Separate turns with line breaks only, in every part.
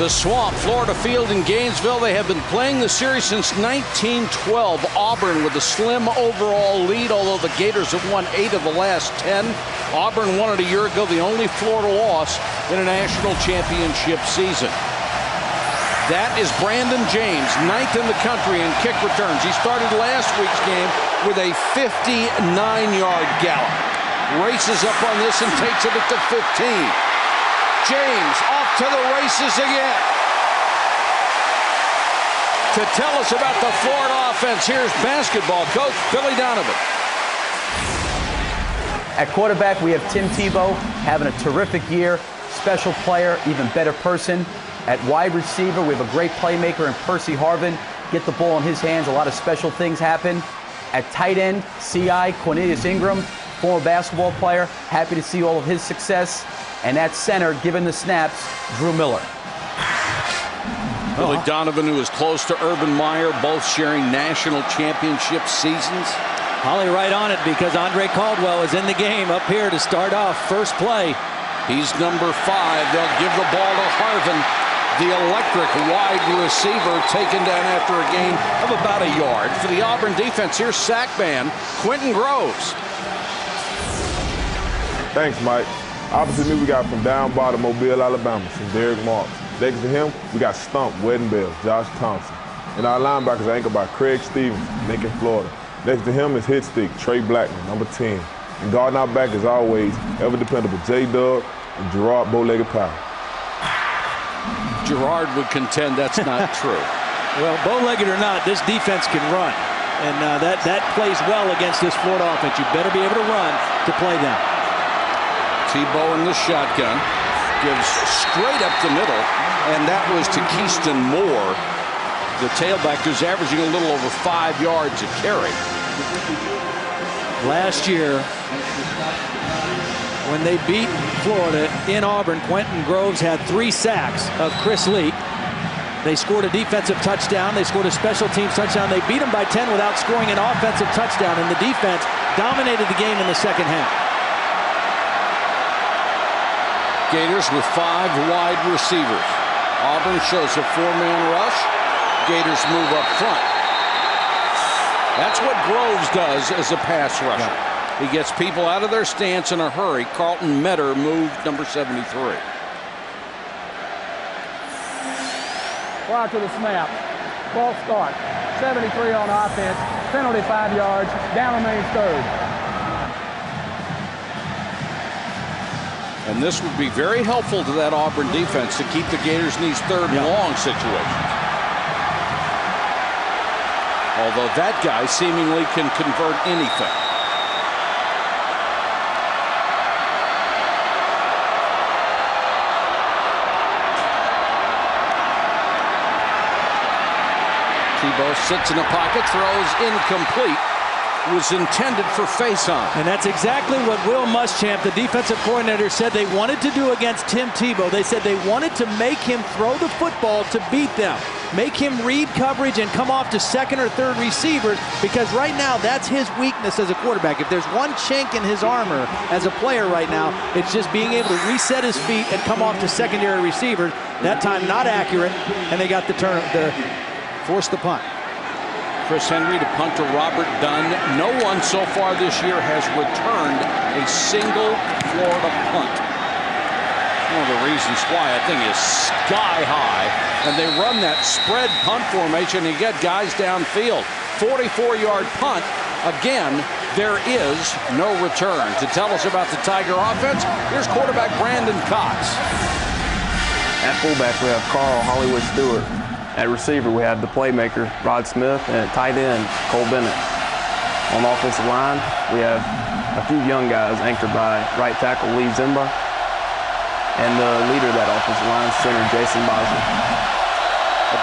The Swamp, Florida Field in Gainesville. They have been playing the series since 1912. Auburn with a slim overall lead, although the Gators have won 8 of the last 10. Auburn won it a year ago, the only Florida loss in a national championship season. That is Brandon James, 9th in the country in kick returns. He started last week's game with a 59-yard gallop. Races up on this and takes it at the 15. James off to the races again. To tell us about the Florida offense, here's basketball coach Billy Donovan.
At quarterback, we have Tim Tebow having a terrific year. Special player, even better person. At wide receiver, we have a great playmaker in Percy Harvin. Get the ball in his hands, a lot of special things happen. At tight end, CI, Cornelius Ingram, former basketball player. Happy to see all of his success. And at center, given the snaps, Drew Miller.
Billy Donovan, who is close to Urban Meyer, both sharing national championship seasons.
Holly right on it because Andre Caldwell is in the game up here to start off first play.
He's number 5. They'll give the ball to Harvin, the electric wide receiver, taken down after a gain of about a yard. For the Auburn defense, here's sack man Quentin Groves.
Thanks, Mike. Opposite me, we got from down bottom, Mobile, Alabama, some Derek Marks. Next to him, we got Stump, Wedding Bells, Josh Thompson. And our linebackers are anchored by Craig Stevens, Lincoln, Florida. Next to him is hit stick, Trey Blackman, number 10. And guarding our back, as always, ever dependable J-Dub and Gerard Bowlegged Powell.
Gerard would contend that's not true.
Well, bowlegged or not, this defense can run. And that plays well against this Florida offense. You better be able to run to play them.
Tebow in the shotgun, gives straight up the middle, and that was to Keyston Moore, the tailback, who's averaging a little over 5 yards a carry.
Last year, when they beat Florida in Auburn, Quentin Groves had 3 sacks of Chris Leak. They scored a defensive touchdown. They scored a special teams touchdown. They beat them by 10 without scoring an offensive touchdown, and the defense dominated the game in the second half.
Gators with 5 wide receivers. Auburn shows a 4-man rush. Gators move up front. That's what Groves does as a pass rusher. He gets people out of their stance in a hurry. Carlton Metter moved number 73.
Prior to the snap, false start. 73 on offense, penalty 5 yards, down remains 3rd.
And this would be very helpful to that Auburn defense to keep the Gators in these 3rd and long situations. Although that guy seemingly can convert anything. Tebow sits in the pocket, throws incomplete. Was intended for face-on.
And that's exactly what Will Muschamp, the defensive coordinator, said they wanted to do against Tim Tebow. They said they wanted to make him throw the football to beat them. Make him read coverage and come off to 2nd or 3rd receivers, because right now that's his weakness as a quarterback. If there's one chink in his armor as a player right now, it's just being able to reset his feet and come off to secondary receivers. That time not accurate, and they got the turn to force the punt.
Chris Henry to punt to Robert Dunn. No one so far this year has returned a single Florida punt. One of the reasons why I think is sky high. And they run that spread punt formation and get guys downfield. 44-yard punt. Again, there is no return. To tell us about the Tiger offense, here's quarterback Brandon Cox.
At fullback, we have Carl Hollywood Stewart. At receiver, we have the playmaker, Rod Smith, and at tight end, Cole Bennett. On the offensive line, we have a few young guys anchored by right tackle Lee Zimba and the leader of that offensive line, center Jason Bosley.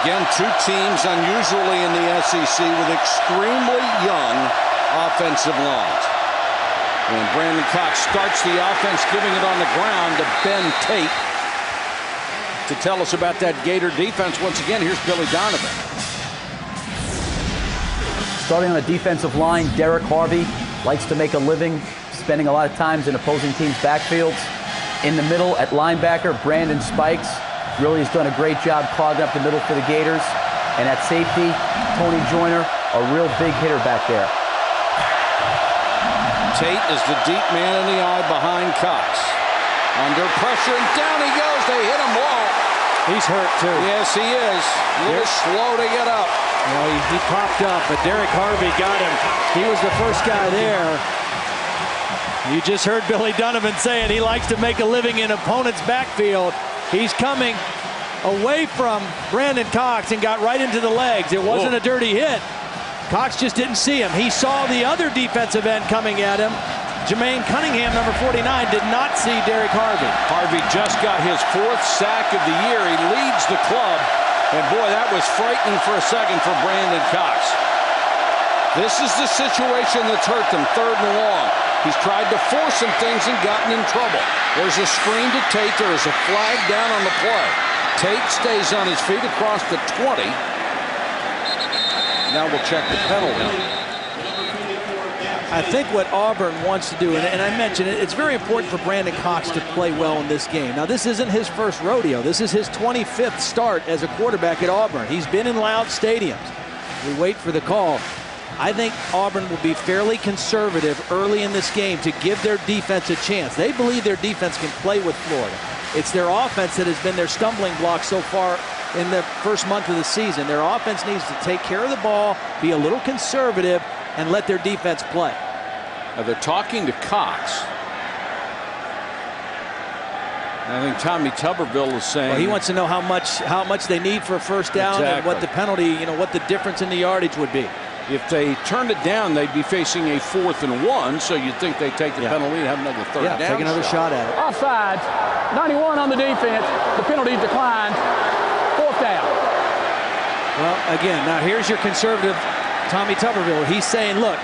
Again, 2 teams unusually in the SEC with extremely young offensive lines. And Brandon Cox starts the offense, giving it on the ground to Ben Tate. To tell us about that Gator defense, once again, here's Billy Donovan.
Starting on the defensive line, Derek Harvey likes to make a living, spending a lot of times in opposing teams' backfields. In the middle at linebacker, Brandon Spikes. really has done a great job clogging up the middle for the Gators. And at safety, Tony Joyner, a real big hitter back there.
Tate is the deep man in the eye behind Cox. Under pressure, and down he goes. They hit him low.
He's hurt, too.
Yes, he is. A little slow to get up.
Well, he popped up, but Derek Harvey got him. He was the first guy there. You just heard Billy Donovan saying he likes to make a living in opponent's backfield. He's coming away from Brandon Cox and got right into the legs. It wasn't a dirty hit. Cox just didn't see him. He saw the other defensive end coming at him. Jermaine Cunningham, number 49, did not see Derek Harvey.
Harvey just got his 4th sack of the year. He leads the club. And boy, that was frightening for a second for Brandon Cox. This is the situation that's hurt them, 3rd and long. He's tried to force some things and gotten in trouble. There's a screen to Tate. There is a flag down on the play. Tate stays on his feet across the 20. Now we'll check the penalty.
I think what Auburn wants to do, and I mentioned it, it's very important for Brandon Cox to play well in this game. Now, this isn't his first rodeo. This is his 25th start as a quarterback at Auburn. He's been in loud stadiums. We wait for the call. I think Auburn will be fairly conservative early in this game to give their defense a chance. They believe their defense can play with Florida. It's their offense that has been their stumbling block so far in the first month of the season. Their offense needs to take care of the ball, be a little conservative, and let their defense play.
Now they're talking to Cox. I think Tommy Tuberville is saying,
well, he wants to know how much they need for a first down and what the penalty, what the difference in the yardage would be.
If they turned it down, they'd be facing a 4th and 1, so you'd think they'd take the penalty and have another 3rd down.
Take another shot at it.
Offsides, 91 on the defense. The penalty declined. 4th down.
Well, again, now here's your conservative Tommy Tuberville. He's saying, look,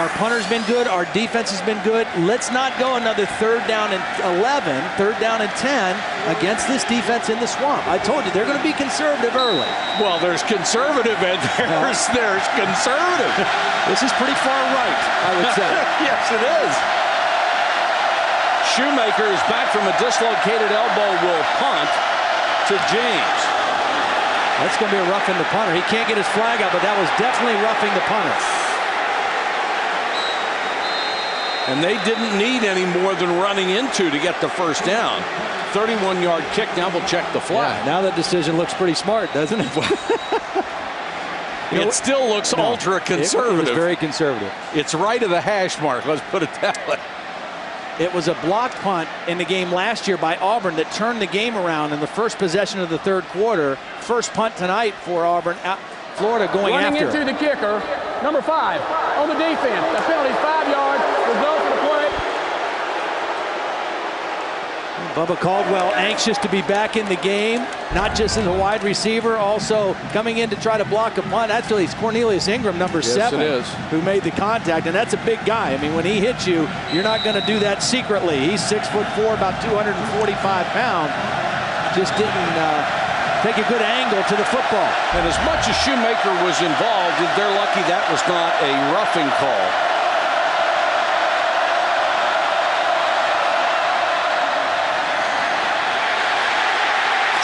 our punter's been good, our defense has been good. Let's not go another 3rd down and 11, 3rd down and 10 against this defense in the swamp. I told you, they're going to be conservative early.
Well, there's conservative and there's conservative.
This is pretty far right, I would say.
Yes, it is. Shoemaker is back from a dislocated elbow, will punt to James.
That's going to be a roughing the punter. He can't get his flag out, but that was definitely roughing the punter.
And they didn't need any more than running into to get the 1st down. 31-yard kick. Now we'll check the flag.
Yeah, now that decision looks pretty smart, doesn't it?
It still looks ultra conservative.
It was very conservative.
It's right of the hash mark. Let's put it that way.
It was a blocked punt in the game last year by Auburn that turned the game around in the first possession of the 3rd quarter. First punt tonight for Auburn. Florida going
running
after
into the kicker, number 5 on the defense. The penalty 5 yards. Result of the play.
Bubba Caldwell anxious to be back in the game, not just as a wide receiver, also coming in to try to block a punt. Actually, it's Cornelius Ingram, number 7, who made the contact, and that's a big guy. I mean, when he hits you, you're not going to do that secretly. He's 6'4", about 245 pounds. Just didn't take a good angle to the football.
And as much as Shoemaker was involved, they're lucky that was not a roughing call.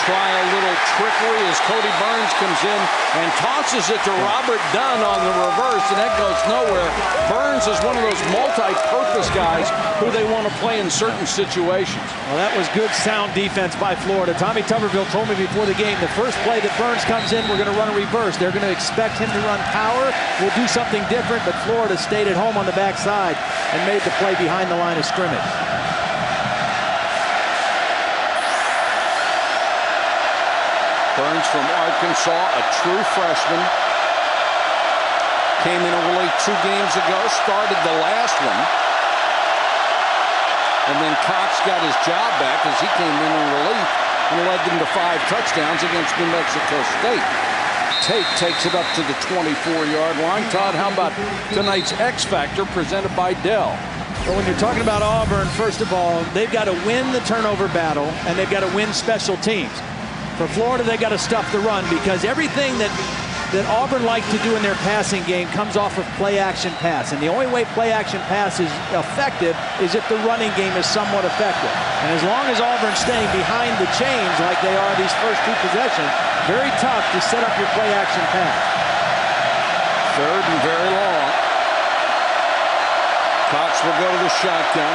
Try a little trickery as Cody Burns comes in and tosses it to Robert Dunn on the reverse, and that goes nowhere. Burns is one of those multi-purpose guys who they want to play in certain situations.
Well, that was good, sound defense by Florida. Tommy Tuberville told me before the game, the first play that Burns comes in, we're going to run a reverse. They're going to expect him to run power. We'll do something different, but Florida stayed at home on the backside and made the play behind the line of scrimmage.
Burns from Arkansas, a true freshman. Came in only 2 games ago, started the last one. And then Cox got his job back as he came in relief and led them to 5 touchdowns against New Mexico State. Tate takes it up to the 24-yard line. Todd, how about tonight's X Factor presented by Dell?
Well, when you're talking about Auburn, first of all, they've got to win the turnover battle, and they've got to win special teams. For Florida, they got to stuff the run because everything that that Auburn likes to do in their passing game comes off of play-action pass. And the only way play-action pass is effective is if the running game is somewhat effective. And as long as Auburn's staying behind the chains like they are these first two possessions, very tough to set up your play-action pass.
Third and very long. Cox will go to the shotgun.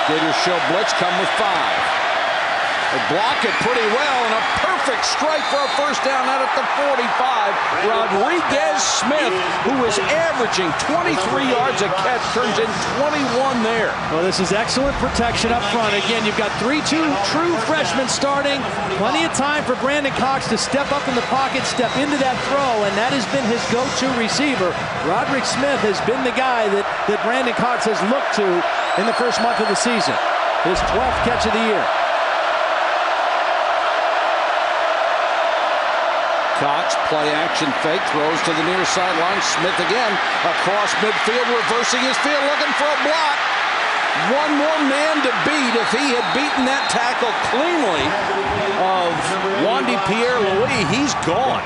Gators show blitz, come with 5. They block it pretty well, and a perfect strike for a first down out at the 45. Rodriguez Smith, who is averaging 23 yards a catch, turns in 21 there.
Well, this is excellent protection up front. Again, you've got 3 true freshmen starting. Plenty of time for Brandon Cox to step up in the pocket, step into that throw, and that has been his go-to receiver. Roderick Smith has been the guy that Brandon Cox has looked to in the first month of the season. His 12th catch of the year.
Cox, play action fake, throws to the near sideline. Smith again, across midfield, reversing his field, looking for a block. One more man to beat. If he had beaten that tackle cleanly of Wandy Pierre-Louis, he's gone.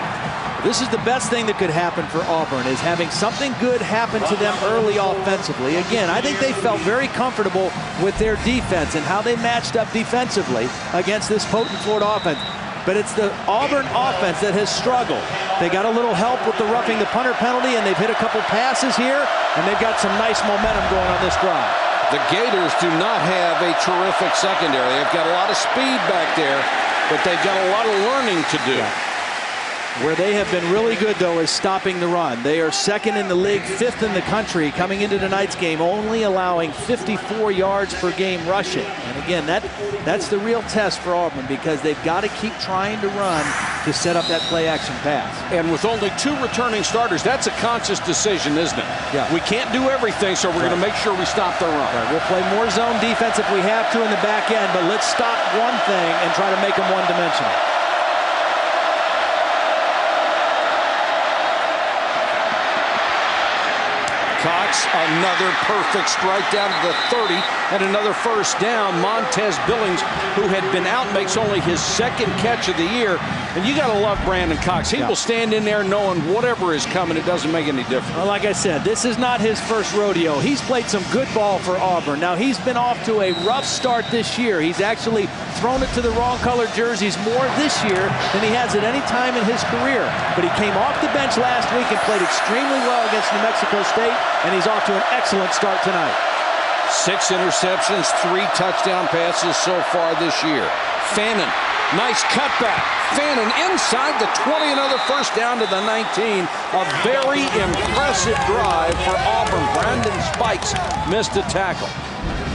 This is the best thing that could happen for Auburn, is having something good happen to them early offensively. Again, I think they felt very comfortable with their defense and how they matched up defensively against this potent Florida offense. But it's the Auburn offense that has struggled. They got a little help with the roughing the punter penalty, and they've hit a couple passes here, and they've got some nice momentum going on this drive.
The Gators do not have a terrific secondary. They've got a lot of speed back there, but they've got a lot of learning to do.
Yeah. Where they have been really good, though, is stopping the run. They are second in the league, 5th in the country coming into tonight's game, only allowing 54 yards per game rushing. And again, that's the real test for Auburn, because they've got to keep trying to run to set up that play-action pass.
And with only 2 returning starters, that's a conscious decision, isn't it?
Yeah.
We can't do everything, so we're going to make sure we stop the run.
Right. We'll play more zone defense if we have to in the back end, but let's stop one thing and try to make them one-dimensional.
Cox, another perfect strike down to the 30, and another first down. Montez Billings, who had been out, makes only his 2nd catch of the year. And you got to love Brandon Cox. He will stand in there knowing whatever is coming. It doesn't make any difference.
Well, like I said, this is not his first rodeo. He's played some good ball for Auburn. Now, he's been off to a rough start this year. He's actually thrown it to the wrong colored jerseys more this year than he has at any time in his career. But he came off the bench last week and played extremely well against New Mexico State, and he's off to an excellent start tonight.
6 interceptions, 3 touchdown passes so far this year. Fannin, nice cutback. Fannin inside the 20, another first down to the 19. A very impressive drive for Auburn. Brandon Spikes missed a tackle.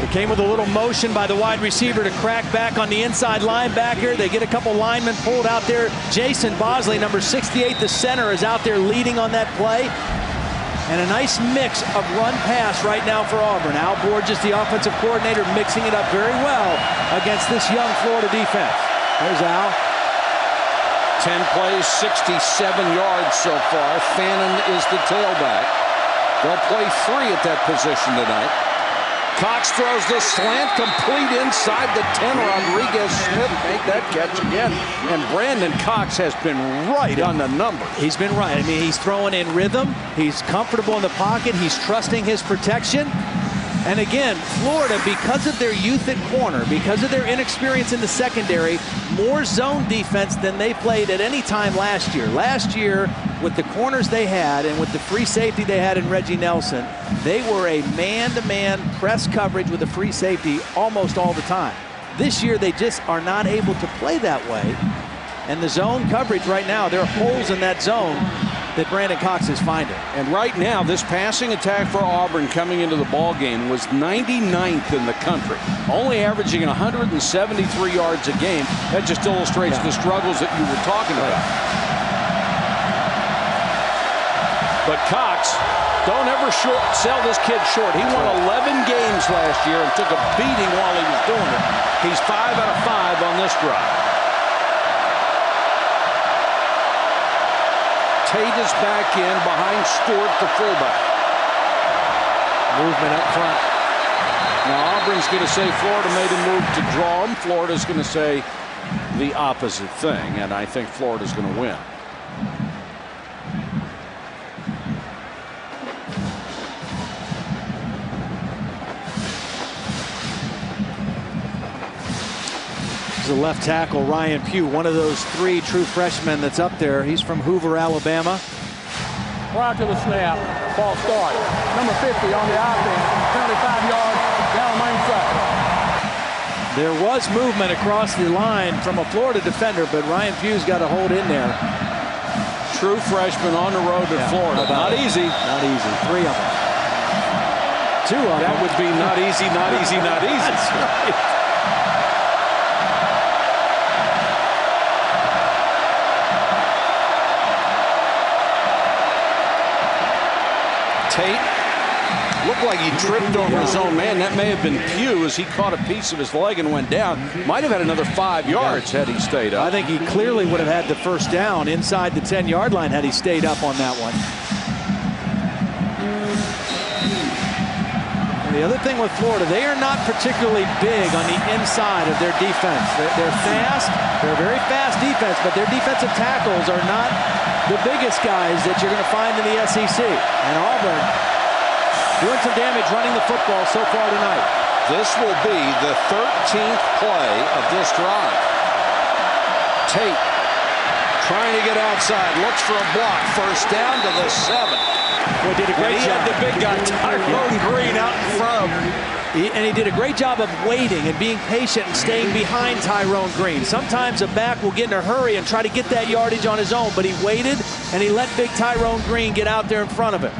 It came with a little motion by the wide receiver to crack back on the inside linebacker. They get a couple linemen pulled out there. Jason Bosley, number 68, the center, is out there leading on that play. And a nice mix of run-pass right now for Auburn. Al Borges, the offensive coordinator, mixing it up very well against this young Florida defense. There's Al.
10 plays, 67 yards so far. Fannin is the tailback. They'll play 3 at that position tonight. Cox throws the slant complete inside the 10. Rodriguez Smith made that catch again. And Brandon Cox has been right on the number.
He's been right. I mean, he's throwing in rhythm. He's comfortable in the pocket. He's trusting his protection. And again, Florida, because of their youth at corner, because of their inexperience in the secondary, more zone defense than they played at any time last year. Last year, with the corners they had and with the free safety they had in Reggie Nelson, they were a man-to-man press coverage with a free safety almost all the time. This year, they just are not able to play that way. And the zone coverage right now, there are holes in that zone that Brandon Cox is finding.
And right now, this passing attack for Auburn coming into the ball game was 99th in the country, only averaging 173 yards a game. That just illustrates the struggles that you were talking about. But Cox, don't ever sell this kid short. He won 11 games last year and took a beating while he was doing it. He's 5 out of 5 on this drive. Tate is back in behind Stewart, the fullback.
Movement up front.
Now Auburn's going to say Florida made a move to draw him. Florida's going to say the opposite thing, and I think Florida's going to win.
The left tackle, Ryan Pugh, one of those 3 true freshmen that's up there. He's from Hoover, Alabama.
Prior to the snap, false start. Number 50 on the offense, 75 yards down the main side.
There was movement across the line from a Florida defender, but Ryan Pugh's got a hold in there.
True freshman on the road to Florida. Not easy.
Not easy. 3 of them. 2 of them.
That would be not easy, not easy, not easy.
That's right.
Tate looked like he tripped over his own man. That may have been Pugh as he caught a piece of his leg and went down. Might have had another 5 yards had he stayed up.
I think he clearly would have had the first down inside the 10-yard line had he stayed up on that one. And the other thing with Florida, they are not particularly big on the inside of their defense. They're fast. They're a very fast defense, but their defensive tackles are not the biggest guys that you're going to find in the SEC. And Auburn doing some damage running the football so far tonight.
This will be the 13th play of this drive. Tate trying to get outside, looks for a block, first down to the 7.
Boy, did a great job.
He had the big guy, Tyrone Green, out in front of him.
And he did a great job of waiting and being patient and staying behind Tyrone Green. Sometimes a back will get in a hurry and try to get that yardage on his own, but he waited and he let big Tyrone Green get out there in front of him.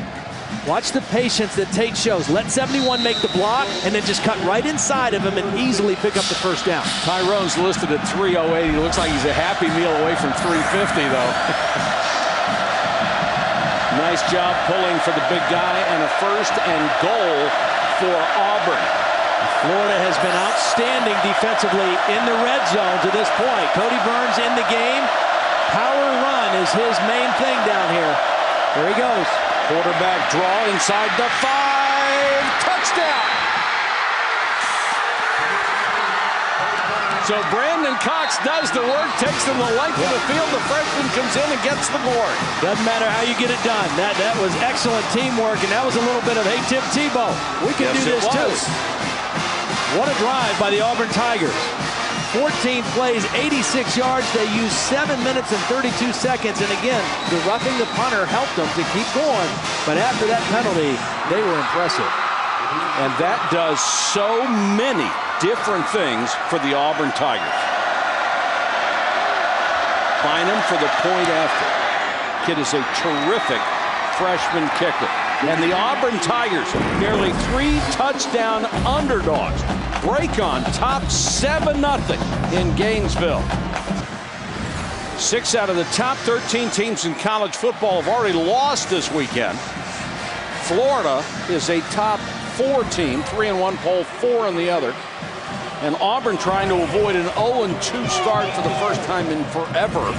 Watch the patience that Tate shows. Let 71 make the block and then just cut right inside of him and easily pick up the first down.
Tyrone's listed at 308. He looks like he's a happy meal away from 350, though. Nice job pulling for the big guy and a first and goal for Auburn.
Florida has been outstanding defensively in the red zone to this point. Cody Burns in the game. Power run is his main thing down here. There he goes.
Quarterback draw inside the 5. Touchdown. So Brandon Cox does the work, takes them the length of the field. The freshman comes in and gets the board.
Doesn't matter how you get it done. That was excellent teamwork, and that was a little bit of, hey, Tim Tebow, we can do this too. What a drive by the Auburn Tigers. 14 plays, 86 yards. They used 7 minutes and 32 seconds. And again, the roughing the punter helped them to keep going. But after that penalty, they were impressive.
And that does so many different things for the Auburn Tigers. Bynum for the point after. Kid is a terrific freshman kicker. And the Auburn Tigers, nearly 3 touchdown underdogs, break on top 7-0 in Gainesville. 6 out of the top 13 teams in college football have already lost this weekend. Florida is a top 4 team, 3 in one poll, 4 in the other. And Auburn trying to avoid an 0-2 start for the first time in forever.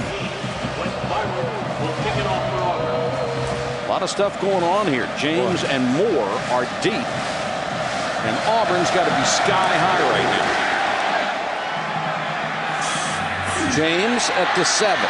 A lot of stuff going on here. James and Moore are deep. And Auburn's got to be sky high right now. James at the 7.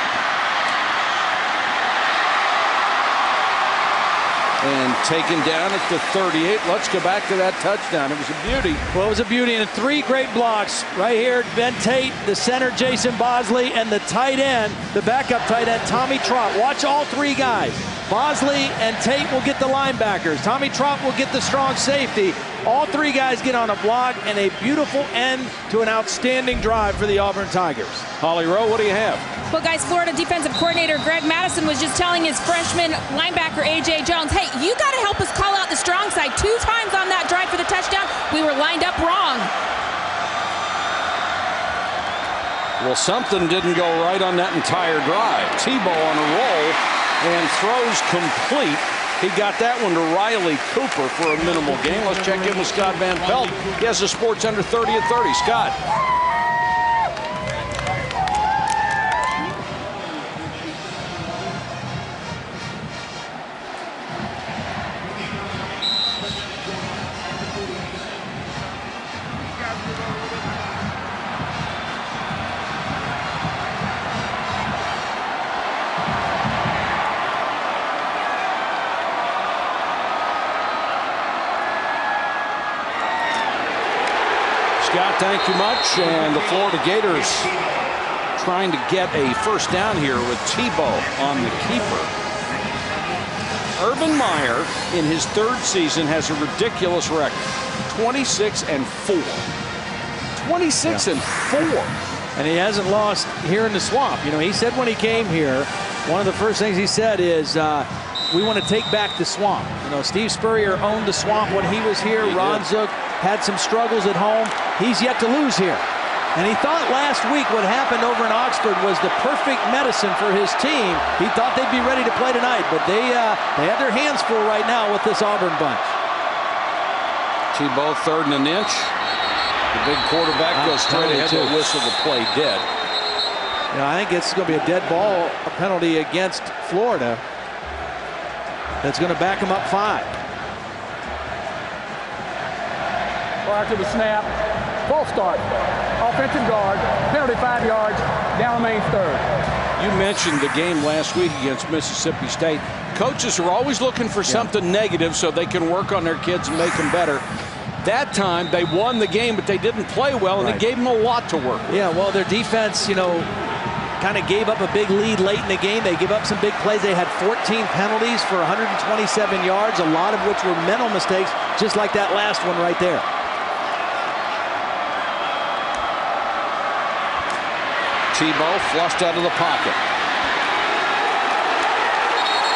And taken down at the 38. Let's go back to that touchdown. It was a beauty.
Well, it was a beauty, and 3 great blocks right here. Ben Tate, the center, Jason Bosley, and the tight end, the backup tight end, Tommy Trott. Watch all 3 guys. Bosley and Tate will get the linebackers. Tommy Trott will get the strong safety. All 3 guys get on a block, and a beautiful end to an outstanding drive for the Auburn Tigers.
Holly Rowe, what do you have?
Well, guys, Florida defensive coordinator Greg Madison was just telling his freshman linebacker A.J. Jones, hey, you got to help us call out the strong side. 2 times on that drive for the touchdown, we were lined up wrong.
Well, something didn't go right on that entire drive. Tebow on a roll and throws complete. He got that one to Riley Cooper for a minimal gain. Let's check in with Scott Van Pelt. He has the Sports Under 30 at 30. Scott. Scott, thank you much. And the Florida Gators trying to get a first down here with Tebow on the keeper. Urban Meyer, in his third season, has a ridiculous record. 26-4. 26-4.
And he hasn't lost here in the swamp. You know, he said when he came here, one of the first things he said is, we want to take back the swamp. You know, Steve Spurrier owned the swamp when he was here. Ron Zook had some struggles at home. He's yet to lose here. And he thought last week what happened over in Oxford was the perfect medicine for his team. He thought they'd be ready to play tonight, but they have their hands full right now with this Auburn bunch.
Tebow, 3rd and an inch. The big quarterback goes straight ahead to whistle the play dead.
You know, I think it's going to be a dead ball, a penalty against Florida. That's going to back him up 5.
Prior to the snap, false start. Offensive guard, penalty 5 yards, down remains 3rd.
You mentioned the game last week against Mississippi State. Coaches are always looking for something negative so they can work on their kids and make them better. That time they won the game, but they didn't play well, and it gave them a lot to work with.
Yeah, well, their defense, you know, kind of gave up a big lead late in the game. They gave up some big plays. They had 14 penalties for 127 yards, a lot of which were mental mistakes, just like that last one right there.
Tebow flushed out of the pocket.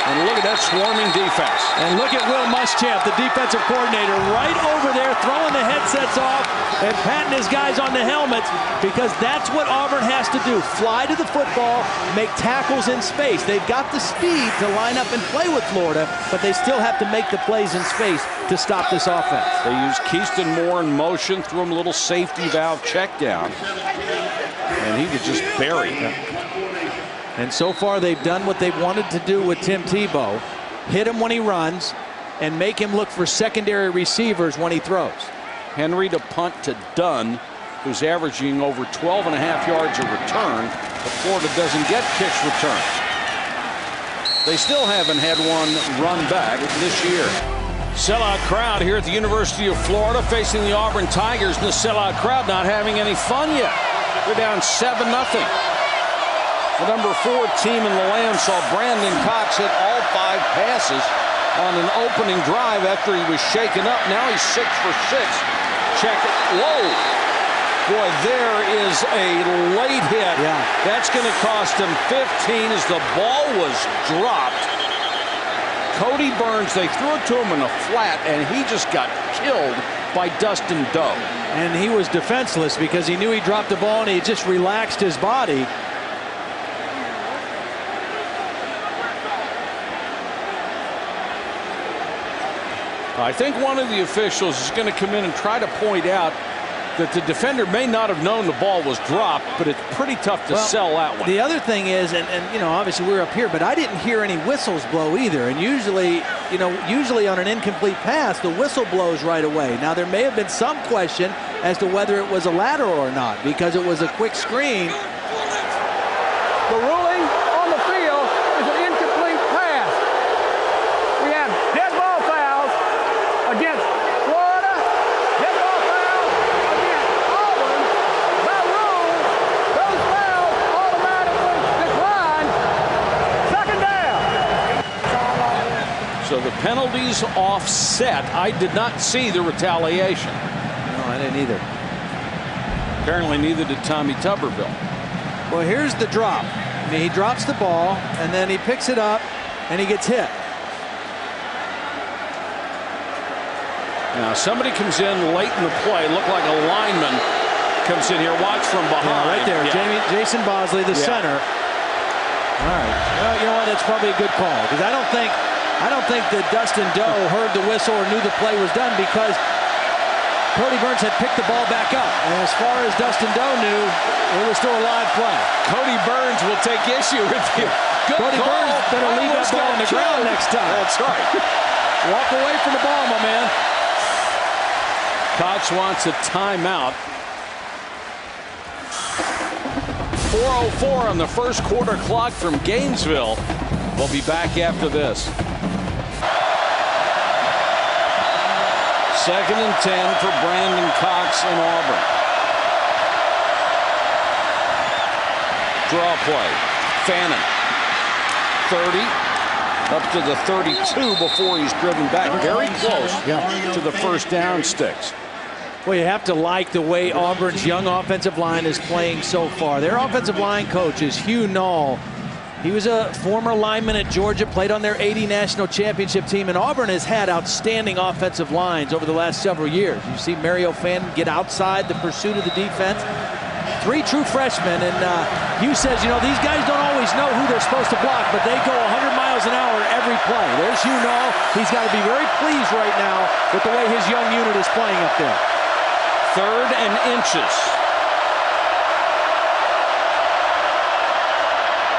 And look at that swarming defense.
And look at Will Muschamp, the defensive coordinator, right over there throwing the headsets off and patting his guys on the helmets, because that's what Auburn has to do. Fly to the football, make tackles in space. They've got the speed to line up and play with Florida, but they still have to make the plays in space to stop this offense.
They used Keyston Moore in motion, threw him a little safety valve check down, and he was just buried.
And so far, they've done what they've wanted to do with Tim Tebow. Hit him when he runs and make him look for secondary receivers when he throws.
Henry to punt to Dunn, who's averaging over 12.5 yards a return, but Florida doesn't get kicks returns. They still haven't had one run back this year. Sellout crowd here at the University of Florida facing the Auburn Tigers, and the sellout crowd not having any fun yet. They're down 7-0. The number 4 team in the land saw Brandon Cox hit all 5 passes on an opening drive after he was shaken up. Now he's 6 for 6. Check it. Whoa. Boy, there is a late hit.
Yeah.
That's going to cost him 15 as the ball was dropped. Cody Burns, they threw it to him in a flat, and he just got killed by Dustin Doe.
And he was defenseless because he knew he dropped the ball and he just relaxed his body.
I think one of the officials is going to come in and try to point out that the defender may not have known the ball was dropped, but it's pretty tough to sell that one.
The other thing is, and you know, obviously we're up here, but I didn't hear any whistles blow either. And usually, you know, usually on an incomplete pass, the whistle blows right away. Now, there may have been some question as to whether it was a lateral or not, because it was a quick screen.
The ruling on the field is an incomplete pass. We have dead ball fouls against Florida, dead ball fouls against Auburn. By rule, those fouls automatically decline. 2nd down.
So the penalties offset. I did not see the retaliation.
No, I didn't either.
Apparently neither did Tommy Tuberville.
Well, here's the drop. I mean, he drops the ball, and then he picks it up, and he gets hit.
Now, somebody comes in late in the play. Looked like a lineman comes in here. Watch from behind.
Yeah, right there.
Yeah.
Jason Bosley, the center. All right. Well, you know what? That's probably a good call, because I don't think that Dustin Doe heard the whistle or knew the play was done, because Cody Burns had picked the ball back up. And as far as Dustin Doe knew, it was still a live play.
Cody Burns will take issue with you. Good
Cody
call.
Burns better leave that ball on the ground next time.
That's right.
Walk away from the ball, my man.
Cox wants a timeout. 4:04 on the first quarter clock from Gainesville. We'll be back after this. 2nd and 10 for Brandon Cox in Auburn. Draw play. Fannin. 30. Up to the 32 before he's driven back. Very close to the first down sticks.
Well, you have to like the way Auburn's young offensive line is playing so far. Their offensive line coach is Hugh Knoll. He was a former lineman at Georgia, played on their '80 national championship team, and Auburn has had outstanding offensive lines over the last several years. You see Mario Fannin get outside the pursuit of the defense. 3 true freshmen, and Hugh says, you know, these guys don't always know who they're supposed to block, but they go 100 miles an hour every play. There's Hugh Knoll. He's got to be very pleased right now with the way his young unit is playing up there.
3rd and inches.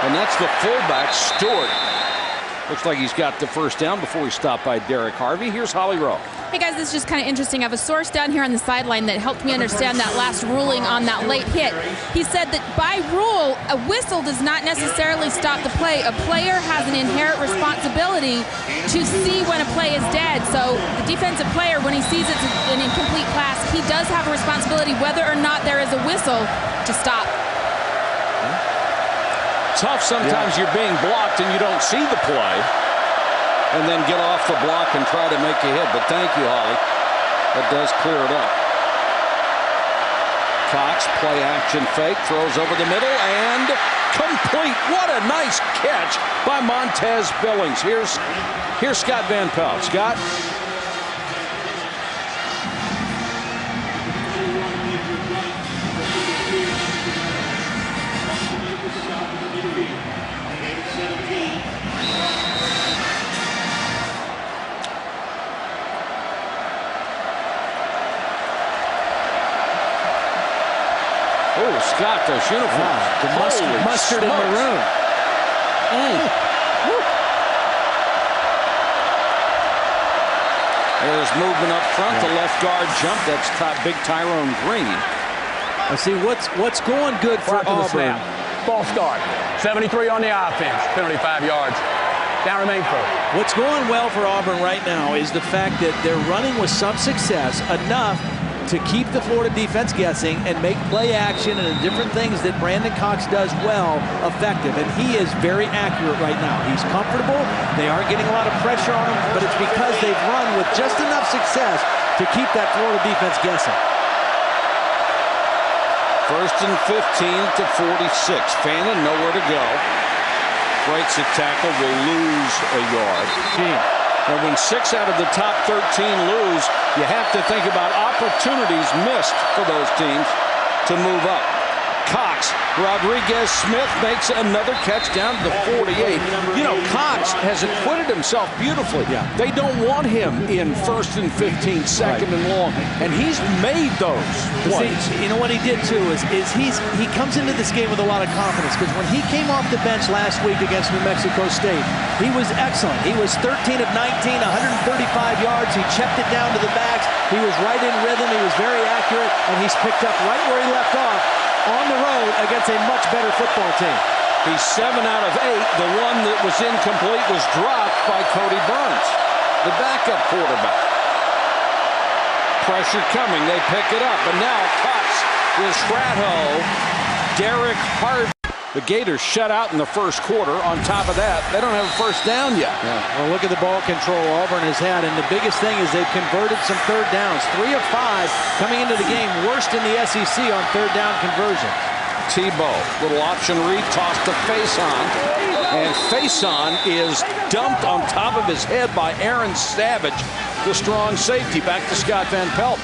And that's the fullback, Stewart. Looks like he's got the first down before he stopped by Derek Harvey. Here's Holly Rowe.
Hey guys, this is just kind of interesting. I have a source down here on the sideline that helped me understand that last ruling on that late hit. He said that by rule, a whistle does not necessarily stop the play. A player has an inherent responsibility to see when a play is dead. So the defensive player, when he sees it's an incomplete pass, he does have a responsibility, whether or not there is a whistle, to stop.
Tough sometimes you're being blocked and you don't see the play and then get off the block and try to make a hit. But thank you, Holly. That does clear it up. Cox, play action fake, throws over the middle and complete. What a nice catch by Montez Billings. Here's Scott Van Pelt. Scott. Oh, Scott, those uniforms.
The mustard and maroon.
There's movement up front. The left guard jump. That's big Tyrone Green.
I see what's going good for Auburn.
False start. 73 on the offense. Penalty 5 yards. Down remain first.
What's going well for Auburn right now is the fact that they're running with some success, enough to keep the Florida defense guessing and make play action and the different things that Brandon Cox does well effective. And he is very accurate right now. He's comfortable. They aren't getting a lot of pressure on him, but it's because they've run with just enough success to keep that Florida defense guessing.
1st and 15 to 46. Fannin nowhere to go. Breaks a tackle, will lose a yard. And when 6 out of the top 13 lose, you have to think about opportunities missed for those teams to move up. Cox, Rodriguez Smith makes another catch down to the 48. You know, Cox has acquitted himself beautifully. They don't want him in 1st and 15, 2nd and long, and he's made those plays.
You know what he did too is he comes into this game with a lot of confidence, because when he came off the bench last week against New Mexico State, he was excellent. He was 13 of 19, 135 yards. He checked it down to the backs. He was right in rhythm. He was very accurate, and he's picked up right where he left off on the road against a much better football team.
He's 7 out of 8. The one that was incomplete was dropped by Cody Burns, the backup quarterback. Pressure coming. They pick it up. And now Cox is Ratto. Derek Harvey. The Gators shut out in the first quarter. On top of that, they don't have a first down yet.
Well, look at the ball control Auburn has had, and the biggest thing is they've converted some 3rd downs. 3 of 5 coming into the game, worst in the SEC on 3rd down conversions.
Tebow, little option read, tossed to Faison, and Faison is dumped on top of his head by Aaron Savage, the strong safety. Back to Scott Van Pelt.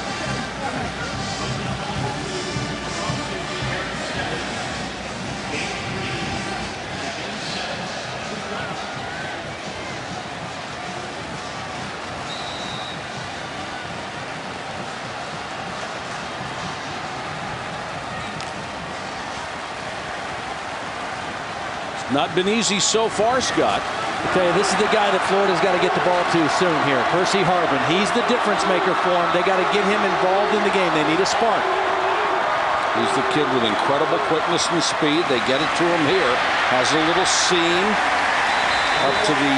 Not been easy so far, Scott.
I tell you, this is the guy that Florida's got to get the ball to soon here. Percy Harvin. He's the difference maker for them. They got to get him involved in the game. They need a spark.
He's the kid with incredible quickness and speed. They get it to him here. Has a little seam up to the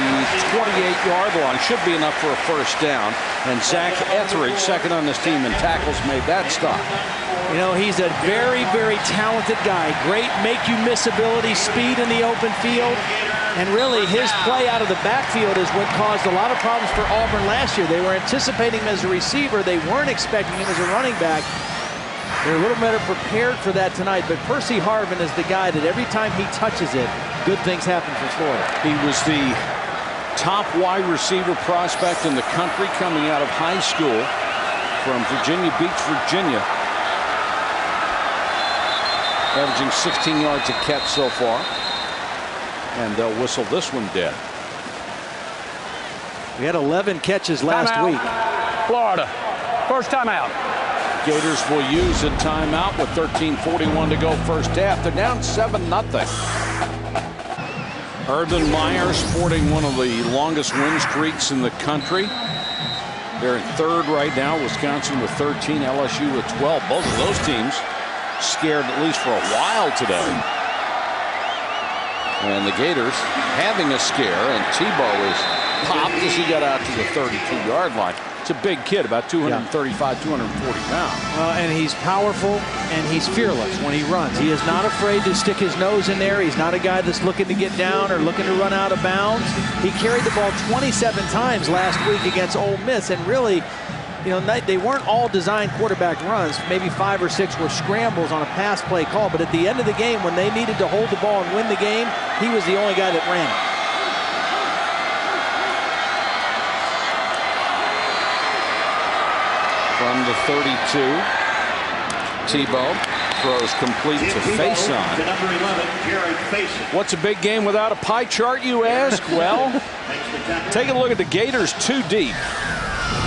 28-yard line. Should be enough for a first down. And Zach Etheridge, second on this team in tackles, made that stop.
You know, he's a very, very talented guy. Great make-you-miss ability, speed in the open field. And really, his play out of the backfield is what caused a lot of problems for Auburn last year. They were anticipating him as a receiver. They weren't expecting him as a running back. They're a little better prepared for that tonight. But Percy Harvin is the guy that every time he touches it, good things happen for Florida.
He was the top wide receiver prospect in the country coming out of high school from Virginia Beach, Virginia. Averaging 16 yards a catch so far. And they'll whistle this one dead.
We had 11 catches last week.
Florida, first timeout.
Gators will use a timeout with 13:41 to go first half. They're down 7-0. Urban Meyer sporting one of the longest win streaks in the country. They're in third right now. Wisconsin with 13, LSU with 12. Both of those teams scared at least for a while today. And the Gators having a scare, and Tebow is popped as he got out to the 32-yard line. It's a big kid, about 235, 240 pounds.
And he's powerful, and he's fearless when he runs. He is not afraid to stick his nose in there. He's not a guy that's looking to get down or looking to run out of bounds. He carried the ball 27 times last week against Ole Miss, and really, you know, they weren't all designed quarterback runs. Maybe 5 or 6 were scrambles on a pass play call. But at the end of the game, when they needed to hold the ball and win the game, he was the only guy that ran it.
From the 32, Tebow throws complete to Faison. What's a big game without a pie chart, you ask? Well, take a look at the Gators 2 deep.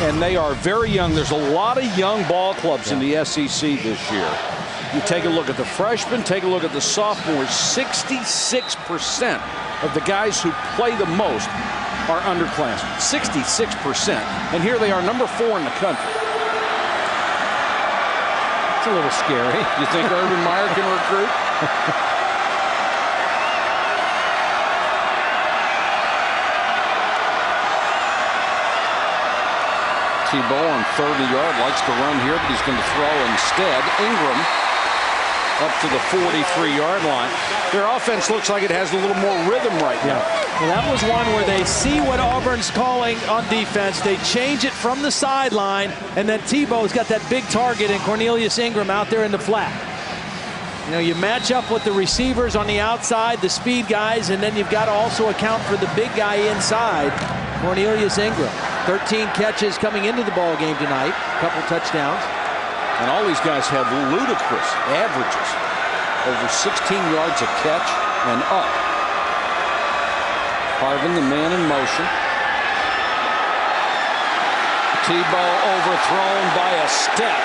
And they are very young. There's a lot of young ball clubs in the SEC this year. You take a look at the freshmen, take a look at the sophomores. 66% of the guys who play the most are underclassmen. 66%. And here they are, number 4 in the country.
It's a little scary.
You think Urban Meyer can recruit? Tebow on 30-yard likes to run here, but he's going to throw instead. Ingram up to the 43-yard line. Their offense looks like it has a little more rhythm right now.
Well, that was one where they see what Auburn's calling on defense. They change it from the sideline, and then Tebow's got that big target in Cornelius Ingram out there in the flat. You know, you match up with the receivers on the outside, the speed guys, and then you've got to also account for the big guy inside, Cornelius Ingram. 13 catches coming into the ball game tonight, a couple touchdowns.
And all these guys have ludicrous averages, over 16 yards a catch and up. Harvin, the man in motion. Tebow overthrown by a step.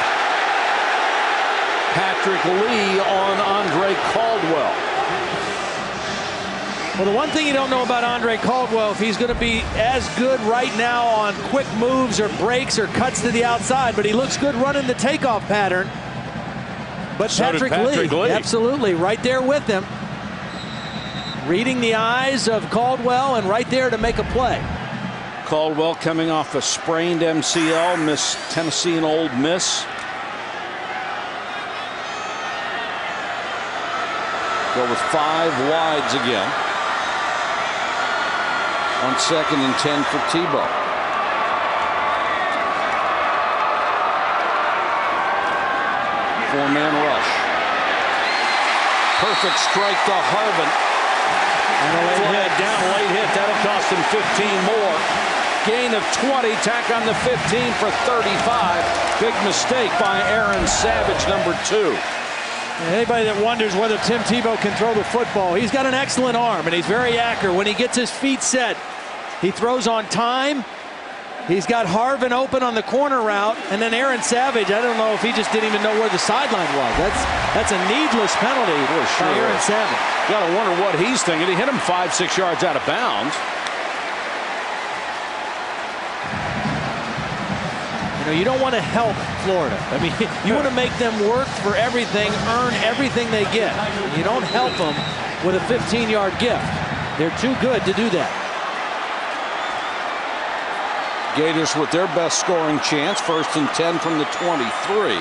Patrick Lee on Andre Caldwell.
Well, the one thing you don't know about Andre Caldwell, if he's going to be as good right now on quick moves or breaks or cuts to the outside, but he looks good running the takeoff pattern. But
so
Patrick Lee, absolutely, right there with him. Reading the eyes of Caldwell and right there to make a play.
Caldwell coming off a sprained MCL, missed Tennessee and Ole Miss. Go with 5 wides again. On 2nd and 10 for Tebow. Four-man rush. Perfect strike to Harvin.
And a late
hit. Down, late hit. That'll cost him 15 more. Gain of 20. Tack on the 15 for 35. Big mistake by Aaron Savage, number 2.
Anybody that wonders whether Tim Tebow can throw the football, he's got an excellent arm and he's very accurate. When he gets his feet set, he throws on time. He's got Harvin open on the corner route, and then Aaron Savage, I don't know if he just didn't even know where the sideline was. That's a needless penalty by Aaron Savage.
You gotta wonder what he's thinking. He hit him 5-6 yards out of bounds.
You know, you don't want to help Florida. I mean, you want to make them work for everything, earn everything they get. You don't help them with a 15-yard gift. They're too good to do that.
Gators with their best scoring chance, 1st and 10 from the 23.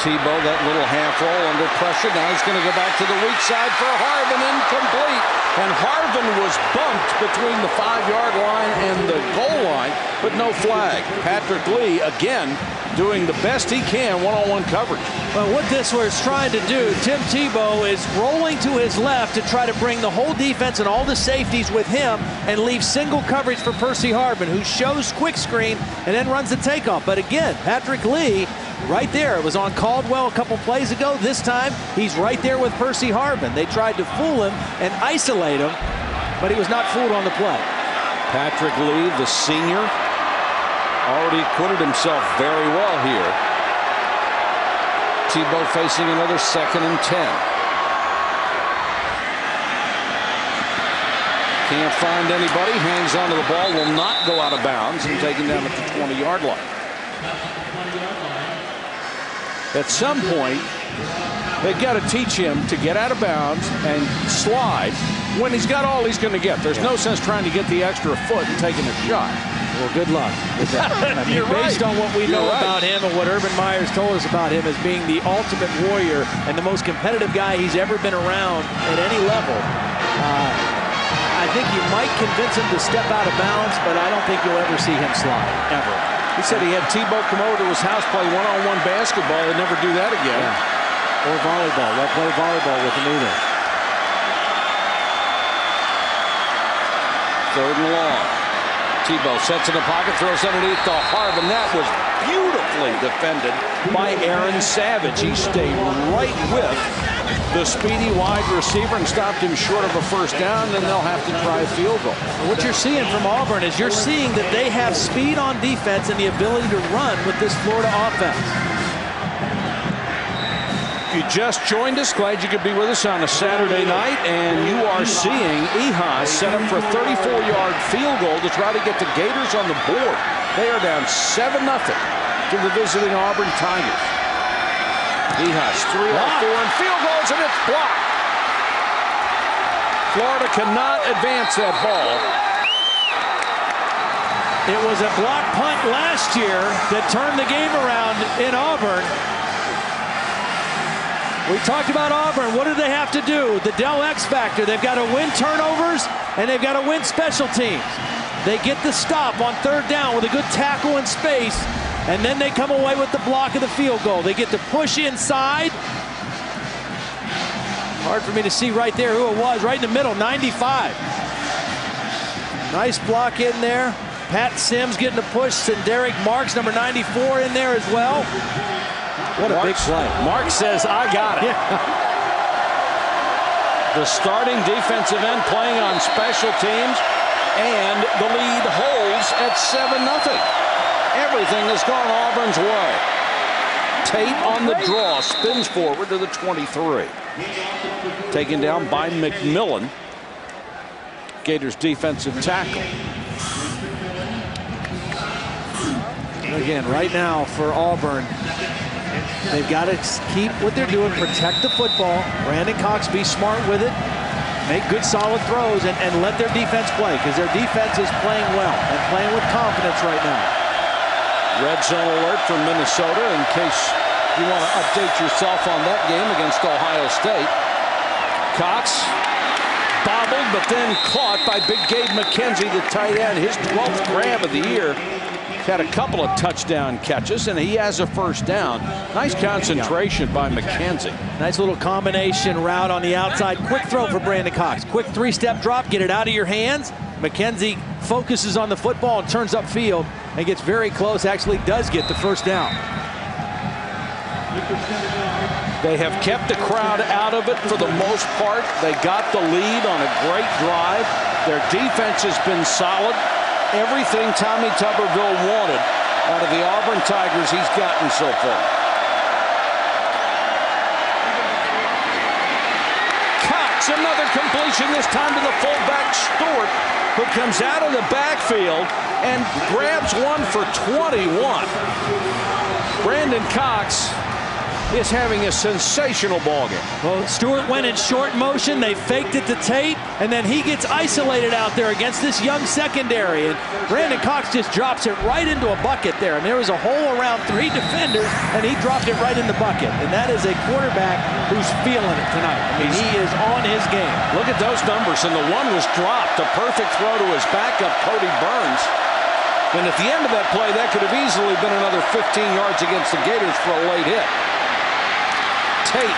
Tebow, that little half roll under pressure. Now he's going to go back to the weak side for Harvin, incomplete. And Harvin was bumped between the 5-yard line and the goal line, but no flag. Patrick Lee, again, doing the best he can one-on-one coverage.
Well, what this was trying to do, Tim Tebow is rolling to his left to try to bring the whole defense and all the safeties with him and leave single coverage for Percy Harvin, who shows quick screen and then runs the takeoff. But again, Patrick Lee right there. It was on Caldwell a couple plays ago. This time, he's right there with Percy Harvin. They tried to fool him and isolate him, but he was not fooled on the play.
Patrick Lee, the senior, already acquitted himself very well here. Tebow facing another 2nd and 10. Can't find anybody. Hangs onto the ball. Will not go out of bounds and taken down at the 20-yard line. At some point, they've got to teach him to get out of bounds and slide when he's got all he's going to get. There's no sense trying to get the extra foot and taking a shot.
Well, good luck with that. I mean, based on what we know about him and what Urban Meyer's told us about him as being the ultimate warrior and the most competitive guy he's ever been around at any level, I think you might convince him to step out of bounds, but I don't think you'll ever see him slide, ever.
He said he had Tebow come over to his house, play one-on-one basketball, and never do that again.
Yeah. Or volleyball. They'll play volleyball with him either.
3rd and long. Tebow sets in the pocket, throws underneath to Harvin. That was beautifully defended by Aaron Savage. He stayed right with the speedy wide receiver and stopped him short of a 1st down, then they'll have to try a field goal.
What you're seeing from Auburn is you're seeing that they have speed on defense and the ability to run with this Florida offense.
If you just joined us, glad you could be with us on a Saturday night, and you are seeing Ehas set up for a 34-yard field goal to try to get the Gators on the board. They are down 7-0 to the visiting Auburn Tigers. Ehas 3 out of 4 and field goals, and it's blocked. Florida cannot advance that ball.
It was a block punt last year that turned the game around in Auburn. We talked about Auburn. What do they have to do? The Dell X factor. They've got to win turnovers and they've got to win special teams. They get the stop on 3rd down with a good tackle in space, and then they come away with the block of the field goal. They get to push inside. Hard for me to see right there who it was. Right in the middle, 95. Nice block in there. Pat Sims getting the push, and Derek Marks, number 94, in there as well. What a big play.
Mark says, I got it.
Yeah.
The starting defensive end playing on special teams, and the lead holds at 7-0. Everything has gone Auburn's way. Tate on the draw, spins forward to the 23. Taken down by McMillan, Gators defensive tackle.
Again, right now for Auburn, they've got to keep what they're doing, protect the football. Brandon Cox, be smart with it, make good solid throws, and let their defense play, because their defense is playing well and playing with confidence right now.
Red zone alert from Minnesota in case you want to update yourself on that game against Ohio State. Cox bobbled, but then caught by Big Gabe McKenzie, the tight end, his 12th grab of the year. Had a couple of touchdown catches, and he has a 1st down. Nice concentration by McKenzie.
Nice little combination route on the outside. Quick throw for Brandon Cox. Quick 3-step drop, get it out of your hands. McKenzie focuses on the football and turns upfield and gets very close, actually does get the 1st down.
They have kept the crowd out of it for the most part. They got the lead on a great drive. Their defense has been solid. Everything Tommy Tuberville wanted out of the Auburn Tigers he's gotten so far. Cox, another completion, this time to the fullback Stewart, who comes out of the backfield and grabs one for 21. Brandon Cox is having a sensational ball game.
Well, Stewart went in short motion. They faked it to Tate, and then he gets isolated out there against this young secondary. And Brandon Cox just drops it right into a bucket there. And there was a hole around 3 defenders, and he dropped it right in the bucket. And that is a quarterback who's feeling it tonight. I mean, he is on his game.
Look at those numbers, and the one was dropped. A perfect throw to his backup, Cody Burns. And at the end of that play, that could have easily been another 15 yards against the Gators for a late hit. Tate.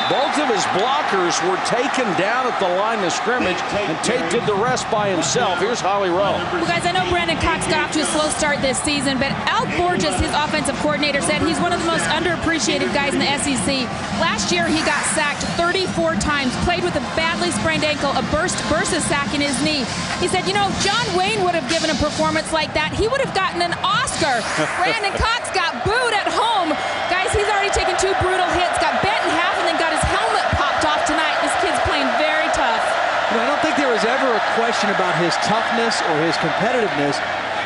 Both of his blockers were taken down at the line of scrimmage, and Tate did the rest by himself. Here's Holly Rowe.
Well, guys, I know Brandon Cox got off to a slow start this season, but Al Borges, his offensive coordinator, said he's one of the most underappreciated guys in the SEC. Last year, he got sacked 34 times, played with a badly sprained ankle, a burst a sack in his knee. He said, you know, if John Wayne would have given a performance like that, he would have gotten an Oscar. Brandon Cox got booed at home. Guys, he's already taken 2 brutal hits, got bent in half, and then got his helmet popped off tonight. This kid's playing very tough.
You know, I don't think there was ever a question about his toughness or his competitiveness.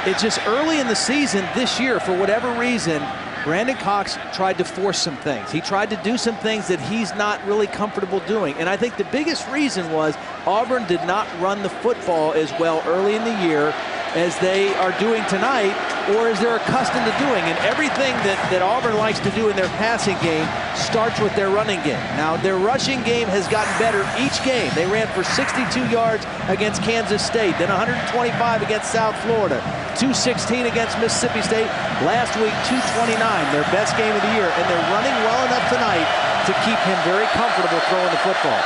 It's just early in the season this year, for whatever reason, Brandon Cox tried to force some things. He tried to do some things that he's not really comfortable doing. And I think the biggest reason was Auburn did not run the football as well early in the year as they are doing tonight, or as they're accustomed to doing. And everything that Auburn likes to do in their passing game starts with their running game. Now, their rushing game has gotten better each game. They ran for 62 yards against Kansas State, then 125 against South Florida, 216 against Mississippi State. Last week, 229, their best game of the year. And they're running well enough tonight to keep him very comfortable throwing the football.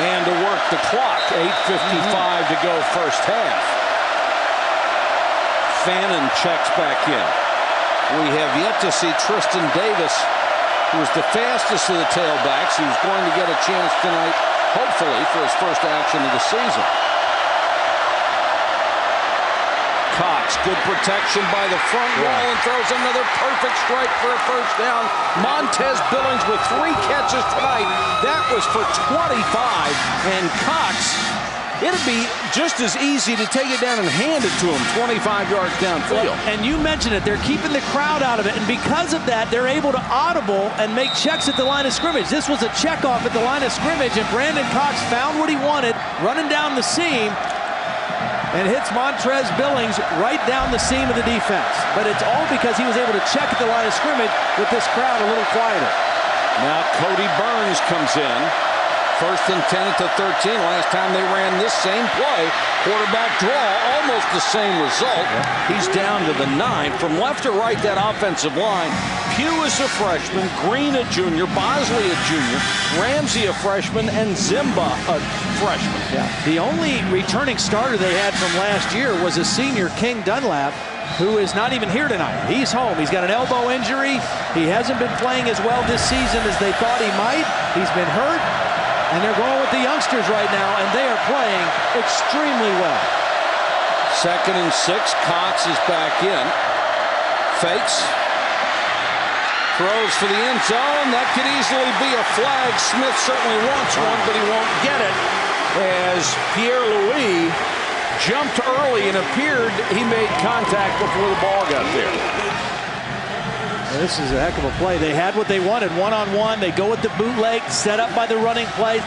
And to work the clock, 8:55 to go first half. Fannin checks back in. We have yet to see Tristan Davis, who was the fastest of the tailbacks. He was going to get a chance tonight, hopefully, for his first action of the season. Cox, good protection by the front wall, and throws another perfect strike for a first down. Montez Billings with 3 catches tonight. That was for 25, and Cox, it'd be just as easy to take it down and hand it to him 25 yards downfield.
And you mentioned it, they're keeping the crowd out of it, and because of that, they're able to audible and make checks at the line of scrimmage. This was a check off at the line of scrimmage, and Brandon Cox found what he wanted, running down the seam, and hits Montrez Billings right down the seam of the defense. But it's all because he was able to check at the line of scrimmage with this crowd a little quieter.
Now Cody Burns comes in. 1st and 10 at the 13. Last time they ran this same play, quarterback draw, almost the same result. He's down to the 9. From left to right, that offensive line. Pugh is a freshman, Green a junior, Bosley a junior, Ramsey a freshman, and Zimba a freshman.
Yeah. The only returning starter they had from last year was a senior, King Dunlap, who is not even here tonight. He's home. He's got an elbow injury. He hasn't been playing as well this season as they thought he might. He's been hurt. And they're going with the youngsters right now, and they are playing extremely well.
2nd and 6. Cox is back in. Fakes. Throws for the end zone. That could easily be a flag. Smith certainly wants one, but he won't get it, as Pierre-Louis jumped early and appeared he made contact before the ball got there.
This is a heck of a play. They had what they wanted, one-on-one. They go with the bootleg, set up by the running play.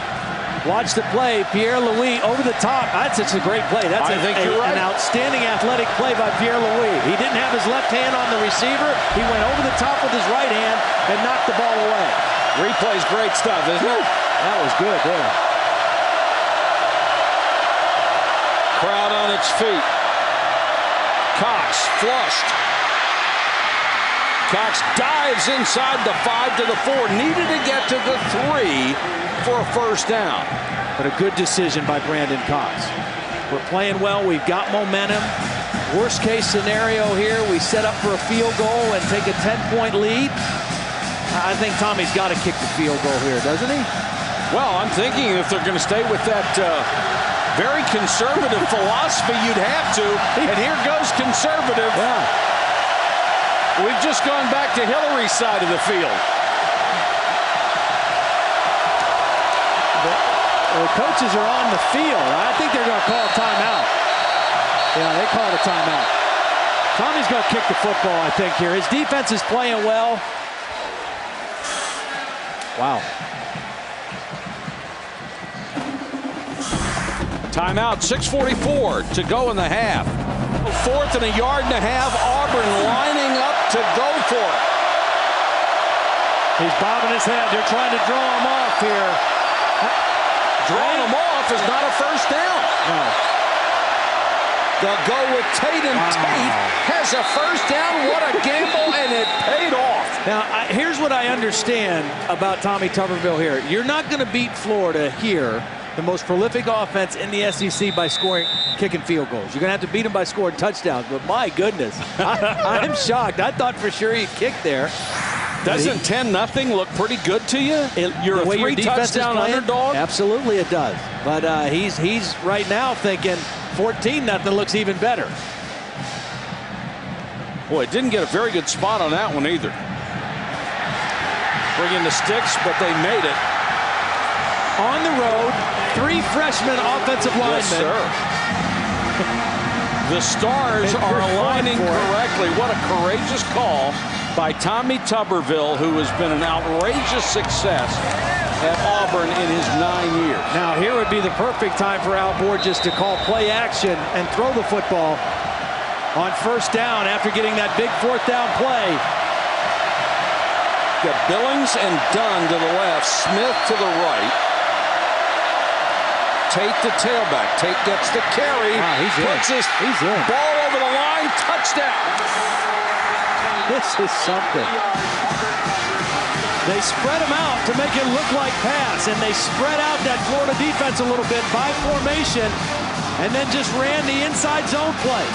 Watch the play. Pierre-Louis over the top. That's such a great play. That's an outstanding athletic play by Pierre-Louis. He didn't have his left hand on the receiver. He went over the top with his right hand and knocked the ball away.
Replay's great stuff, isn't it?
That was good there.
Crowd on its feet. Cox flushed. Cox dives inside the 5 to the 4. Needed to get to the 3 for a first down.
But a good decision by Brandon Cox. We're playing well. We've got momentum. Worst case scenario here, we set up for a field goal and take a 10-point lead. I think Tommy's got to kick the field goal here, doesn't he?
Well, I'm thinking if they're going to stay with that very conservative philosophy, you'd have to. And here goes conservative.
Yeah.
We've just gone back to Hillary's side of the field.
The coaches are on the field. I think they're going to call a timeout. Yeah, they called a timeout. Tommy's going to kick the football, I think, here. His defense is playing well. Wow.
Timeout, 6:44 to go in the half. 4th and 1.5 yards. Auburn lining up to go for it.
He's bobbing his head. They're trying to draw him off here.
Drawing him off is not a first down.
No.
They'll go with Tate, and Tate has a first down. What a gamble, and it paid off.
Now, here's what I understand about Tommy Tuberville here. You're not going to beat Florida here, the most prolific offense in the SEC, by kicking field goals. You're going to have to beat them by scoring touchdowns. But my goodness, I'm shocked. I thought for sure he'd kick there.
Doesn't 10-0 look pretty good to you? You're a 3-touchdown underdog?
Absolutely it does. But he's right now thinking 14-0 looks even better.
Boy, it didn't get a very good spot on that one either. Bringing the sticks, but they made it.
On the road, 3 freshman offensive linemen.
Yes, sir. The stars are aligning correctly. What a courageous call by Tommy Tuberville, who has been an outrageous success at Auburn in his 9 years.
Now, here would be the perfect time for Al Borges to call play action and throw the football on first down after getting that big 4th down play.
Got Billings and Dunn to the left, Smith to the right. Tate the tailback. Tate gets the carry. Puts his ball over the line. Touchdown.
This is something. They spread him out to make it look like pass, and they spread out that Florida defense a little bit by formation, and then just ran the inside zone play.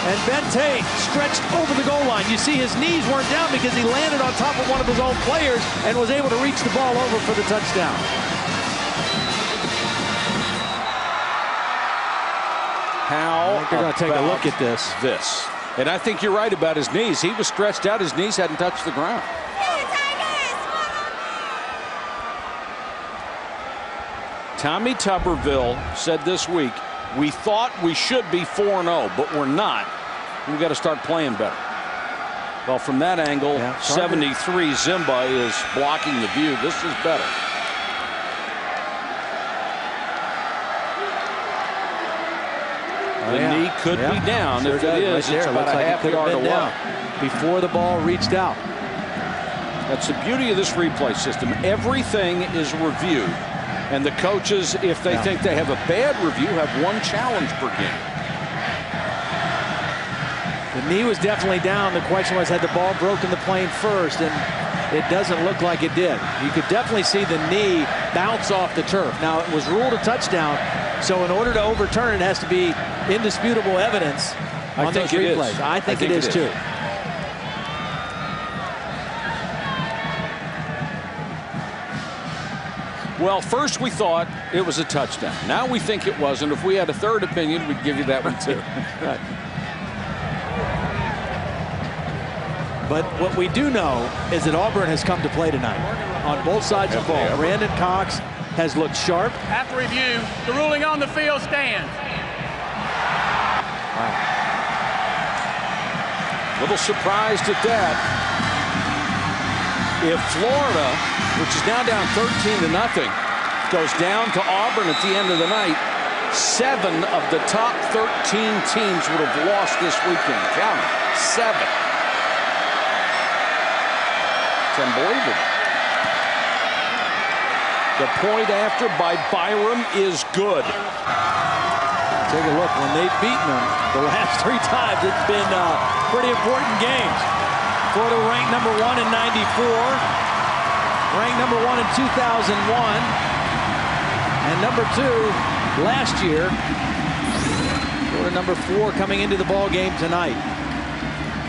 And Ben Tate stretched over the goal line. You see his knees weren't down because he landed on top of one of his own players and was able to reach the ball over for the touchdown.
How
they're going to take a look at this.
And I think you're right about his knees. He was stretched out. His knees hadn't touched the ground. Tommy Tuberville said this week, we thought we should be 4-0, but we're not. We've got to start playing better. Well, from that angle, 73 Zimba is blocking the view. This is better. The knee could be down. If it is, it's about a half yard away.
Before the ball reached out.
That's the beauty of this replay system. Everything is reviewed. And the coaches, if they think they have a bad review, have one challenge per game.
The knee was definitely down. The question was, had the ball broken the plane first? And it doesn't look like it did. You could definitely see the knee bounce off the turf. Now, it was ruled a touchdown, so in order to overturn it, has to be indisputable evidence on those replays. I think it is too.
Well, first we thought it was a touchdown. Now we think it wasn't. If we had a third opinion, we'd give you that one too.
Right. But what we do know is that Auburn has come to play tonight on both sides of the ball. Brandon Cox has looked sharp.
After review, the ruling on the field stands.
Wow.
Little surprised at that. If Florida, which is now down 13-0, goes down to Auburn at the end of the night, 7 of the top 13 teams would have lost this weekend. Count it. 7. It's unbelievable. The point after by Byram is good.
Take a look. When they've beaten them the last 3 times, it's been pretty important games. Florida ranked number 1 in '94, ranked number 1 in 2001, and number 2 last year. Florida number 4 coming into the ball game tonight.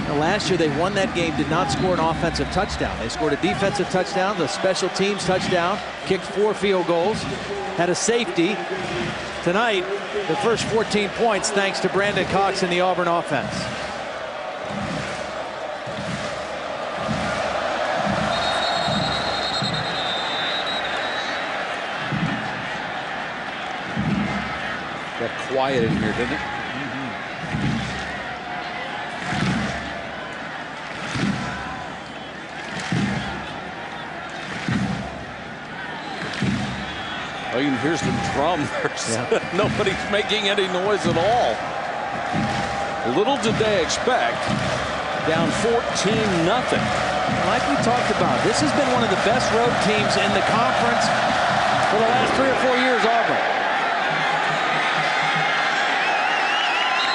Now, last year they won that game, did not score an offensive touchdown. They scored a defensive touchdown, the special teams touchdown, kicked 4 field goals, had a safety. Tonight, the first 14 points thanks to Brandon Cox and the Auburn offense.
Got quiet in here, didn't it? Oh, and here's the drum. Nobody's making any noise at all. Little did they expect. Down 14-0.
Like we talked about, this has been one of the best road teams in the conference for the last 3 or 4 years, Auburn.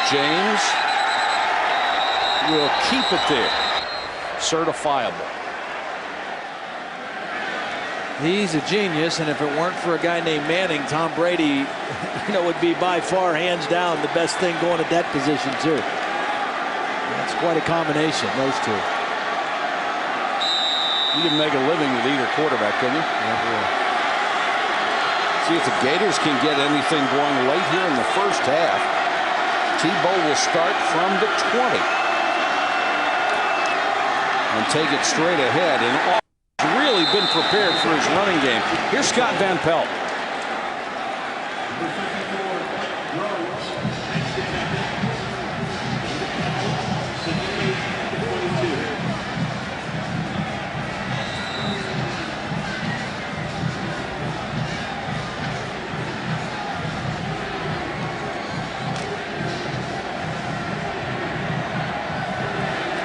James will keep it there. Certifiable.
He's a genius, and if it weren't for a guy named Manning, Tom Brady, would be by far, hands down, the best thing going at that position too. That's quite a combination, those two.
You can make a living with either quarterback, couldn't you? See if the Gators can get anything going late here in the first half. Tebow will start from the 20 and take it straight ahead. And really been prepared for his running game. Here's Scott Van Pelt.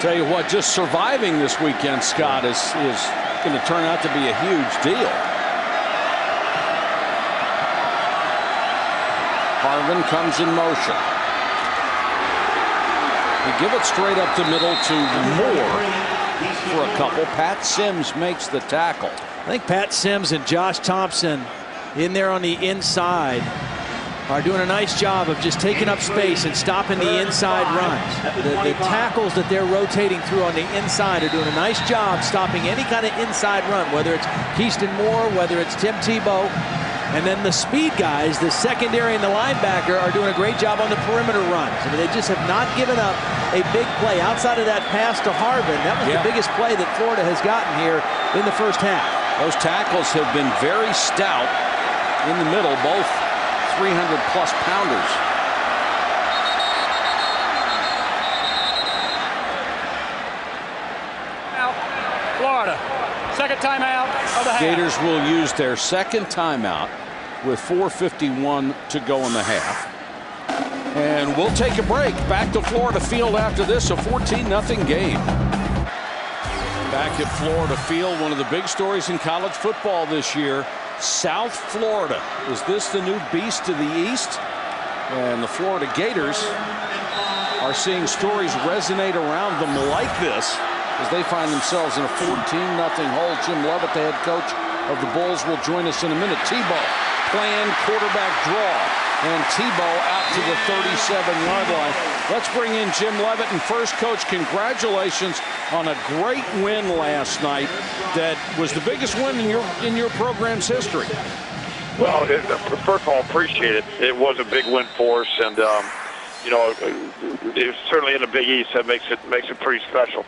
Tell you what, just surviving this weekend, Scott, is going to turn out to be a huge deal. Harvin comes in motion. They give it straight up the middle to Moore for a couple. Pat Sims makes the tackle.
I think Pat Sims and Josh Thompson in there on the inside are doing a nice job of just taking up space and stopping the inside runs. The tackles that they're rotating through on the inside are doing a nice job stopping any kind of inside run, whether it's Keyston Moore, whether it's Tim Tebow. And then the speed guys, the secondary and the linebacker, are doing a great job on the perimeter runs. I mean, they just have not given up a big play. Outside of that pass to Harvin, that was the biggest play that Florida has gotten here in the first half.
Those tackles have been very stout in the middle, both 300-plus pounders.
Florida, second timeout of the half.
Gators will use their second timeout with 4:51 to go in the half. And we'll take a break. Back to Florida Field after this, a 14-0 game. Back at Florida Field, one of the big stories in college football this year. South Florida. Is this the new beast to the east? And the Florida Gators are seeing stories resonate around them like this as they find themselves in a 14-0 hole. Jim Leavitt, the head coach of the Bulls, will join us in a minute. Tebow, planned quarterback draw. And Tebow out to the 37-yard line. Let's bring in Jim Leavitt. And first, Coach, congratulations on a great win last night. That was the biggest win in your program's history.
Well, first of all, appreciate it. It was a big win for us, and it's certainly in the Big East. That makes it pretty special.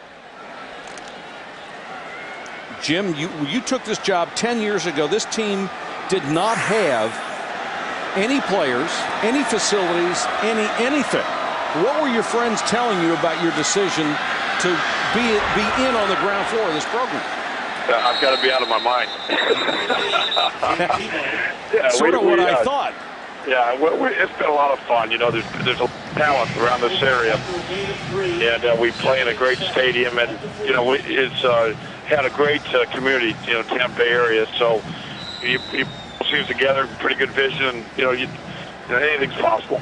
Jim, you took this job 10 years ago. This team did not have any players, any facilities, anything. What were your friends telling you about your decision to be in on the ground floor of this program?
I've got to be out of my mind.
Sort of what I thought.
Yeah, it's been a lot of fun. You know, there's a lot of talent around this area, and we play in a great stadium, and it's had a great community, Tampa Bay area. So you teams together, pretty good vision. Anything's possible.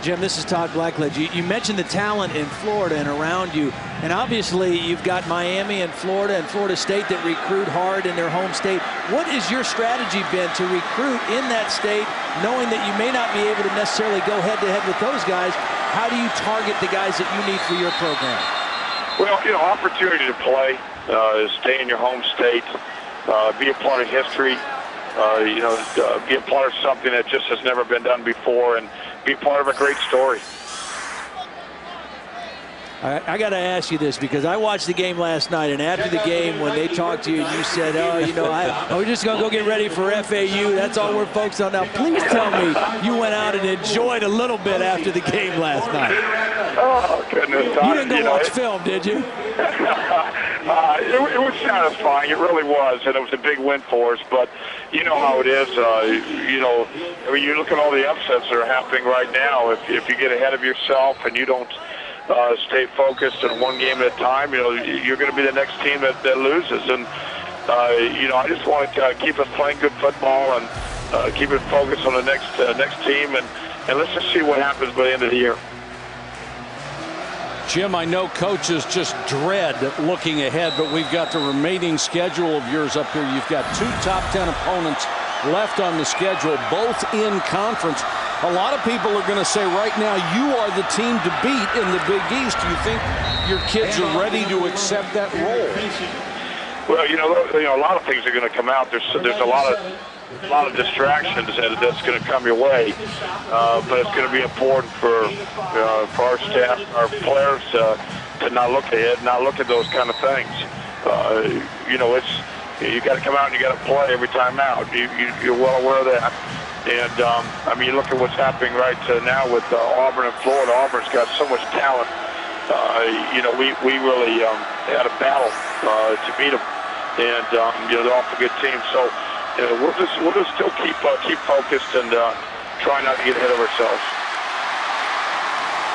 Jim, this is Todd Blackledge. You mentioned the talent in Florida and around you, and obviously you've got Miami and Florida State that recruit hard in their home state. What has your strategy been to recruit in that state, knowing that you may not be able to necessarily go head-to-head with those guys? How do you target the guys that you need for your program?
Well, opportunity to play, stay in your home state, be a part of history, be a part of something that just has never been done before, and be part of a great story.
I got to ask you this, because I watched the game last night, and after the game, when they talked to you and you said, we're just going to go get ready for FAU. That's all we're focused on now. Please tell me you went out and enjoyed a little bit after the game last night.
Oh, goodness.
You didn't go watch film, did you?
It was satisfying. It really was, and it was a big win for us. But you know how it is. You know, when you look at all the upsets that are happening right now, if you get ahead of yourself and you don't stay focused on one game at a time, you know, you're going to be the next team that loses. And you know, I just want to keep us playing good football and keep it focused on the next team, and let's just see what happens by the end of the year.
Jim, I know coaches just dread looking ahead, but we've got the remaining schedule of yours up here. You've got 2 top 10 opponents left on the schedule, both in conference. A lot of people are going to say right now you are the team to beat in the Big East. Do you think your kids are ready to accept that role?
Well, you know, a lot of things are going to come out. There's a lot of distractions that's going to come your way, but it's going to be important for our staff, our players to not look ahead, not look at those kind of things. You know, you got to come out and you got to play every time out. You're well aware of that. And I mean, you look at what's happening right now with Auburn and Florida. Auburn's got so much talent. You know, we really had a battle to beat them, and you know, they're off a good team. So. We'll just still keep focused and try not to get ahead of ourselves.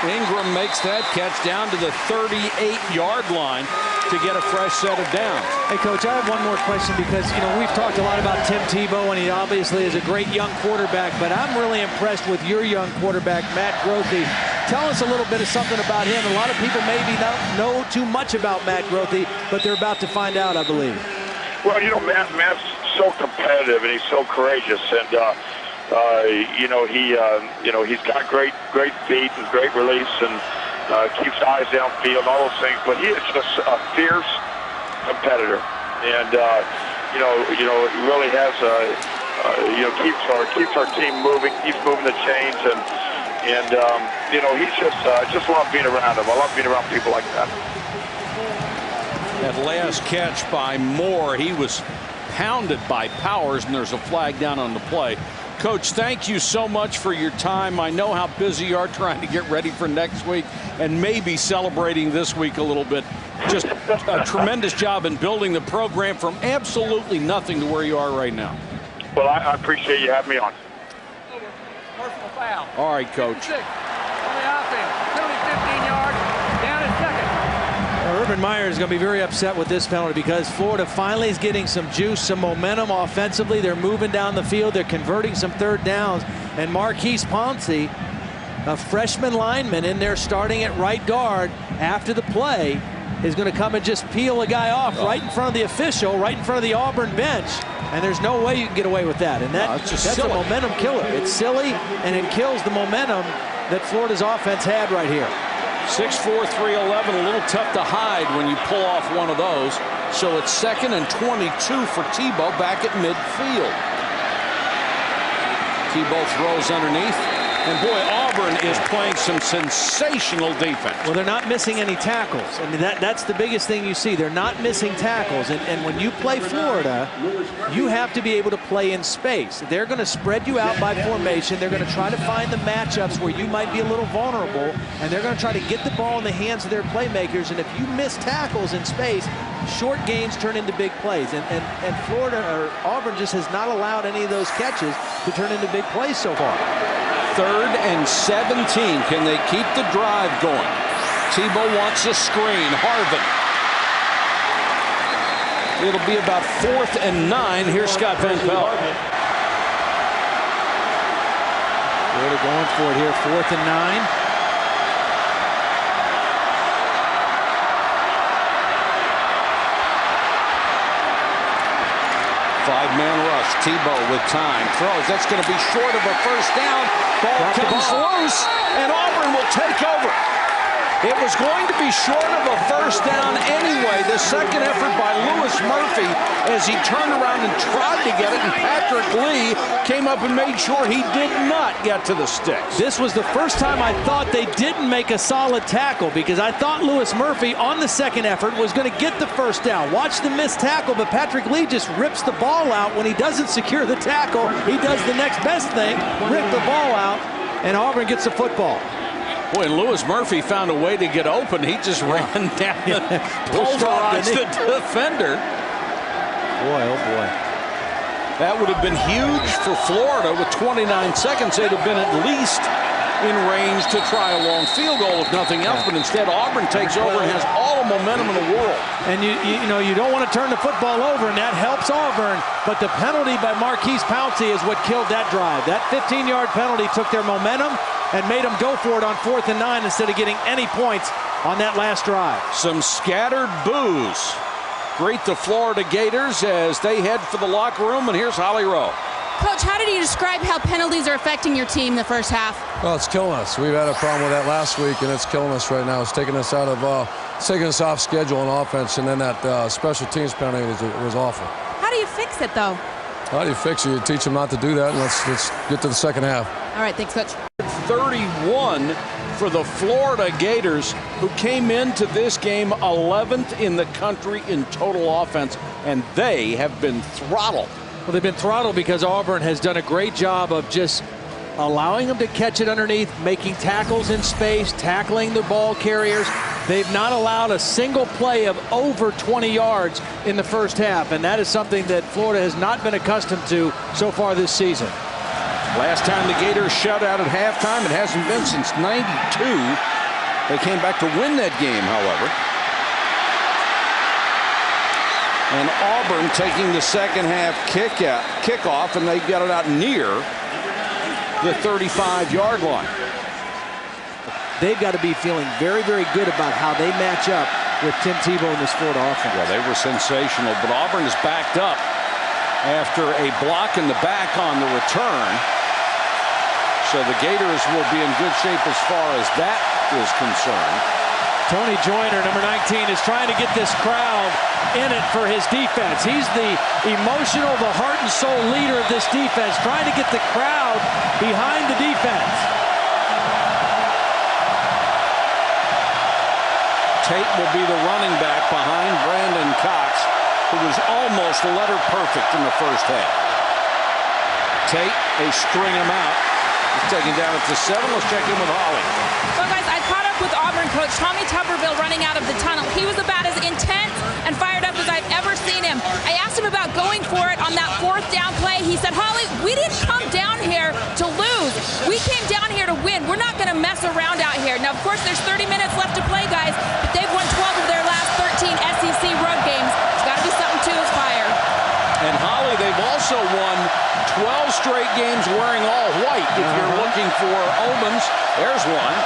Ingram makes that catch down to the 38-yard line to get a fresh set of downs.
Hey, Coach, I have one more question because, you know, we've talked a lot about Tim Tebow, and he obviously is a great young quarterback, but I'm really impressed with your young quarterback, Matt Grothe. Tell us a little bit of something about him. A lot of people maybe don't know too much about Matt Grothe, but they're about to find out, I believe.
Well, you know, Matt's so competitive and he's so courageous, and you know, he's got great feet and great release, and keeps eyes downfield, all those things. But he is just a fierce competitor, and you know, he really has you know, keeps our team moving, keeps moving the chains, and you know, he's just love being around him. I love being around people like that.
That last catch by Moore, he was pounded by Powers, and there's a flag down on the play. Coach, thank you so much for your time. I know how busy you are trying to get ready for next week and maybe celebrating this week a little bit. Just a tremendous job in building the program from absolutely nothing to where you are right now.
Well, I appreciate you having me on.
Personal foul.
All right, Coach.
6 on the offense. Penalty 15 yards. Down at second.
Urban Meyer is going to be very upset with this penalty because Florida finally is getting some juice, some momentum offensively. They're moving down the field. They're converting some third downs. And Marquise Ponce, a freshman lineman in there starting at right guard after the play, is going to come and just peel a guy off right in front of the official, right in front of the Auburn bench. And there's no way you can get away with that. And that's a momentum killer. It's silly, and it kills the momentum that Florida's offense had right here.
6'4", 311, a little tough to hide when you pull off one of those. So it's 2nd and 22 for Tebow back at midfield. Tebow throws underneath. And boy, Auburn is playing some sensational defense.
Well, they're not missing any tackles. I mean, that's the biggest thing you see. They're not missing tackles. And when you play Florida, you have to be able to play in space. They're going to spread you out by formation. They're going to try to find the matchups where you might be a little vulnerable. And they're going to try to get the ball in the hands of their playmakers. And if you miss tackles in space, short gains turn into big plays. And Florida, or Auburn, just has not allowed any of those catches to turn into big plays so far.
3rd and 17. Can they keep the drive going? Tebow wants a screen. Harvin. It'll be about 4th and 9. Here's Scott Van Pelt.
They're going for it here. 4th and 9.
Five-man rush. Tebow with time. Throws. That's going to be short of a first down. Ball comes loose, and Auburn will take over. It was going to be short of a first down anyway. The second effort by Louis Murphy as he turned around and tried to get it, and Patrick Lee came up and made sure he did not get to the sticks.
This was the first time I thought they didn't make a solid tackle, because I thought Louis Murphy on the second effort was going to get the first down. Watch the missed tackle, but Patrick Lee just rips the ball out. When he doesn't secure the tackle, he does the next best thing, rip the ball out, and Auburn gets the football.
Boy, and Lewis Murphy found a way to get open. He just ran down and pulverized the defender.
Boy, oh boy.
That would have been huge for Florida. With 29 seconds, they'd have been at least in range to try a long field goal, if nothing else. But instead, Auburn takes over and has all the momentum in the world.
And you don't want to turn the football over, and that helps Auburn. But the penalty by Marquise Pouncey is what killed that drive. That 15-yard penalty took their momentum and made them go for it on 4th and 9 instead of getting any points on that last drive.
Some scattered boos greet the Florida Gators as they head for the locker room, and here's Holly Rowe.
Coach, how did you describe how penalties are affecting your team the first half?
Well, it's killing us. We've had a problem with that last week, and it's killing us right now. It's taking us out of, taking us off schedule on offense, and then that special teams penalty was awful.
How do you fix it, though?
How do you fix it? You teach them not to do that, and let's get to the second half.
All right, thanks, Coach.
31 for the Florida Gators, who came into this game 11th in the country in total offense, and they have been throttled.
Well, they've been throttled because Auburn has done a great job of just allowing them to catch it underneath, making tackles in space, tackling the ball carriers. They've not allowed a single play of over 20 yards in the first half, and that is something that Florida has not been accustomed to so far this season.
Last time the Gators shut out at halftime, it hasn't been since '92. They came back to win that game, however. And Auburn taking the second half kickoff, and they got it out near the 35-yard line.
They've got to be feeling very, very good about how they match up with Tim Tebow in this Florida offense.
Well, they were sensational, but Auburn is backed up after a block in the back on the return. So the Gators will be in good shape as far as that is concerned.
Tony Joyner, number 19, is trying to get this crowd in it for his defense. He's the emotional, the heart and soul leader of this defense, trying to get the crowd behind the defense.
Tate will be the running back behind Brandon Cox, who was almost letter perfect in the first half. Tate, they string him out. He's taken down at the 7. Let's check in with Holly.
Well, guys, I caught up with Auburn coach Tommy Tuberville running out of the tunnel. He was about as intense and fired up as I've ever seen him. I asked him about going for it on that 4th down play. He said, Holly, we didn't come down here to lose. We came down here to win. We're not going to mess around out here. Now, of course, there's 30 minutes left to play, guys, but they've won 12 of their last 13 SEC road games. It's got to be something to inspire.
And Holly, they've also won 12 straight games wearing all white. If you're looking for omens, there's one.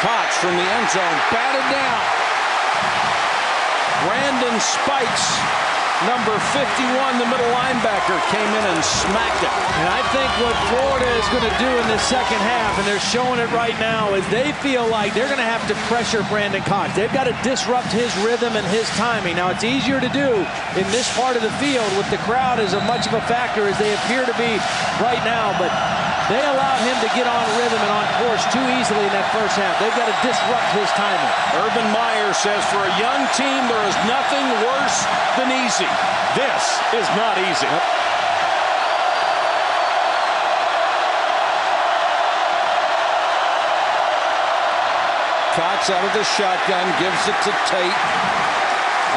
Cox from the end zone, batted down. Brandon Spikes, number 51, the middle linebacker, came in and smacked it.
And I think what Florida is going to do in the second half, and they're showing it right now, is they feel like they're going to have to pressure Brandon Cox. They've got to disrupt his rhythm and his timing. Now, it's easier to do in this part of the field with the crowd as much of a factor as they appear to be right now, but they allowed him to get on rhythm and on course too easily in that first half. They've got to disrupt his timing.
Urban Meyer says for a young team, there is nothing worse than easy. This is not easy. Cox out of the shotgun, gives it to Tate.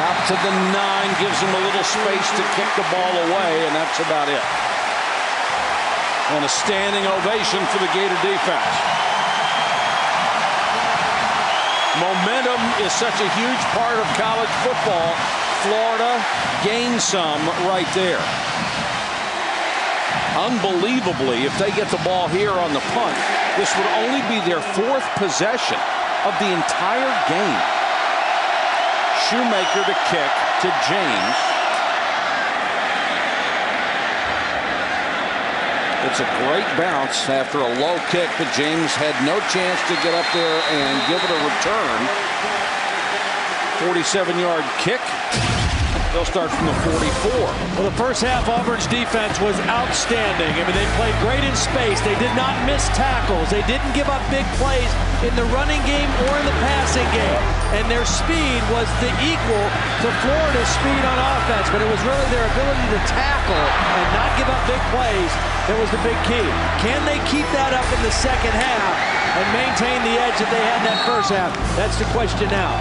Out to the 9, gives him a little space to kick the ball away, and that's about it. And a standing ovation for the Gator defense. Momentum is such a huge part of college football. Florida gained some right there. Unbelievably, if they get the ball here on the punt, this would only be their 4th possession of the entire game. Shoemaker to kick to James. It's a great bounce after a low kick, but James had no chance to get up there and give it a return. 47-yard kick. They'll start from the 44.
Well, the first half, Auburn's defense was outstanding. I mean, they played great in space. They did not miss tackles. They didn't give up big plays in the running game or in the passing game. And their speed was the equal to Florida's speed on offense. But it was really their ability to tackle and not give up big plays that was the big key. Can they keep that up in the second half and maintain the edge that they had in that first half? That's the question now.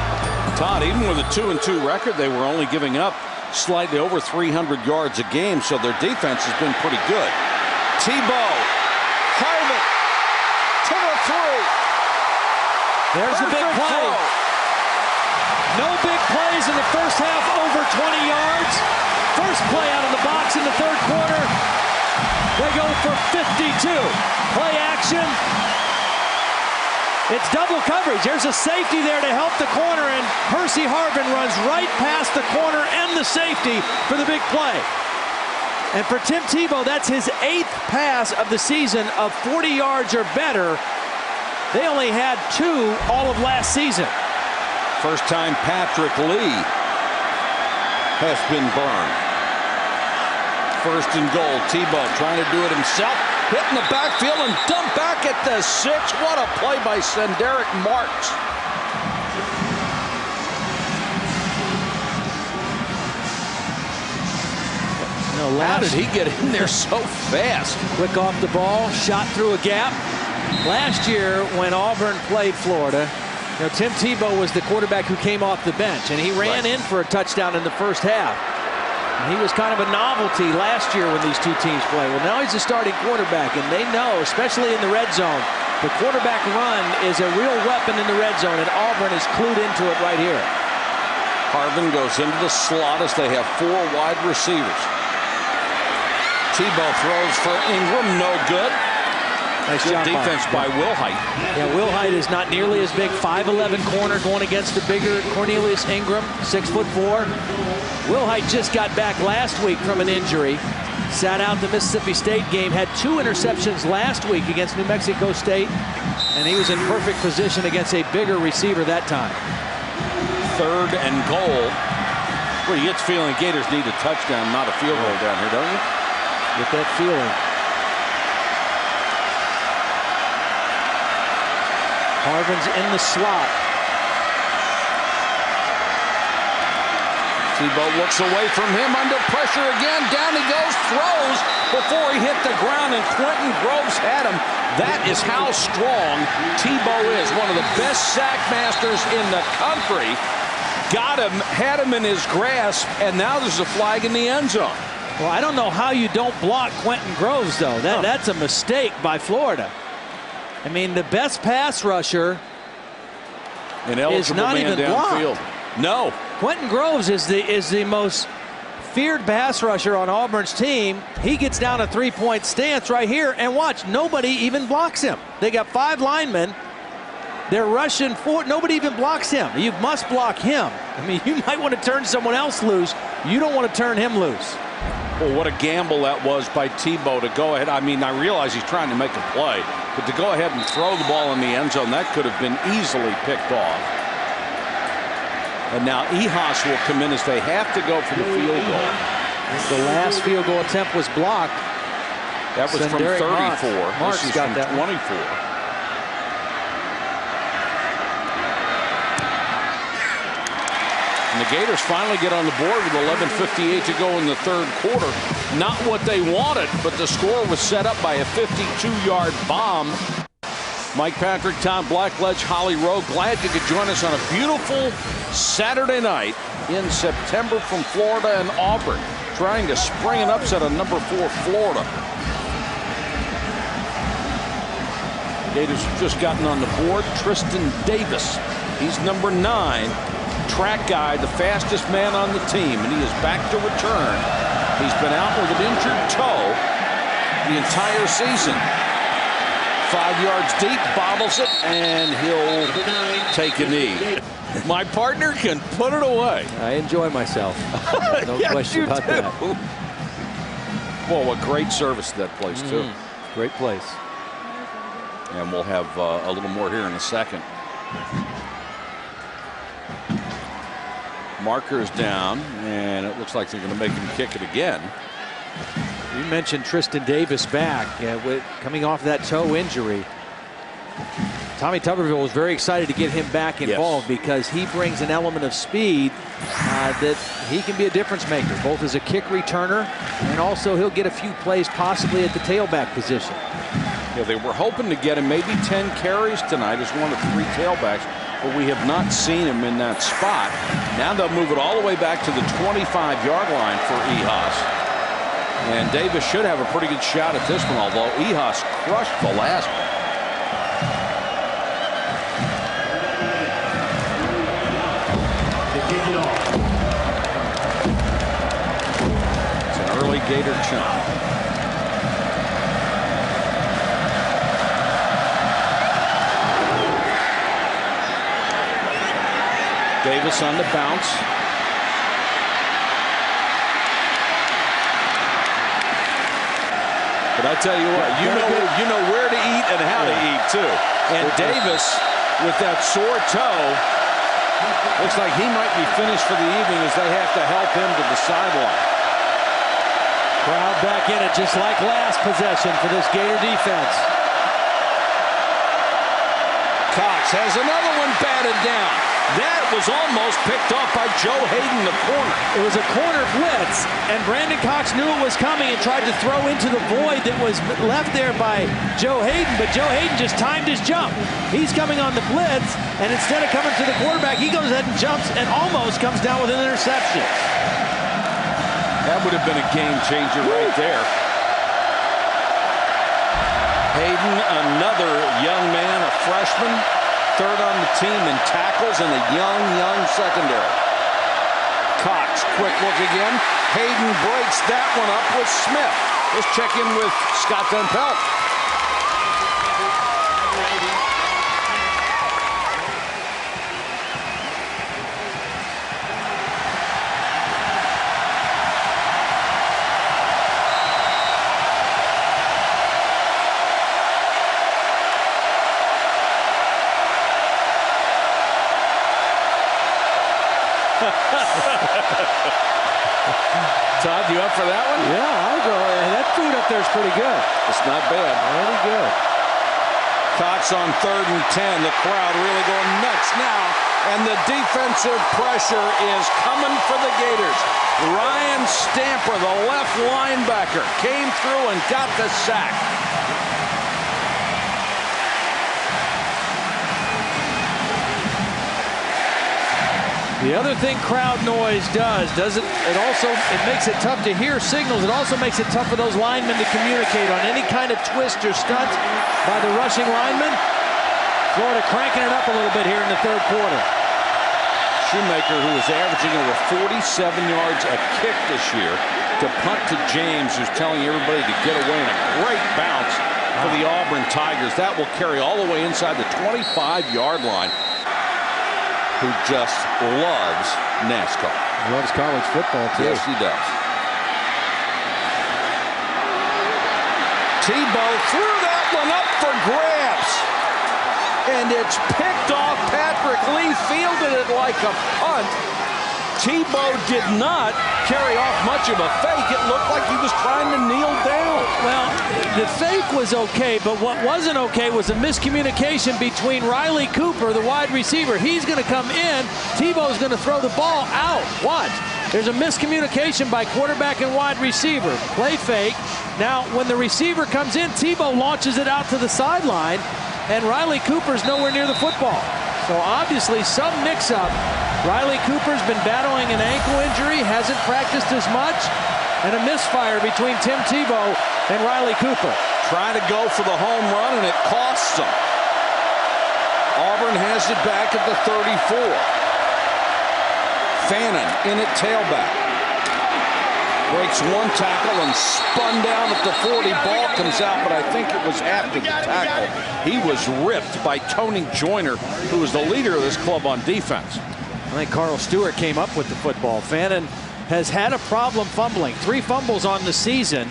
Todd, even with a 2-2 record, they were only giving up slightly over 300 yards a game, so their defense has been pretty good. Tebow, Harvin to the throw.
There's the big play.
Throw.
No big plays in the first half, over 20 yards. First play out of the box in the third quarter. They go for 52. Play action. It's double coverage. There's a safety there to help the corner, and Percy Harvin runs right past the corner and the safety for the big play. And for Tim Tebow, that's his 8th pass of the season of 40 yards or better. They only had 2 all of last season.
First time Patrick Lee has been burned. First and goal. Tebow trying to do it himself. Hitting the backfield and dumped back at the 6. What a play by Senderick Marks. How did he get in there so fast?
Quick off the ball, shot through a gap. Last year when Auburn played Florida, Tim Tebow was the quarterback who came off the bench, and he ran in for a touchdown in the first half. He was kind of a novelty last year when these two teams played. Well, now he's a starting quarterback, and they know, especially in the red zone, the quarterback run is a real weapon in the red zone, and Auburn is clued into it right here.
Harvin goes into the slot as they have 4 wide receivers. Tebow throws for Ingram, no good.
Nice
good defense by Wilhite.
Yeah, Wilhite is not nearly as big. 5'11" corner going against the bigger Cornelius Ingram, 6'4". Wilhite just got back last week from an injury. Sat out the Mississippi State game. Had 2 interceptions last week against New Mexico State. And he was in perfect position against a bigger receiver that time.
3rd and goal. Well, you get the feeling Gators need a touchdown, not a field goal down here, don't you?
Get that feeling. Harvin's in the slot.
Tebow looks away from him, under pressure again. Down he goes, throws before he hit the ground, and Quentin Groves had him. That is how strong Tebow is. One of the best sack masters in the country. Got him, had him in his grasp, and now there's a flag in the end zone.
Well, I don't know how you don't block Quentin Groves, though. That's a mistake by Florida. I mean, the best pass rusher is not even blocked.
No.
Quentin Groves is the most feared pass rusher on Auburn's team. He gets down a 3-point stance right here, and watch, nobody even blocks him. They got 5 linemen. They're rushing 4. Nobody even blocks him. You must block him. I mean, you might want to turn someone else loose. You don't want to turn him loose.
Well, what a gamble that was by Tebow to go ahead. I mean, I realize he's trying to make a play, but to go ahead and throw the ball in the end zone, that could have been easily picked off. And now Ehas will come in as they have to go for the field goal.
The last field goal attempt was blocked.
That was from 34.
Marks
this is
got
from
that
24. And the Gators finally get on the board with 11:58 to go in the third quarter. Not what they wanted, but the score was set up by a 52-yard bomb. Mike Patrick, Tom Blackledge, Holly Rowe, glad you could join us on a beautiful Saturday night in September from Florida and Auburn, trying to spring an upset on number 4 Florida. Gators have just gotten on the board. Tristan Davis, he's number 9. Track guy, the fastest man on the team, and he is back to return. He's been out with an injured toe the entire season. 5 yards deep, bobbles it, and he'll take a knee. My partner can put it away.
I enjoy myself. No
yes,
question about that.
Well, what great service to that place, too.
Great place.
And we'll have a little more here in a second. Marker's down, and it looks like they're going to make him kick it again.
You mentioned Tristan Davis back coming off that toe injury. Tommy Tuberville was very excited to get him back involved because he brings an element of speed that he can be a difference maker, both as a kick returner and also he'll get a few plays possibly at the tailback position.
Yeah, they were hoping to get him maybe 10 carries tonight as one of 3 tailbacks, but we have not seen him in that spot. Now they'll move it all the way back to the 25-yard line for Ehas. And Davis should have a pretty good shot at this one, although Ehas crushed the last one. It's an early Gator chunk. Davis on the bounce. But I tell you what, you know where to eat and how to eat too. And Davis, with that sore toe, looks like he might be finished for the evening as they have to help him to the sideline.
Crowd back in it just like last possession for this Gator defense.
Cox has another one batted down. That was almost picked off by Joe Hayden, the corner.
It was a corner blitz, and Brandon Cox knew it was coming and tried to throw into the void that was left there by Joe Hayden, but Joe Hayden just timed his jump. He's coming on the blitz, and instead of coming to the quarterback, he goes ahead and jumps and almost comes down with an interception.
That would have been a game changer right there. Hayden, another young man, a freshman, third on the team in tackles and a young secondary. Cox, quick look again. Hayden breaks that one up with Smith. Let's check in with Scott Van Pelt. Todd, you up for that one?
Yeah, I'll go. That food up there is pretty good.
It's not bad.
Pretty good.
Cox on 3rd and 10. The crowd really going nuts now. And the defensive pressure is coming for the Gators. Ryan Stamper, the left linebacker, came through and got the sack.
The other thing crowd noise does it makes it tough to hear signals. It also makes it tough for those linemen to communicate on any kind of twist or stunt by the rushing linemen. Florida cranking it up a little bit here in the 3rd quarter.
Shoemaker, who is averaging over 47 yards a kick this year, to punt to James, who's telling everybody to get away, and a great bounce for the Auburn Tigers. That will carry all the way inside the 25-yard line. Who just loves NASCAR.
He loves college football, too.
Yes, he does. Tebow threw that one up for grabs. And it's picked off. Patrick Lee fielded it like a punt. Tebow did not carry off much of a fake. It looked like he was trying to kneel down.
Well, the fake was okay, but what wasn't okay was a miscommunication between Riley Cooper, the wide receiver. He's going to come in. Tebow's going to throw the ball out. Watch. There's a miscommunication by quarterback and wide receiver. Play fake. Now, when the receiver comes in, Tebow launches it out to the sideline, and Riley Cooper's nowhere near the football. So obviously some mix-up. Riley Cooper's been battling an ankle injury, hasn't practiced as much, and a misfire between Tim Tebow and Riley Cooper.
Trying to go for the home run, and it costs them. Auburn has it back at the 34. Fannin in at tailback. Breaks one tackle and spun down at the 40. Ball comes out, but I think it was after the tackle. He was ripped by Tony Joyner, who is the leader of this club on defense.
I think Carl Stewart came up with the football. Fannin has had a problem fumbling. 3 fumbles on the season.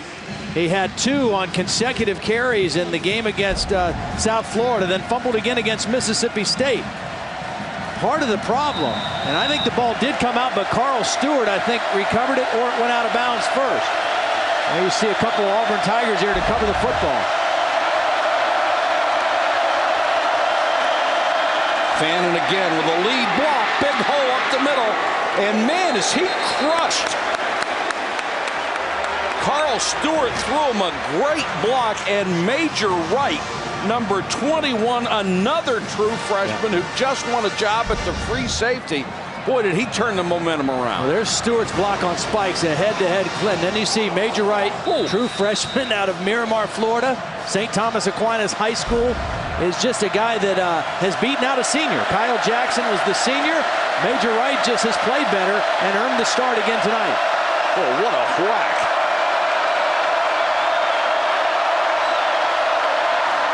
He had 2 on consecutive carries in the game against South Florida, then fumbled again against Mississippi State. part of the problem, and I think the ball did come out, but Carl Stewart, I think, recovered it or it went out of bounds first. Now you see a couple of Auburn Tigers here to cover the football.
Fannin again with a lead block. Big hole up the middle. And man, is he crushed. Carl Stewart threw him a great block, and Major Wright, number 21, another true freshman who just won a job at the free safety. Boy, did he turn the momentum around.
Well, there's Stewart's block on Spikes, a head-to-head Clinton. Then you see Major Wright, true freshman out of Miramar, Florida. St. Thomas Aquinas High School is just a guy that has beaten out a senior. Kyle Jackson was the senior. Major Wright just has played better and earned the start again tonight.
Oh, what a whack.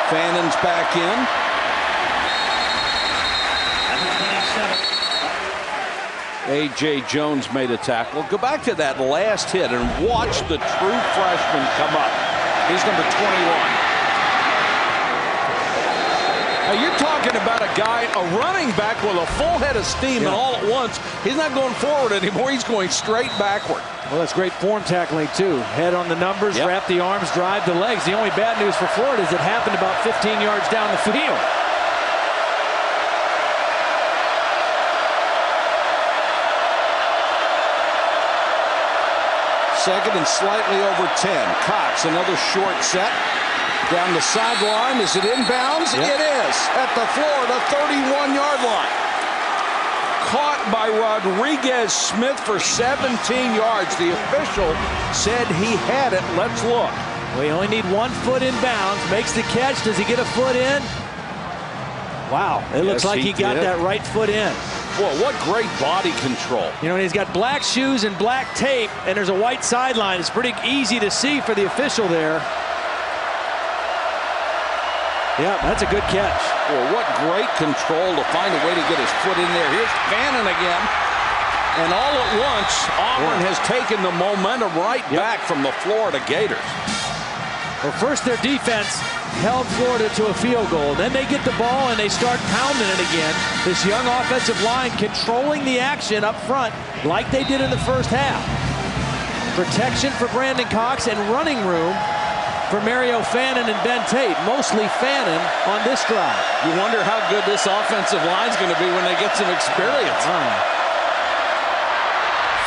Fannin's back in. A.J. Jones made a tackle. Go back to that last hit and watch the true freshman come up. He's number 21. Now you're talking about a guy, a running back with a full head of steam, and all at once, he's not going forward anymore. He's going straight backward.
Well, that's great form tackling, too. Head on the numbers, wrap the arms, drive the legs. The only bad news for Florida is it happened about 15 yards down the field.
Second and slightly over 10. Cox, another short set. Down the sideline. Is it inbounds? It is. At the Florida 31-yard line. Caught by Rodriguez Smith for 17 yards. The official said he had it. Let's look.
We only need 1 foot in bounds. Makes the catch. Does he get a foot in? Wow. It looks like he got that right foot in.
Boy, what great body control.
You know, and he's got black shoes and black tape, and there's a white sideline. It's pretty easy to see for the official there. Yeah, that's a good catch.
Boy, what great control to find a way to get his foot in there. Here's Fannin again. And all at once, Auburn has taken the momentum right back from the Florida Gators.
Well, first their defense held Florida to a field goal. Then they get the ball and they start pounding it again. This young offensive line controlling the action up front like they did in the first half. Protection for Brandon Cox and running room for Mario Fannin and Ben Tate. Mostly Fannin on this drive.
You wonder how good this offensive line is going to be when they get some experience.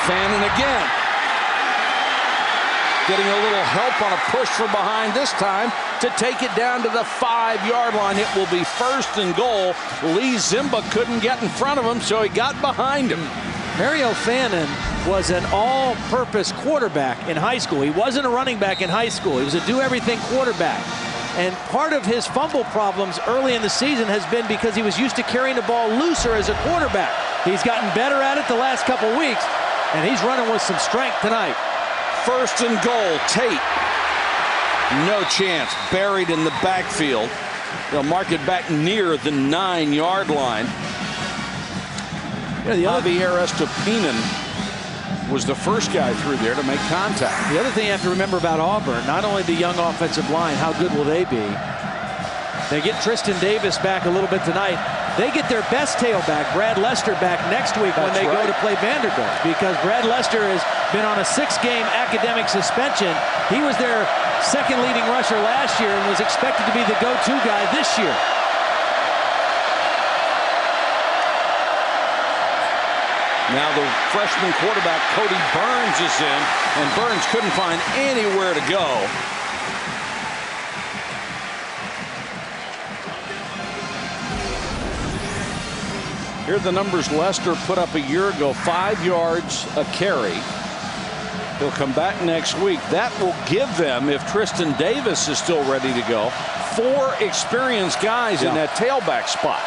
Fannin again. Getting a little help on a push from behind this time to take it down to the 5-yard line. It will be first and goal. Lee Zimba couldn't get in front of him, so he got behind him.
Mario Fannin was an all-purpose quarterback in high school. He wasn't a running back in high school. He was a do-everything quarterback. And part of his fumble problems early in the season has been because he was used to carrying the ball looser as a quarterback. He's gotten better at it the last couple weeks, and he's running with some strength tonight.
First and goal, Tate. No chance, buried in the backfield. They'll mark it back near the 9-yard line. Javier Estupinan was the first guy through there to make contact.
The other thing you have to remember about Auburn, not only the young offensive line, how good will they be? They get Tristan Davis back a little bit tonight. They get their best tailback, Brad Lester, back next week when they go to play Vanderbilt, because Brad Lester has been on a 6-game academic suspension. He was their second leading rusher last year and was expected to be the go-to guy this year.
Now the freshman quarterback, Cody Burns, is in, and Burns couldn't find anywhere to go. Here are the numbers Lester put up a year ago, 5 yards a carry. He'll come back next week. That will give them, if Tristan Davis is still ready to go, 4 experienced guys in that tailback spot.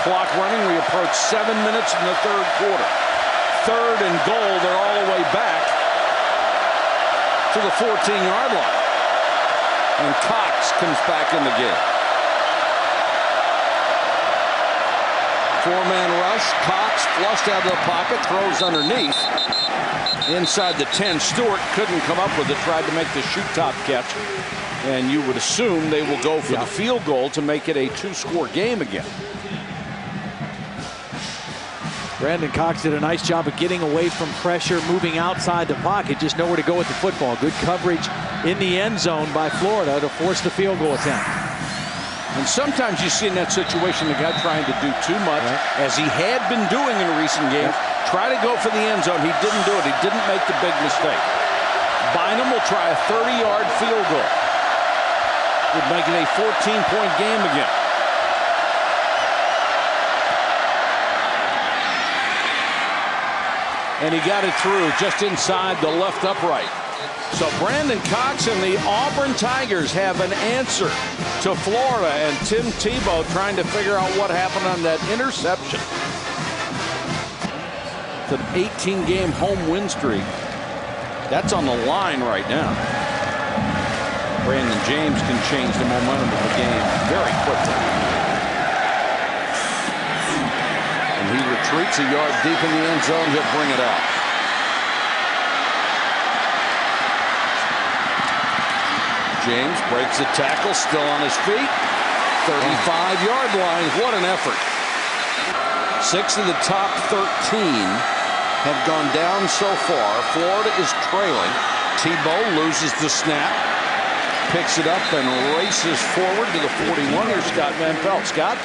Clock running. We approach 7 minutes in the third quarter. Third and goal. They're all the way back to the 14-yard line. And Cox comes back in the game. 4-man rush. rush. Cox flushed out of the pocket, throws underneath. Inside the 10, Stewart couldn't come up with it, tried to make the shoot top catch. And you would assume they will go for the field goal to make it a 2-score game again.
Brandon Cox did a nice job of getting away from pressure, moving outside the pocket, just nowhere to go with the football. Good coverage in the end zone by Florida to force the field goal attempt.
And sometimes you see in that situation the guy trying to do too much, as he had been doing in recent games. Try to go for the end zone. He didn't do it. He didn't make the big mistake. Bynum will try a 30-yard field goal. Would make it a 14-point game again. And he got it through just inside the left upright. So Brandon Cox and the Auburn Tigers have an answer to Florida, and Tim Tebow trying to figure out what happened on that interception. It's an 18-game home win streak. That's on the line right now. Brandon James can change the momentum of the game very quickly. And he retreats a yard deep in the end zone. He'll bring it out. James breaks the tackle, still on his feet. 35-yard line. What an effort. 6 of the top 13 have gone down so far. Florida is trailing. Tebow loses the snap, picks it up, and races forward to the 41. Here's Scott Van Pelt. Scott?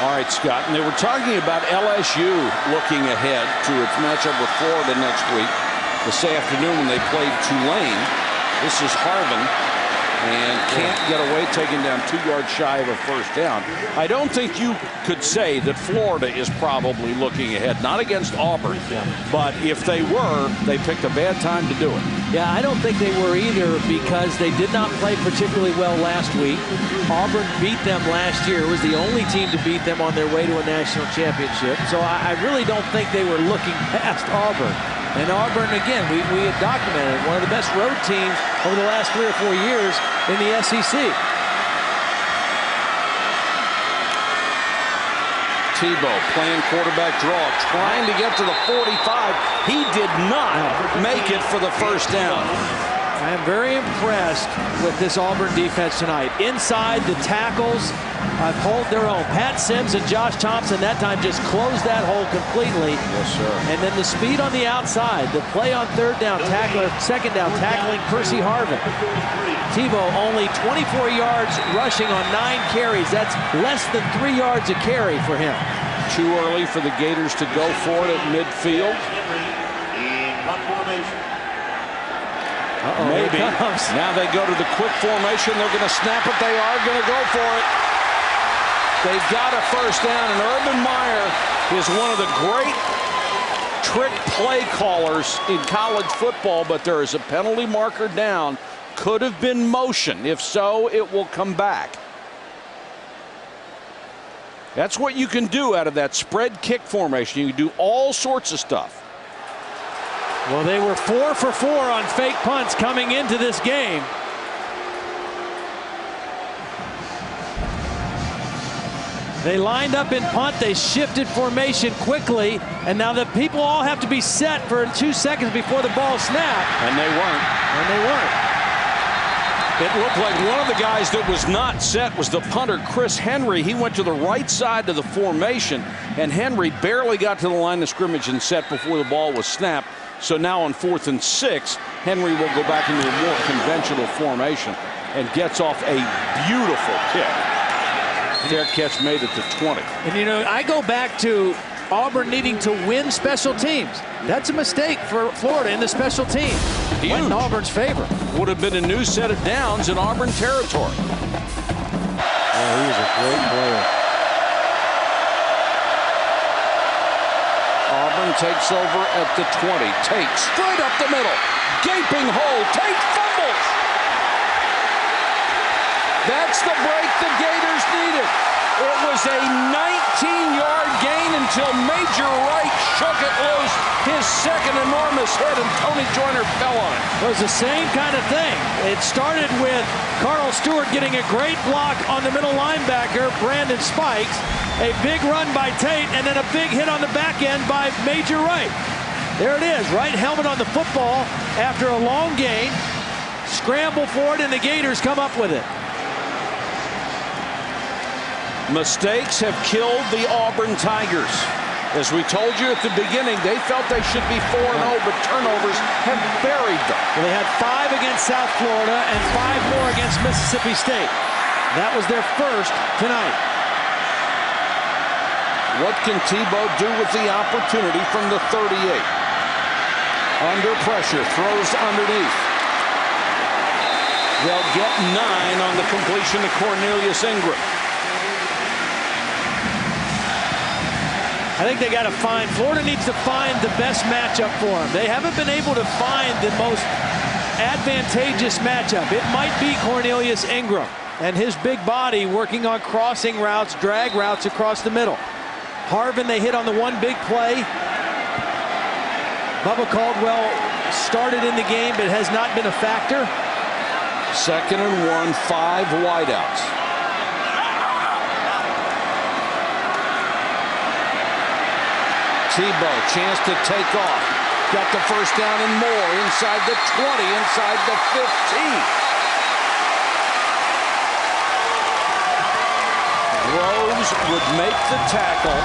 All right, Scott, and they were talking about LSU looking ahead to its matchup with Florida next week. This afternoon when they played Tulane. This is Harvin, and can't get away, taking down 2 yards shy of a first down. I don't think you could say that Florida is probably looking ahead, not against Auburn, but if they were, they picked a bad time to do it.
Yeah, I don't think they were either, because they did not play particularly well last week. Auburn beat them last year. It was the only team to beat them on their way to a national championship. So I really don't think they were looking past Auburn. And Auburn, again, we had documented one of the best road teams over the last 3 or 4 years in the SEC.
Tebow playing quarterback draw, trying to get to the 45. He did not make it for the first down.
I am very impressed with this Auburn defense tonight. Inside, the tackles hold their own. Pat Sims and Josh Thompson that time just closed that hole completely.
Yes, sir. And
then the speed on the outside. The play on third down, second down, tackling Percy Harvin. Tebow only 24 yards rushing on 9 carries. That's less than 3 yards a carry for him.
Too early for the Gators to go for it at midfield. Maybe. Now they go to the quick formation. They're going to snap it. They are going to go for it. They've got a first down, and Urban Meyer is one of the great trick play callers in college football, but there is a penalty marker down. Could have been motion. If so, it will come back. That's what you can do out of that spread kick formation. You can do all sorts of stuff.
Well, they were 4 for 4 on fake punts coming into this game. They lined up in punt. They shifted formation quickly, and now the people all have to be set for 2 seconds before the ball snapped.
And they weren't.
And they weren't.
It looked like one of the guys that was not set was the punter, Chris Henry. He went to the right side of the formation, and Henry barely got to the line of scrimmage and set before the ball was snapped. So now on 4th and 6, Henry will go back into a more conventional formation and gets off a beautiful kick. Their catch made it to 20.
And, you know, I go back to Auburn needing to win special teams. That's a mistake for Florida in the special team.
Huge.
Went in Auburn's favor.
Would have been a new set of downs in Auburn territory.
Oh, he is a great player.
Auburn takes over at the 20. Tate straight up the middle. Gaping hole. Tate fumbles. That's the break the Gators needed. It was a 19-yard gain until Major Wright shook it loose. His second enormous hit, and Tony Joyner fell on it.
It was the same kind of thing. It started with Carl Stewart getting a great block on the middle linebacker, Brandon Spikes, a big run by Tate, and then a big hit on the back end by Major Wright. There it is, right helmet on the football after a long gain. Scramble for it, and the Gators come up with it.
Mistakes have killed the Auburn Tigers. As we told you at the beginning, they felt they should be 4-0, but turnovers have buried them.
Well, they had 5 against South Florida and 5 more against Mississippi State. That was their first tonight.
What can Tebow do with the opportunity from the 38? Under pressure, throws underneath. They'll get 9 on the completion to Cornelius Ingram.
I think they got to find, Florida needs to find the best matchup for them. They haven't been able to find the most advantageous matchup. It might be Cornelius Ingram and his big body working on crossing routes, drag routes across the middle. Harvin, they hit on the one big play. Bubba Caldwell started in the game but has not been a factor.
2nd and 1, 5 wideouts. Tebow, chance to take off. Got the first down and more. Inside the 20, inside the 15. Rose would make the tackle.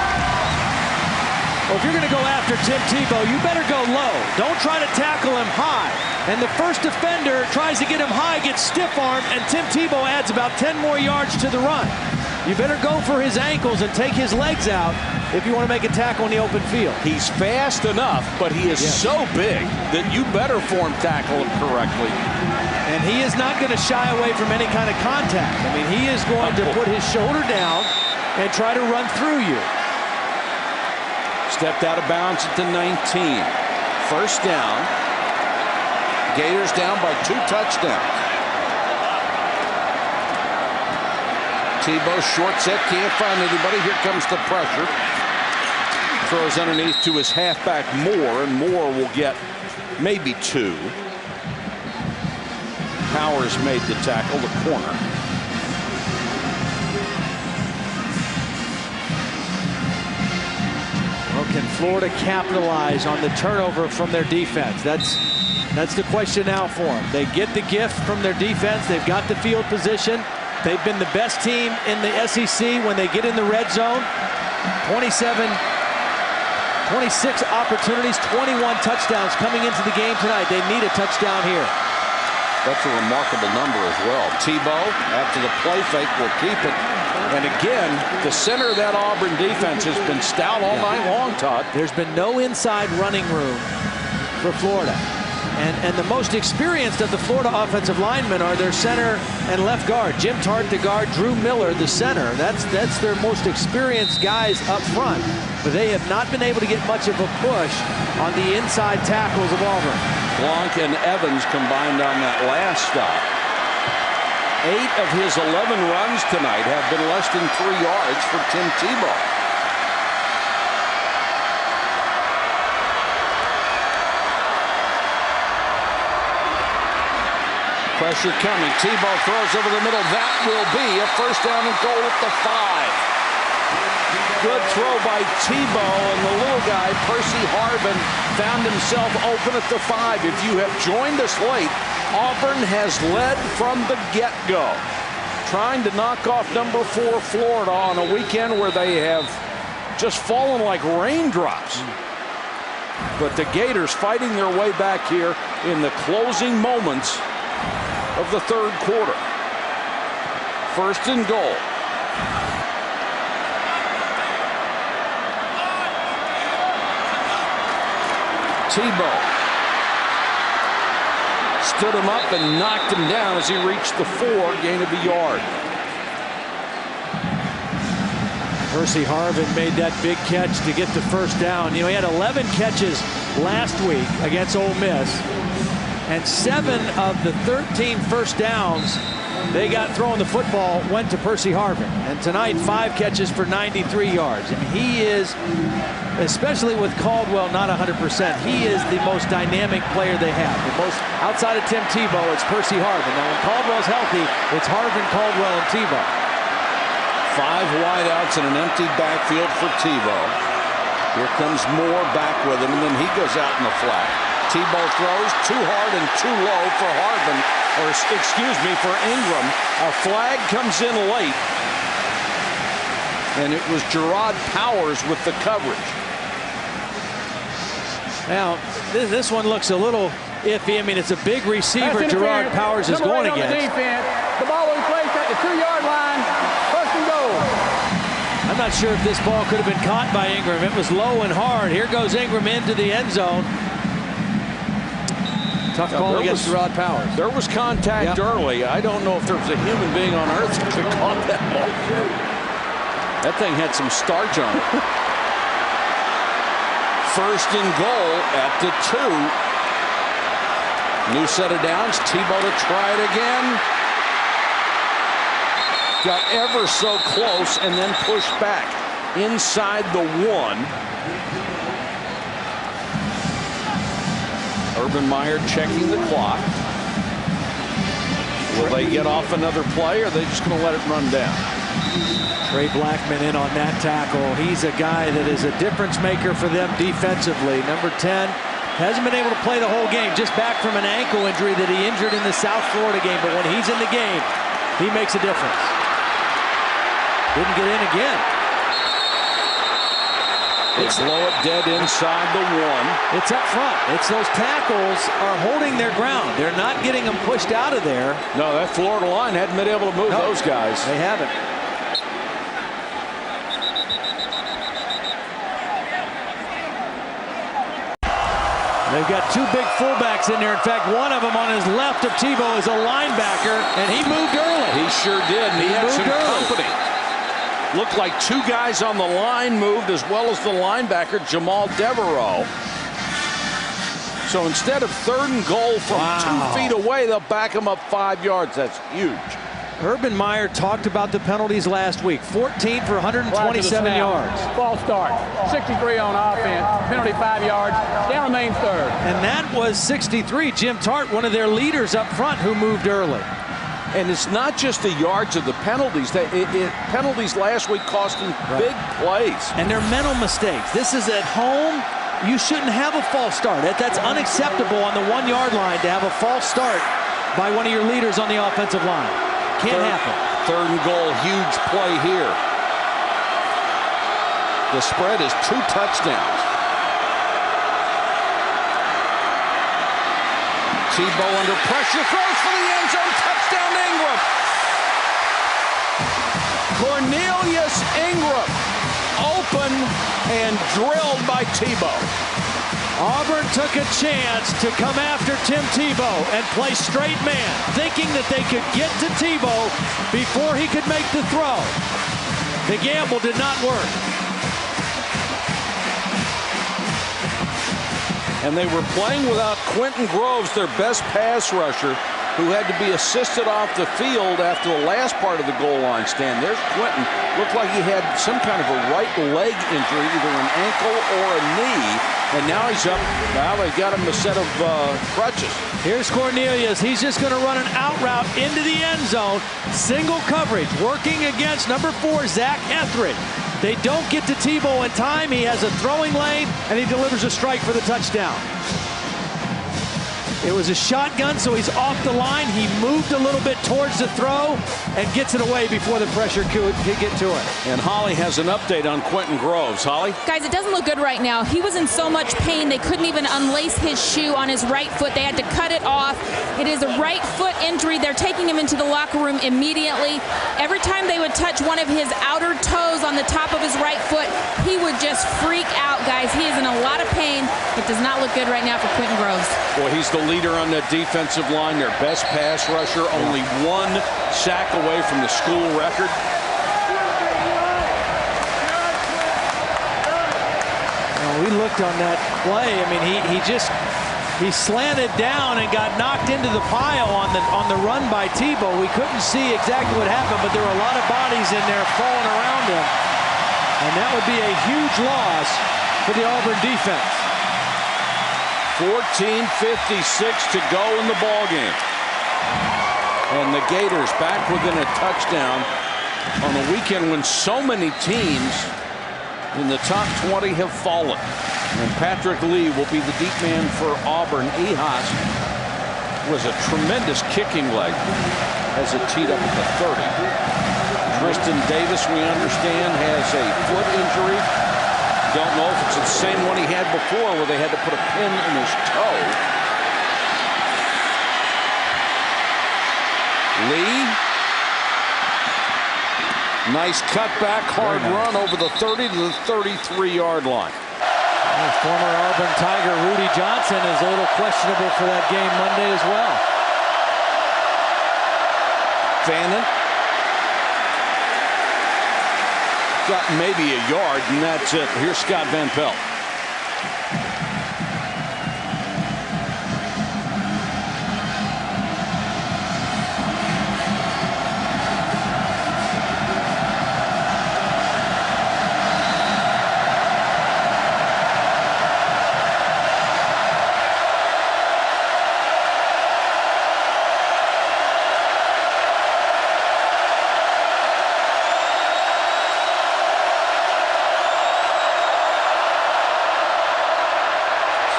Well, if you're going to go after Tim Tebow, you better go low. Don't try to tackle him high. And the first defender tries to get him high, gets stiff-armed, and Tim Tebow adds about 10 more yards to the run. You better go for his ankles and take his legs out if you want to make a tackle in the open field.
He's fast enough, but he is so big that you better form tackle him correctly.
And he is not going to shy away from any kind of contact. I mean, he is going to put his shoulder down and try to run through you.
Stepped out of bounds at the 19. First down. Gators down by 2 touchdowns. Tebow short set, can't find anybody. Here comes the pressure. Throws underneath to his halfback Moore, and Moore will get maybe 2. Powers made the tackle, the corner.
Well, can Florida capitalize on the turnover from their defense? That's the question now for them. They get the gift from their defense. They've got the field position. They've been the best team in the SEC when they get in the red zone. 26 opportunities, 21 touchdowns coming into the game tonight. They need a touchdown here.
That's a remarkable number as well. Tebow, after the play fake, will keep it. And again, the center of that Auburn defense has been stout all night long, Todd.
There's been no inside running room for Florida. And the most experienced of the Florida offensive linemen are their center and left guard. Jim Tart, the guard, Drew Miller, the center. That's their most experienced guys up front. But they have not been able to get much of a push on the inside tackles of Auburn.
Blanc and Evans combined on that last stop. 8 of his 11 runs tonight have been less than 3 yards for Tim Tebow. Pressure coming. Tebow throws over the middle. That will be a first down and goal at the 5. Good throw by Tebow, and the little guy, Percy Harvin, found himself open at the 5. If you have joined us late, Auburn has led from the get-go, trying to knock off number 4 Florida on a weekend where they have just fallen like raindrops. But the Gators fighting their way back here in the closing moments of the 3rd quarter. First and goal. Tebow stood him up and knocked him down as he reached the 4, gain of a yard.
Percy Harvin made that big catch to get the first down. You know, he had 11 catches last week against Ole Miss, and 7 of the 13 first downs they got throwing the football went to Percy Harvin. And tonight, 5 catches for 93 yards. And he is, especially with Caldwell not 100%, he is the most dynamic player they have. The most, outside of Tim Tebow, it's Percy Harvin. Now, when Caldwell's healthy, it's Harvin, Caldwell, and Tebow.
5 wideouts in an empty backfield for Tebow. Here comes Moore back with him, and then he goes out in the flat. Tebow throws too hard and too low for Harvin, or excuse me, for Ingram. A flag comes in late, and it was Gerard Powers with the coverage.
Now, this one looks a little iffy. I mean, it's a big receiver Gerard Powers is going against.
The ball will be placed at the 2-yard line. First and goal.
I'm not sure if this ball could have been caught by Ingram. It was low and hard. Here goes Ingram into the end zone. Tough call against Gerard Powers.
There was contact early. I don't know if there was a human being on earth that could have caught that ball. That thing had some starch on it. First and goal at the 2. New set of downs. Tebow to try it again. Got ever so close and then pushed back inside the 1. Urban Meyer checking the clock. Will they get off another play, or are they just going to let it run down?
Trey Blackman in on that tackle. He's a guy that is a difference maker for them defensively. Number 10 hasn't been able to play the whole game, just back from an ankle injury that he injured in the South Florida game. But when he's in the game, he makes a difference. Didn't get in again.
It's low it dead inside the 1.
It's up front. It's those tackles are holding their ground. They're not getting them pushed out of there.
No, that Florida line hadn't been able to move those guys.
They haven't. They've got 2 big fullbacks in there. In fact, one of them on his left of Tebow is a linebacker, and he moved early.
He sure did, and he had some company. Looked like 2 guys on the line moved, as well as the linebacker, Jamal Devereaux. So instead of 3rd and goal from 2 feet away, they'll back him up 5 yards. That's huge.
Urban Meyer talked about the penalties last week. 14 for 127 yards.
False start. 63 on offense. Penalty 5 yards. Down remains 3rd.
And that was 63. Jim Tart, one of their leaders up front, who moved early.
And it's not just the yards of the penalties. Penalties last week cost them big plays.
And they're mental mistakes. This is at home. You shouldn't have a false start. That's unacceptable on the 1-yard line to have a false start by one of your leaders on the offensive line. Can't happen.
3rd and goal, huge play here. The spread is 2 touchdowns. Tebow under pressure, throws for the end zone, touchdown Ingram. Cornelius Ingram, open and drilled by Tebow.
Auburn took a chance to come after Tim Tebow and play straight man, thinking that they could get to Tebow before he could make the throw. The gamble did not work.
And they were playing without Quentin Groves, their best pass rusher, who had to be assisted off the field after the last part of the goal line stand. There's Quentin. Looked like he had some kind of a right leg injury, either an ankle or a knee. And now he's up. Now they've got him a set of crutches.
Here's Cornelius. He's just going to run an out route into the end zone. Single coverage, working against number 4, Zach Etheridge. They don't get to Tebow in time. He has a throwing lane, and he delivers a strike for the touchdown. It was a shotgun, so he's off the line. He moved a little bit towards the throw and gets it away before the pressure could get to it.
And Holly has an update on Quentin Groves. Holly?
Guys, it doesn't look good right now. He was in so much pain, they couldn't even unlace his shoe on his right foot. They had to cut it off. It is a right foot injury. They're taking him into the locker room immediately. Every time they would touch one of his outer toes on the top of his right foot, he would just freak out, guys. He is in a lot of pain. It does not look good right now for Quentin Groves.
Boy, he's the leader on that defensive line, their best pass rusher, only 1 sack away from the school record.
looked on that play. I mean, he slanted down and got knocked into the pile on the run by Tebow. We couldn't see exactly what happened, but there were a lot of bodies in there falling around him. And that would be a huge loss for the Auburn defense.
14:56 to go in the ball game. And the Gators back within a touchdown on a weekend when so many teams in the top 20 have fallen. And Patrick Lee will be the deep man for Auburn. Ehas was a tremendous kicking leg as it teed up at the 30. Tristan Davis, we understand, has a foot injury. Don't know if it's the same one he had before where they had to put a pin in his toe. Lee. Nice cutback, hard run over the 30 to the 33-yard line.
Former Auburn Tiger Rudy Johnson is a little questionable for that game Monday as well.
Fannin got maybe a yard, and that's it. Here's Scott Van Pelt.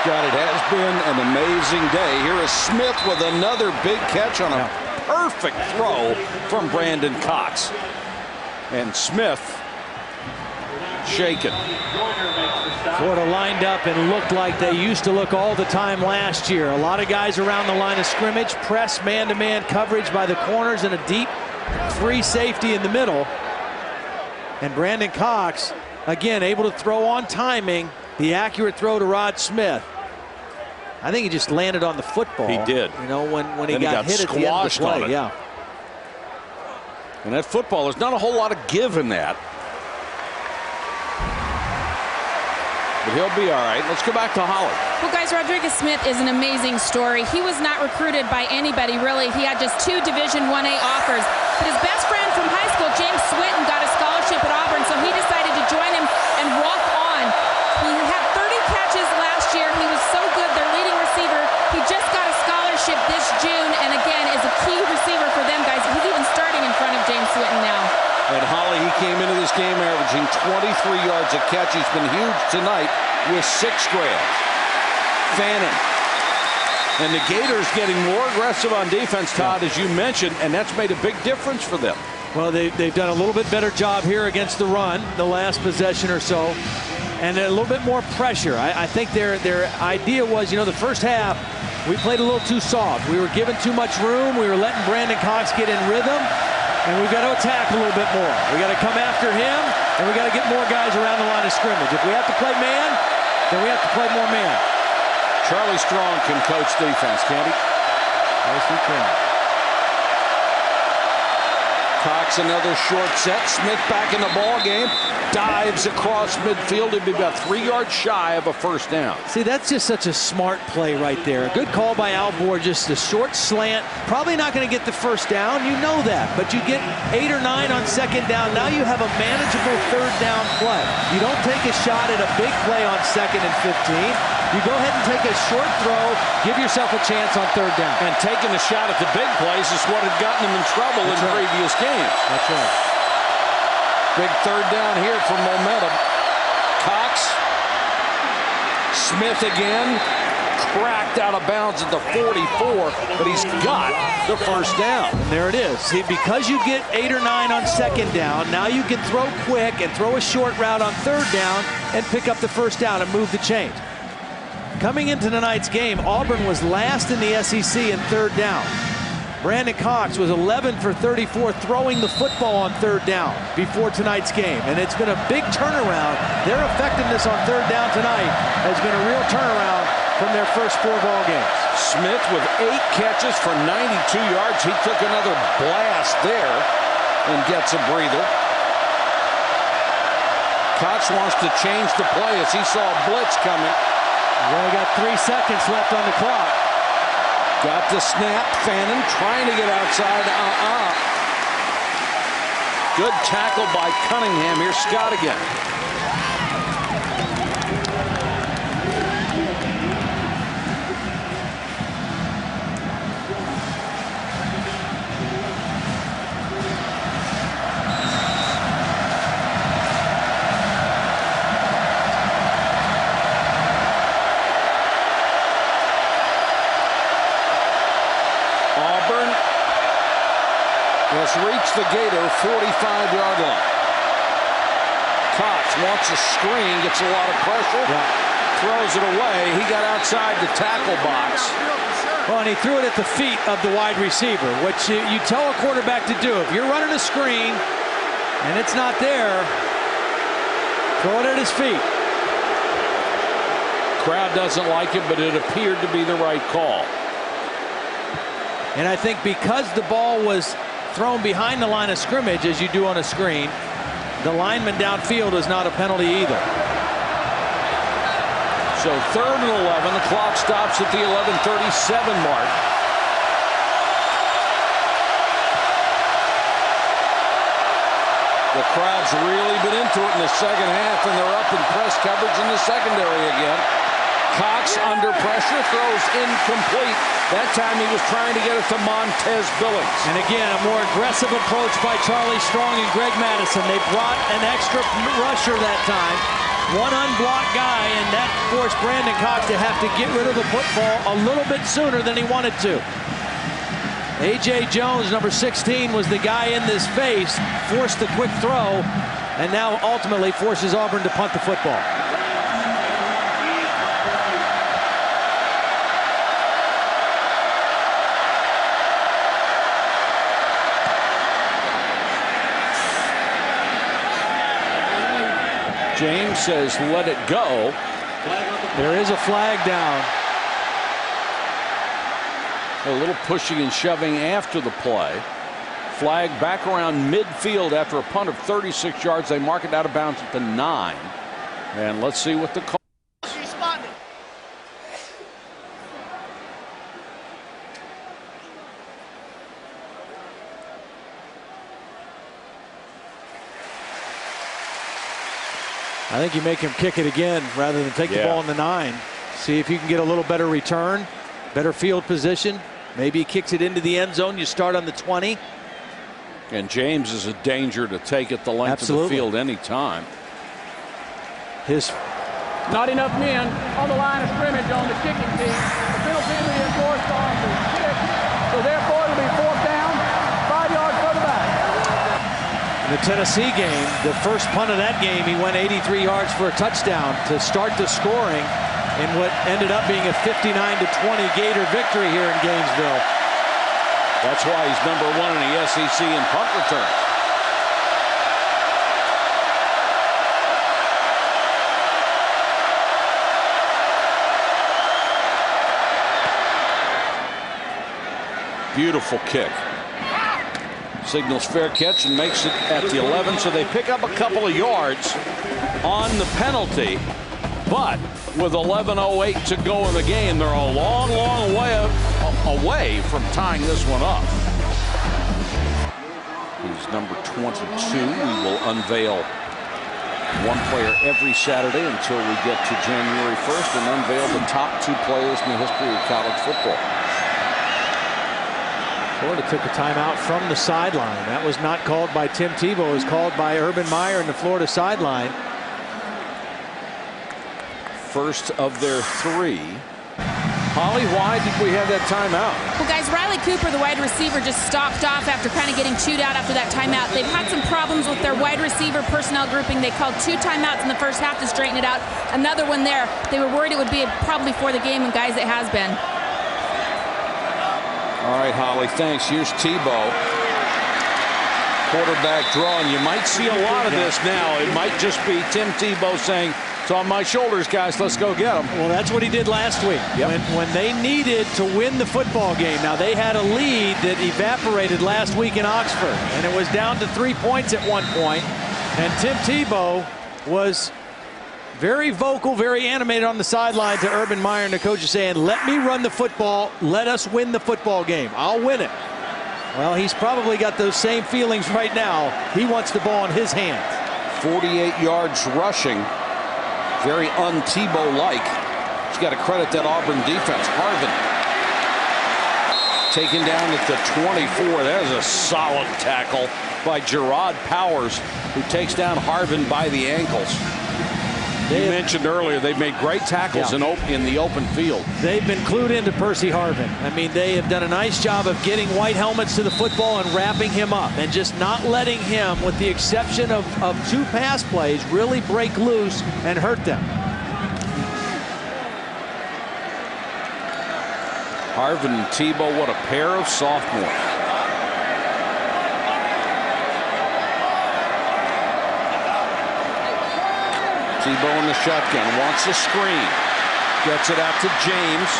Scott, it has been an amazing day. Here is Smith with another big catch on a perfect throw from Brandon Cox. And Smith shaken.
Florida lined up and looked like they used to look all the time last year. A lot of guys around the line of scrimmage, press man-to-man coverage by the corners and a deep free safety in the middle. And Brandon Cox, again, able to throw on timing. The accurate throw to Rod Smith. I think he just landed on the football.
He did.
You know, when he got hit at the end of the play. Yeah.
And that football, there's not a whole lot of give in that. But he'll be all right. Let's go back to Holly.
Well, guys, Rodriguez Smith is an amazing story. He was not recruited by anybody, really. He had just 2 Division I-A offers. But his best friend from high school, James Swinton, got a scholarship at Auburn, so he decided to join him and walk on. He had 30 catches last year. He was so good, their leading receiver. He just got a scholarship this June, and again, is a key receiver for them, guys. He's even starting in front of James Swinton now.
And Holly, he came into this game averaging 23 yards a catch. He's been huge tonight with 6 grabs. Fannin. And the Gators getting more aggressive on defense, Todd, as you mentioned, and that's made a big difference for them.
Well, they've done a little bit better job here against the run, the last possession or so, and a little bit more pressure. I think their idea was, you know, the first half, we played a little too soft. We were giving too much room. We were letting Brandon Cox get in rhythm, and we've got to attack a little bit more. We got to come after him, and we got to get more guys around the line of scrimmage. If we have to play man, then we have to play more man.
Charlie Strong can coach defense, can't he?
Yes, he can.
Cox another short set. Smith back in the ball game. Dives across midfield. He'd be about 3 yards shy of a first down.
See, that's just such a smart play right there. A good call by Alvord, just a short slant. Probably not going to get the first down. You know that. But you get 8 or 9 on second down. Now you have a manageable third down play. You don't take a shot at a big play on 2nd and 15. You go ahead and take a short throw, give yourself a chance on third down.
And taking a shot at the big plays is what had gotten him in trouble in previous games.
That's right.
Big third down here for momentum. Cox. Smith again. Cracked out of bounds at the 44, but he's got the first down.
And there it is. See, because you get 8 or 9 on second down, now you can throw quick and throw a short route on third down and pick up the first down and move the chains. Coming into tonight's game, Auburn was last in the SEC in third down. Brandon Cox was 11 for 34 throwing the football on third down before tonight's game. And it's been a big turnaround. Their effectiveness on third down tonight has been a real turnaround from their first 4 ball games.
Smith with 8 catches for 92 yards. He took another blast there and gets a breather. Koch wants to change the play as he saw a blitz coming.
We only got 3 seconds left on the clock.
Got the snap. Fannin trying to get outside. Good tackle by Cunningham. Here's Scott again. Auburn has reached the Gator 45-yard line. Koch wants a screen, gets a lot of pressure, throws it away. He got outside the tackle box.
Well, and he threw it at the feet of the wide receiver, which you tell a quarterback to do. If you're running a screen and it's not there, throw it at his feet.
Crowd doesn't like it, but it appeared to be the right call.
And I think because the ball was thrown behind the line of scrimmage, as you do on a screen, the lineman downfield is not a penalty either.
So 3rd and 11. The clock stops at the 11:37 mark. The crowd's really been into it in the second half, and they're up in press coverage in the secondary again. Cox under pressure, throws incomplete. That time he was trying to get it to Montez Billings.
And again, a more aggressive approach by Charlie Strong and Greg Madison. They brought an extra rusher that time. One unblocked guy, and that forced Brandon Cox to have to get rid of the football a little bit sooner than he wanted to. A.J. Jones, number 16, was the guy in this face, forced the quick throw, and now ultimately forces Auburn to punt the football.
James says, let it go.
There is a flag down.
A little pushing and shoving after the play. Flag back around midfield after a punt of 36 yards. They mark it out of bounds at the 9. And let's see what the call is.
I think you make him kick it again rather than take the ball in the 9. See if you can get a little better return, better field position. Maybe he kicks it into the end zone. You start on the 20.
And James is a danger to take it the length of the field anytime.
Not enough men on the line of scrimmage on the kicking team. The penalty will be enforced on the kick. So therefore it'll be 4th down, 5 yards further back.
In the Tennessee game, the first punt of that game, he went 83 yards for a touchdown to start the scoring in what ended up being a 59-20 Gator victory here in Gainesville.
That's why he's number 1 in the SEC in punt return. Beautiful kick. Signals fair catch and makes it at the 11, so they pick up a couple of yards on the penalty. But with 11:08 to go in the game, they're a long, long way away from tying this one up. He's number 22. We will unveil one player every Saturday until we get to January 1st and unveil the top 2 players in the history of college football.
Florida took a timeout from the sideline. That was not called by Tim Tebow. It was called by Urban Meyer in the Florida sideline.
First of their 3. Holly, why did we have that timeout?
Well, guys, Riley Cooper, the wide receiver, just stalked off after kind of getting chewed out after that timeout. They've had some problems with their wide receiver personnel grouping. They called 2 timeouts in the first half to straighten it out. Another one there. They were worried it would be probably before the game, and guys, it has been.
All right, Holly, thanks. Here's Tebow. Quarterback draw, and you might see a lot of this now. It might just be Tim Tebow saying, it's on my shoulders, guys. Let's go get them.
Well, that's what he did last week.
Yep.
When they needed to win the football game. Now, they had a lead that evaporated last week in Oxford, and it was down to 3 points at one point. And Tim Tebow was very vocal, very animated on the sideline to Urban Meyer, and the coach is saying, let me run the football, let us win the football game. I'll win it. Well, he's probably got those same feelings right now. He wants the ball in his hands.
48 yards rushing. Very un-Tebow-like. He's got to credit that Auburn defense. Harvin taken down at the 24. That is a solid tackle by Gerard Powers, who takes down Harvin by the ankles. You mentioned earlier they've made great tackles in the open field. They've been clued into Percy Harvin. I mean, they have done a nice job of getting white helmets to the football and wrapping him up and just not letting him, with the exception of 2 pass plays, really break loose and hurt them. Harvin and Tebow, what a pair of sophomores. Tebow in the shotgun, wants a screen. Gets it out to James.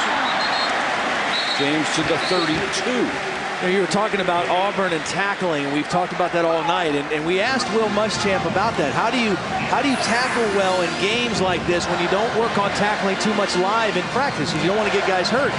James to the 32.
You were talking about Auburn and tackling, and we've talked about that all night. And we asked Will Muschamp about that. How do you tackle well in games like this when you don't work on tackling too much live in practice? You don't want to get guys hurt.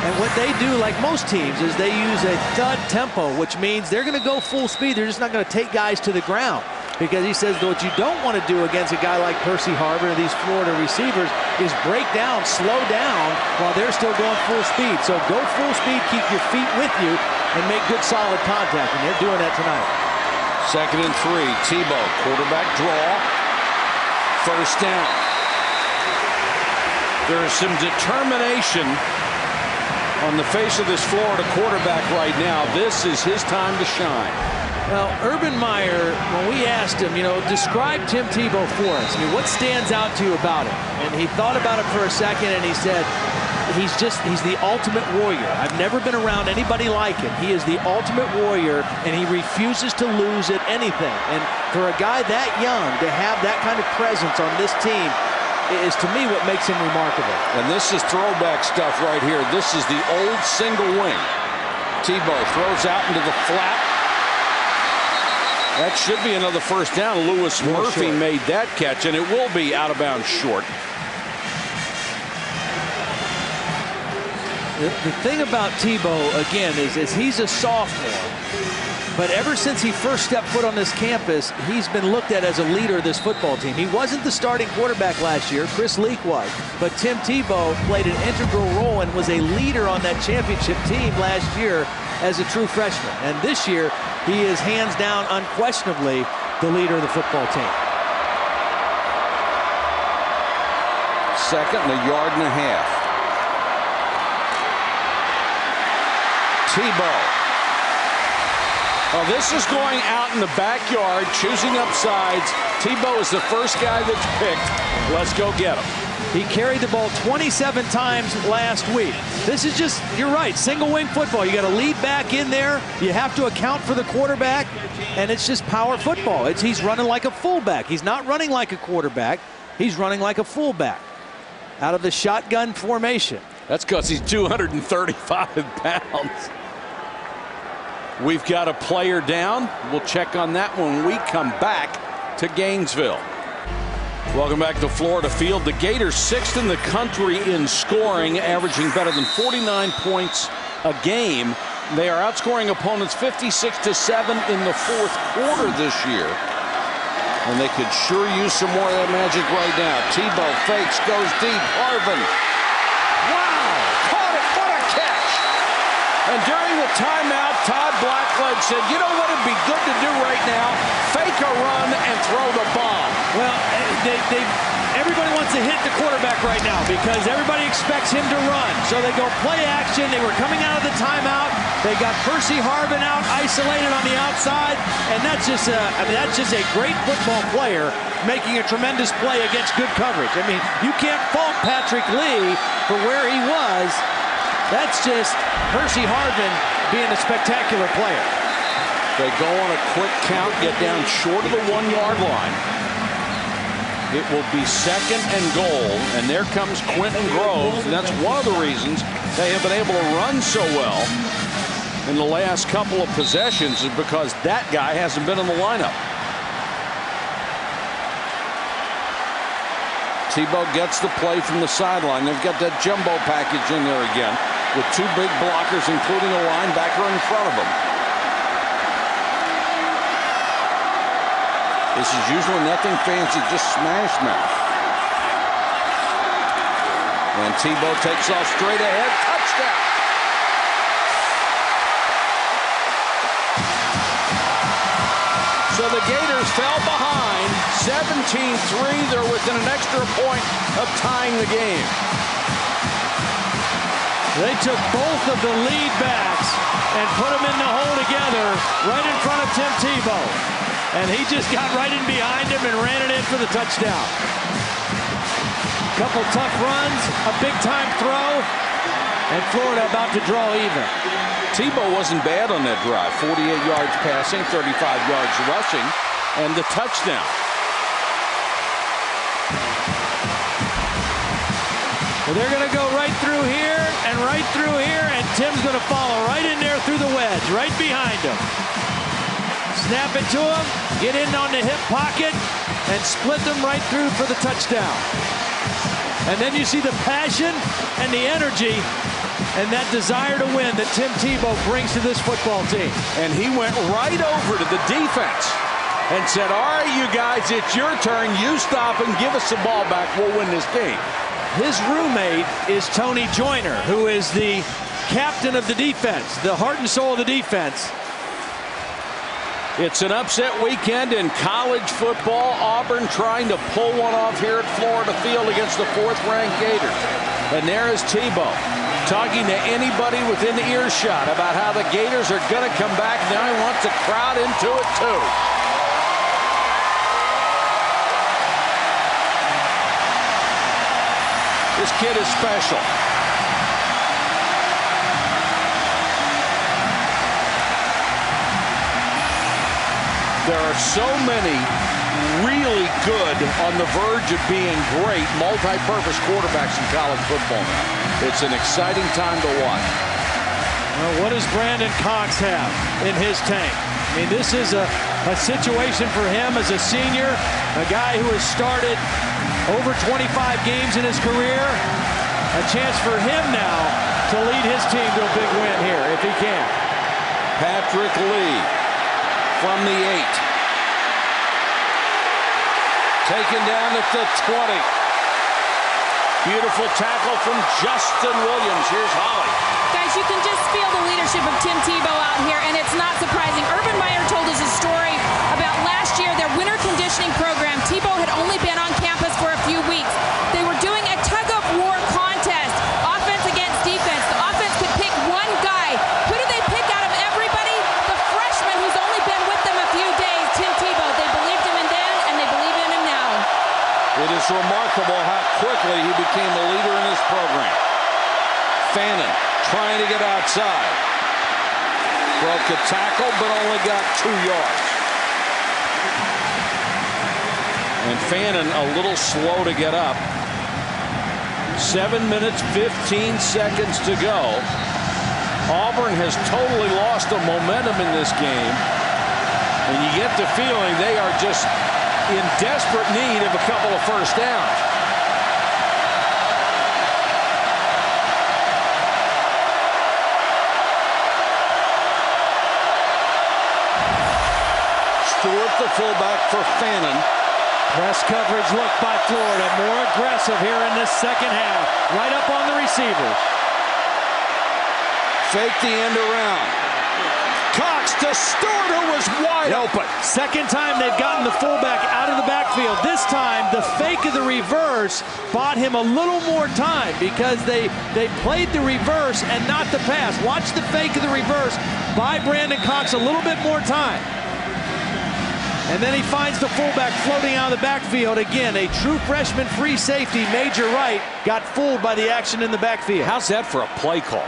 And what they do, like most teams, is they use a thud tempo, which means they're going to go full speed. They're just not going to take guys to the ground. Because he says what you don't want to do against a guy like Percy Harvin or these Florida receivers is break down, slow down while they're still going full speed. So go full speed, keep your feet with you, and make good solid contact. And they're doing that tonight.
2nd and 3. Tebow, quarterback draw. 1st down. There is some determination on the face of this Florida quarterback right now. This is his time to shine.
Well, Urban Meyer, when we asked him, describe Tim Tebow for us. I mean, what stands out to you about him? And he thought about it for a second, and he said, he's the ultimate warrior. I've never been around anybody like him. He is the ultimate warrior, and he refuses to lose at anything. And for a guy that young to have that kind of presence on this team is, to me, what makes him remarkable.
And this is throwback stuff right here. This is the old single wing. Tebow throws out into the flat. That should be another 1st down. Lewis Murphy made that catch, and it will be out of bounds short.
The thing about Tebow, again, is he's a sophomore. But ever since he first stepped foot on this campus, he's been looked at as a leader of this football team. He wasn't the starting quarterback last year. Chris Leak was. But Tim Tebow played an integral role and was a leader on that championship team last year as a true freshman. And this year, he is hands down, unquestionably, the leader of the football team.
2nd and a yard and a half. Tebow. Well, this is going out in the backyard, choosing up sides. Tebow is the first guy that's picked. Let's go get him.
He carried the ball 27 times last week. This is just, you're right, single wing football. You got to lead back in there. You have to account for the quarterback, and it's just power football. He's running like a fullback. He's not running like a quarterback. He's running like a fullback out of the shotgun formation.
That's because he's 235 pounds. We've got a player down. We'll check on that when we come back to Gainesville. Welcome back to Florida Field. The Gators 6th in the country in scoring, averaging better than 49 points a game. They are outscoring opponents 56-7 in the 4th quarter this year. And they could sure use some more of that magic right now. Tebow fakes, goes deep. Harvin. Wow! Caught it! What a catch! And during the timeout, Todd Blackledge said, you know what would be good to do right now? Fake a run and throw the bomb.
Well, everybody wants to hit the quarterback right now because everybody expects him to run. So they go play action. They were coming out of the timeout. They got Percy Harvin out, isolated on the outside, and that's just a great football player making a tremendous play against good coverage. I mean, you can't fault Patrick Lee for where he was. That's just Percy Harvin being a spectacular player.
They go on a quick count, get down short of the 1-yard line. It will be 2nd and goal, and there comes Quentin Groves, and that's one of the reasons they have been able to run so well in the last couple of possessions, is because that guy hasn't been in the lineup. Tebow gets the play from the sideline. They've got that jumbo package in there again with two big blockers, including a linebacker in front of him. This is usually nothing fancy, just smash mouth. And Tebow takes off straight ahead. Touchdown. So the Gators fell behind 17-3. They're within an extra point of tying the game.
They took both of the lead backs and put them in the hole together right in front of Tim Tebow. And he just got right in behind him and ran it in for the touchdown. Couple tough runs, a big-time throw, and Florida about to draw even.
Tebow wasn't bad on that drive. 48 yards passing, 35 yards rushing, and the touchdown.
Well, they're going to go right through here and right through here, and Tim's going to follow right in there through the wedge, right behind him. Snap it to him, get in on the hip pocket, and split them right through for the touchdown. And then you see the passion and the energy and that desire to win that Tim Tebow brings to this football team.
And he went right over to the defense and said, all right, you guys, it's your turn. You stop and give us the ball back. We'll win this game.
His roommate is Tony Joyner, who is the captain of the defense, the heart and soul of the defense.
It's an upset weekend in college football. Auburn trying to pull one off here at Florida Field against the 4th-ranked Gators. And there is Tebow talking to anybody within earshot about how the Gators are going to come back. Now he wants the crowd into it, too. This kid is special. There are so many really good, on the verge of being great, multi-purpose quarterbacks in college football now. It's an exciting time to watch.
Well, what does Brandon Cox have in his tank? I mean, this is a situation for him as a senior, a guy who has started over 25 games in his career. A chance for him now to lead his team to a big win here, if he can.
Patrick Lee from the 8. Taken down at the 20. Beautiful tackle from Justin Williams. Here's Holly.
Guys, you can just feel the leadership of Tim Tebow out here, and it's not surprising. Urban Meyer told us a story about last year, their winter conditioning program. Tebow had only been on campus for a few weeks. They were doing a tug-of-war contest, offense against defense. The offense could pick one guy. Who did they pick out of everybody? The freshman who's only been with them a few days, Tim Tebow. They believed him in then, and they believe in him now.
It is remarkable how quickly he became a leader in this program. Fannin trying to get outside. Broke a tackle, but only got 2 yards. And Fannin a little slow to get up. 7 minutes, 15 seconds to go. Auburn has totally lost the momentum in this game. And you get the feeling they are just in desperate need of a couple of first downs. Stewart, the fullback for Fannin.
Press coverage look by Florida. More aggressive here in this second half. Right up on the receivers.
Fake the end around. Cox to Stewart, who was wide open.
Second time they've gotten the fullback out of the backfield. This time, the fake of the reverse bought him a little more time because they played the reverse and not the pass. Watch the fake of the reverse. Buy Brandon Cox a little bit more time. And then he finds the fullback floating out of the backfield. Again, a true freshman free safety, Major Wright, got fooled by the action in the backfield.
How's that for a play call?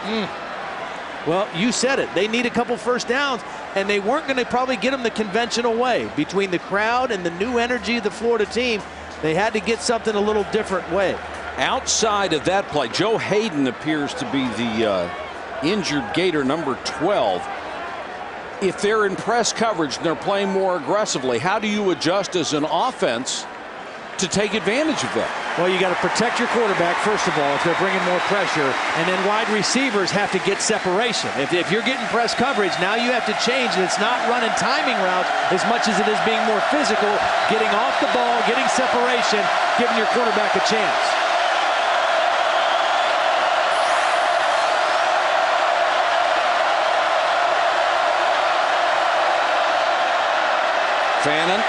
Well, you said it. They need a couple first downs, and they weren't going to probably get them the conventional way. Between the crowd and the new energy of the Florida team, they had to get something a little different way.
Outside of that play, Joe Hayden appears to be the injured Gator, number 12. If they're in press coverage and they're playing more aggressively, how do you adjust as an offense to take advantage of that?
Well, you got to protect your quarterback, first of all, if they're bringing more pressure. And then wide receivers have to get separation. If you're getting press coverage, now you have to change. And it's not running timing routes as much as it is being more physical, getting off the ball, getting separation, giving your quarterback a chance.
Fannin.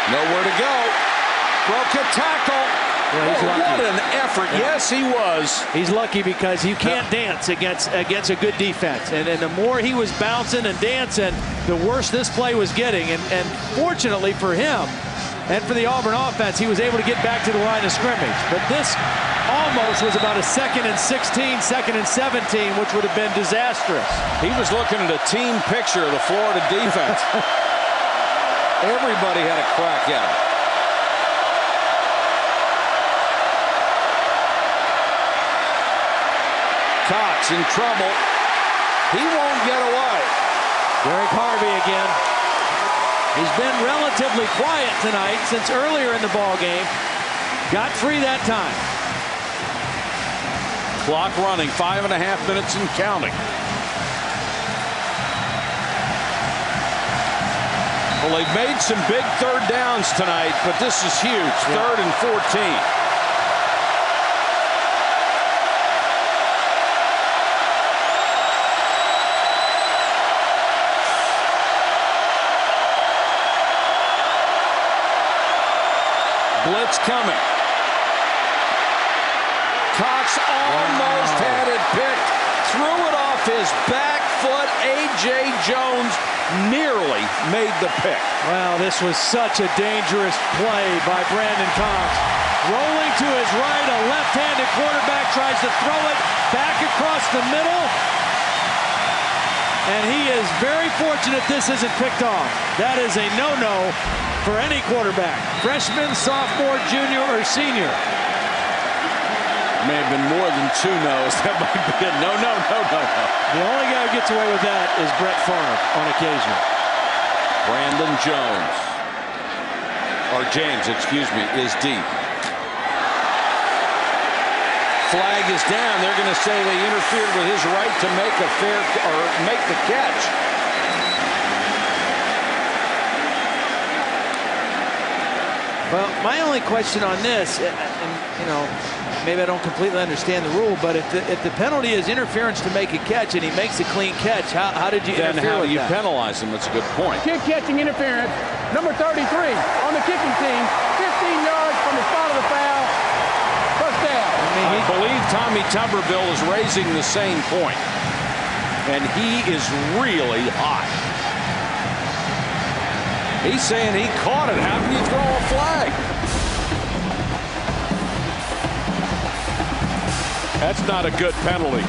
Nowhere to go. Broke a tackle.
Well,
what an effort.
Yeah.
Yes, he was.
He's lucky because you can't dance against a good defense. And the more he was bouncing and dancing, the worse this play was getting. And fortunately for him and for the Auburn offense, he was able to get back to the line of scrimmage. But this almost was about a 2nd and 16, 2nd and 17, which would have been disastrous.
He was looking at a team picture of the Florida defense. Everybody had a crack at him. Cox in trouble. He won't get away.
Derek Harvey again. He's been relatively quiet tonight since earlier in the ball game. Got free that time.
Clock running, 5.5 minutes and counting. Well, they've made some big third downs tonight, but this is huge.
Yeah.
3rd and 14. Blitz coming. Cox almost had it picked. Threw it off his back foot. A.J. Jones nearly made the pick.
Well, this was such a dangerous play by Brandon Cox. Rolling to his right, a left-handed quarterback tries to throw it back across the middle. And he is very fortunate this isn't picked off. That is a no-no for any quarterback. Freshman, sophomore, junior, or senior.
May have been more than 2 no's. That might be a no.
The only guy who gets away with that is Brett Favre on occasion.
Brandon Jones, or James, excuse me, is deep. Flag is down. They're going to say they interfered with his right to make a make the catch.
Well, my only question on this, and you know, maybe I don't completely understand the rule, but if the penalty is interference to make a catch and he makes a clean catch, how did you
then
interfere
how
with
do you
that?
penalize him? That's a good point.
Kick catching interference, number 33 on the kicking team, 15 yards from the spot of the foul, first down.
I believe Tommy Tuberville is raising the same point, and he is really hot. He's saying he caught it. How can you throw a flag? That's not a good penalty.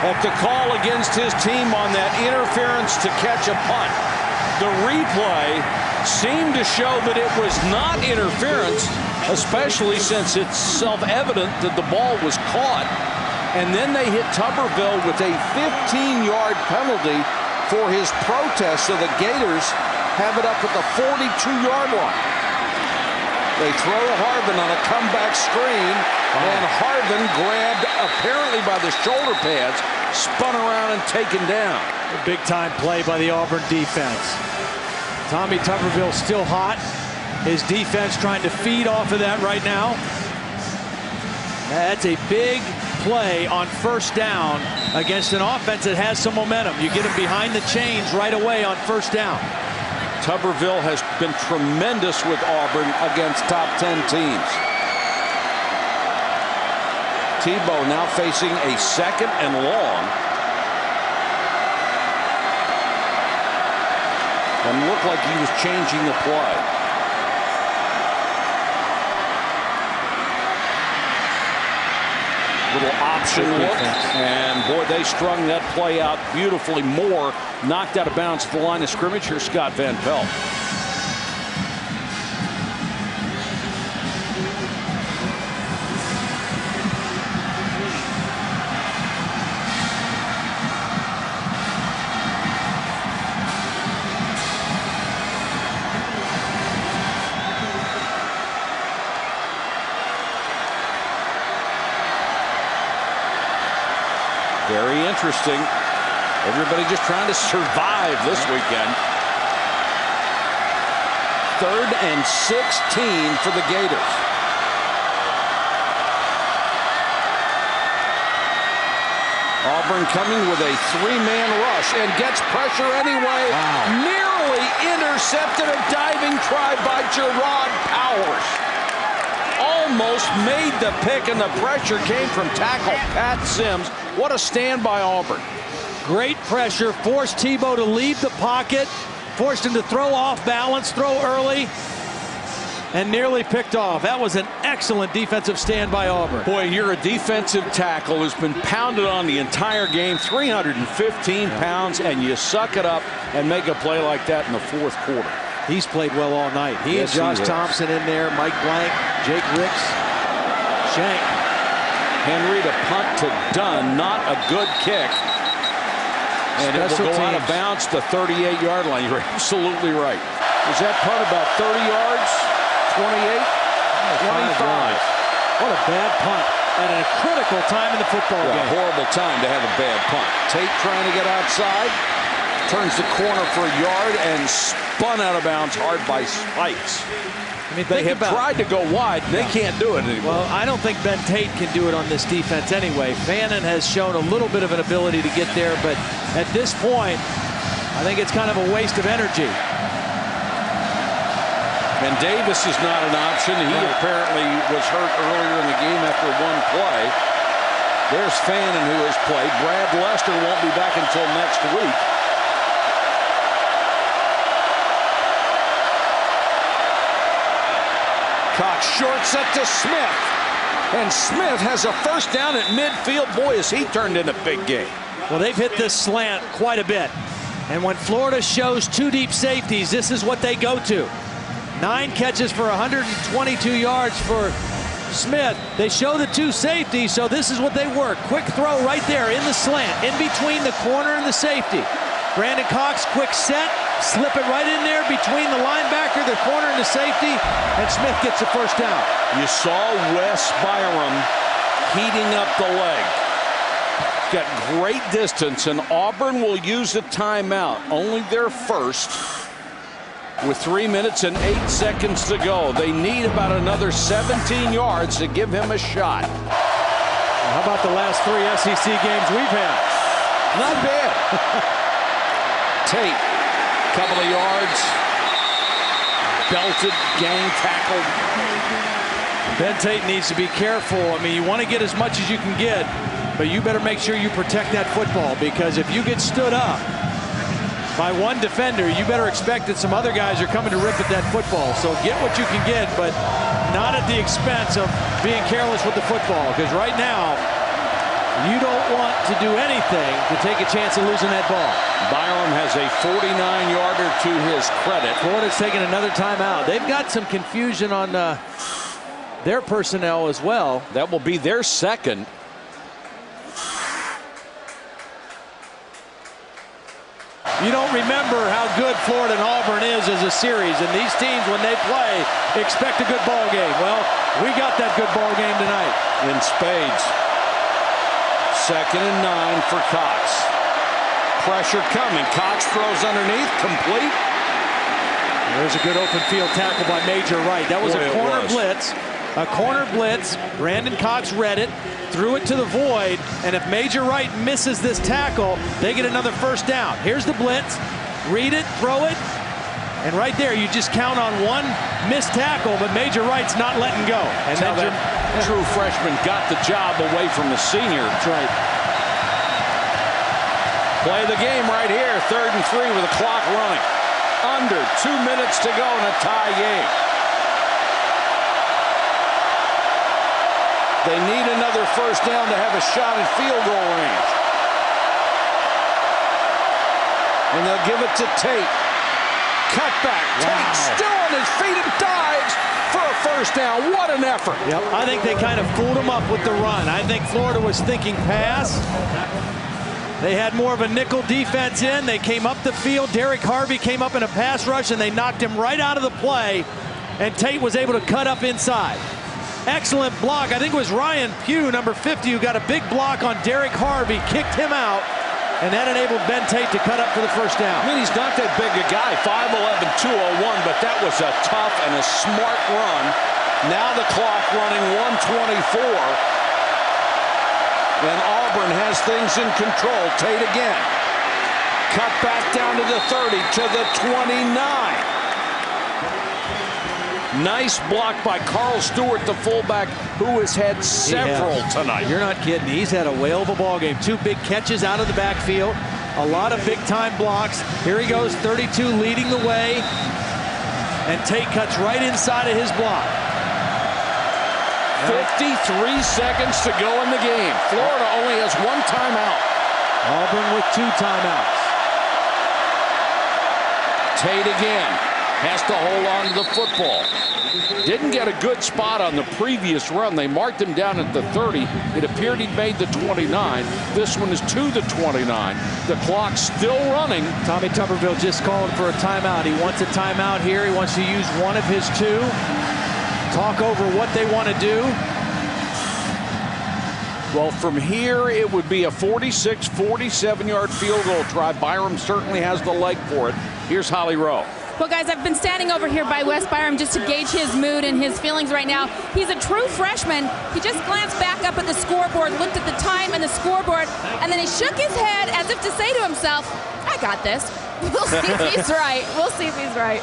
At the call against his team on that interference to catch a punt, the replay seemed to show that it was not interference, especially since it's self-evident that the ball was caught. And then they hit Tuberville with a 15-yard penalty for his protest, so the Gators have it up at the 42-yard line. They throw to Harvin on a comeback screen, and Harvin grabbed apparently by the shoulder pads, spun around and taken down.
A big-time play by the Auburn defense. Tommy Tuberville still hot. His defense trying to feed off of that right now. That's a big play on first down against an offense that has some momentum. You get him behind the chains right away on first down.
Tuberville has been tremendous with Auburn against top 10 teams. Tebow now facing a 2nd and long. And looked like he was changing the play. Little option look, and boy, they strung that play out beautifully. Moore knocked out of bounds at the line of scrimmage. Here's Scott Van Pelt. Very interesting. Everybody just trying to survive this weekend. 3rd and 16 for the Gators. Auburn coming with a 3-man rush and gets pressure anyway.
Wow.
Nearly intercepted a diving try by Gerard Powers. Almost made the pick, and the pressure came from tackle Pat Sims. What a stand by Auburn.
Great pressure, forced Tebow to leave the pocket, forced him to throw off balance, throw early, and nearly picked off. That was an excellent defensive stand by Auburn.
Boy, you're a defensive tackle who's been pounded on the entire game, 315 pounds, and you suck it up and make a play like that in the 4th quarter.
He's played well all night. He
Yes,
and Josh
he has.
Thompson in there, Mike Blank, Jake Ricks, Shank.
Henry to punt to Dunn, not a good kick. And it will go out of bounds to the 38-yard line. You're absolutely right. Was that punt about 30 yards? 28? 25.
What a bad punt at a critical time in the football
Yeah,
game.
horrible time to have a bad punt. Tate trying to get outside. Turns the corner for a yard and spun out of bounds hard by Spikes.
I mean,
They have tried to go wide. They can't do it anymore.
Well, I don't think Ben Tate can do it on this defense anyway. Fannin has shown a little bit of an ability to get there, but at this point, I think it's kind of a waste of energy.
And Davis is not an option. He apparently was hurt earlier in the game after one play. There's Fannin, who has played. Brad Lester won't be back until next week. Cox short set to Smith. And Smith has a first down at midfield. Boy, has he turned in a big game.
Well, they've hit this slant quite a bit. And when Florida shows 2 deep safeties, this is what they go to. 9 catches for 122 yards for Smith. They show the 2 safeties, so this is what they work. Quick throw right there in the slant, in between the corner and the safety. Brandon Cox, quick set, slip it right in there between the linebacker, the corner, and the safety, and Smith gets the first down.
You saw Wes Byram heating up the leg. Got great distance, and Auburn will use a timeout, only their first, with 3 minutes and 8 seconds to go. They need about another 17 yards to give him a shot.
How about the last 3 SEC games we've had?
Not bad. Tate, couple of yards, belted, gang tackled.
Ben Tate needs to be careful. I mean, you want to get as much as you can get, but you better make sure you protect that football, because if you get stood up by one defender, you better expect that some other guys are coming to rip at that football. So get what you can get, but not at the expense of being careless with the football, because right now, you don't want to do anything to take a chance of losing that ball.
Byram has a 49-yarder to his credit.
Florida's taking another timeout. They've got some confusion on their personnel as well.
That will be their second.
You don't remember how good Florida and Auburn is as a series, and these teams, when they play, expect a good ball game. Well, we got that good ball game tonight.
In spades. 2nd and 9 for Cox. Pressure coming. Cox throws underneath, complete.
There's a good open field tackle by Major Wright. That was
Boy,
a corner blitz. A corner blitz. Brandon Cox read it, threw it to the void, and if Major Wright misses this tackle, they get another first down. Here's the blitz. Read it, throw it, and right there you just count on one missed tackle, but Major Wright's not letting go. And
Now
then
that true freshman got the job away from the senior.
That's right.
Play the game right here. 3rd and 3 with the clock running. Under 2 minutes to go in a tie game. They need another first down to have a shot at field goal range. And they'll give it to Tate. Cut back.
Wow.
Tate still on his feet and dives for a first down. What an effort.
Yep. I think they kind of fooled him up with the run. I think Florida was thinking pass. They had more of a nickel defense in. They came up the field. Derek Harvey came up in a pass rush, and they knocked him right out of the play. And Tate was able to cut up inside. Excellent block. I think it was Ryan Pugh, number 50, who got a big block on Derek Harvey, kicked him out, and that enabled Ben Tate to cut up for the first down.
I mean, he's not that big a guy, 5'11", 201, but that was a tough and a smart run. Now the clock running 1:24. And Auburn has things in control. Tate again. Cut back down to the 30, to the 29. Nice block by Carl Stewart, the fullback, who has had several tonight.
You're not kidding. He's had a whale of a ball game. 2 big catches out of the backfield. A lot of big-time blocks. Here he goes, 32 leading the way. And Tate cuts right inside of his block.
53 seconds to go in the game. Florida only has 1 timeout.
Auburn with 2 timeouts.
Tate again has to hold on to the football. Didn't get a good spot on the previous run. They marked him down at the 30. It appeared he'd made the 29. This one is to the 29. The clock's still running.
Tommy Tuberville just called for a timeout. He wants a timeout here. He wants to use one of his 2. Talk over what they want to do.
Well, from here, it would be a 46, 47-yard field goal try. Byram certainly has the leg for it. Here's Holly Rowe.
Well, guys, I've been standing over here by Wes Byram just to gauge his mood and his feelings right now. He's a true freshman. He just glanced back up at the scoreboard, looked at the time and the scoreboard, and then he shook his head as if to say to himself, I got this. We'll see if he's right. We'll see if he's right.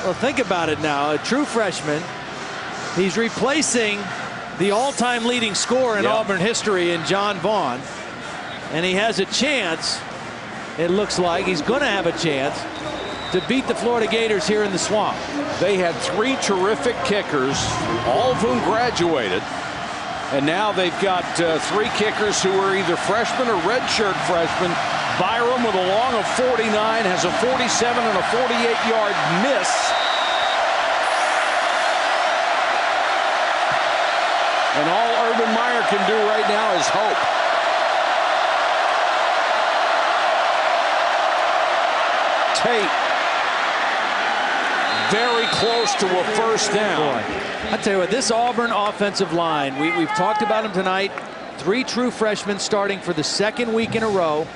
Well, think about it now. A true freshman. He's replacing the all-time leading scorer in Auburn history in John Vaughn. And he has a chance, it looks like, he's going to have a chance to beat the Florida Gators here in the Swamp.
They had 3 terrific kickers, all of whom graduated. And now they've got 3 kickers who are either freshmen or redshirt freshmen. Byram with a long of 49, has a 47 and a 48-yard miss. And all Urban Meyer can do right now is hope. Tate very close to a first down.
I tell you what, this Auburn offensive line, we've talked about them tonight. 3 true freshmen starting for the 2nd week in a row.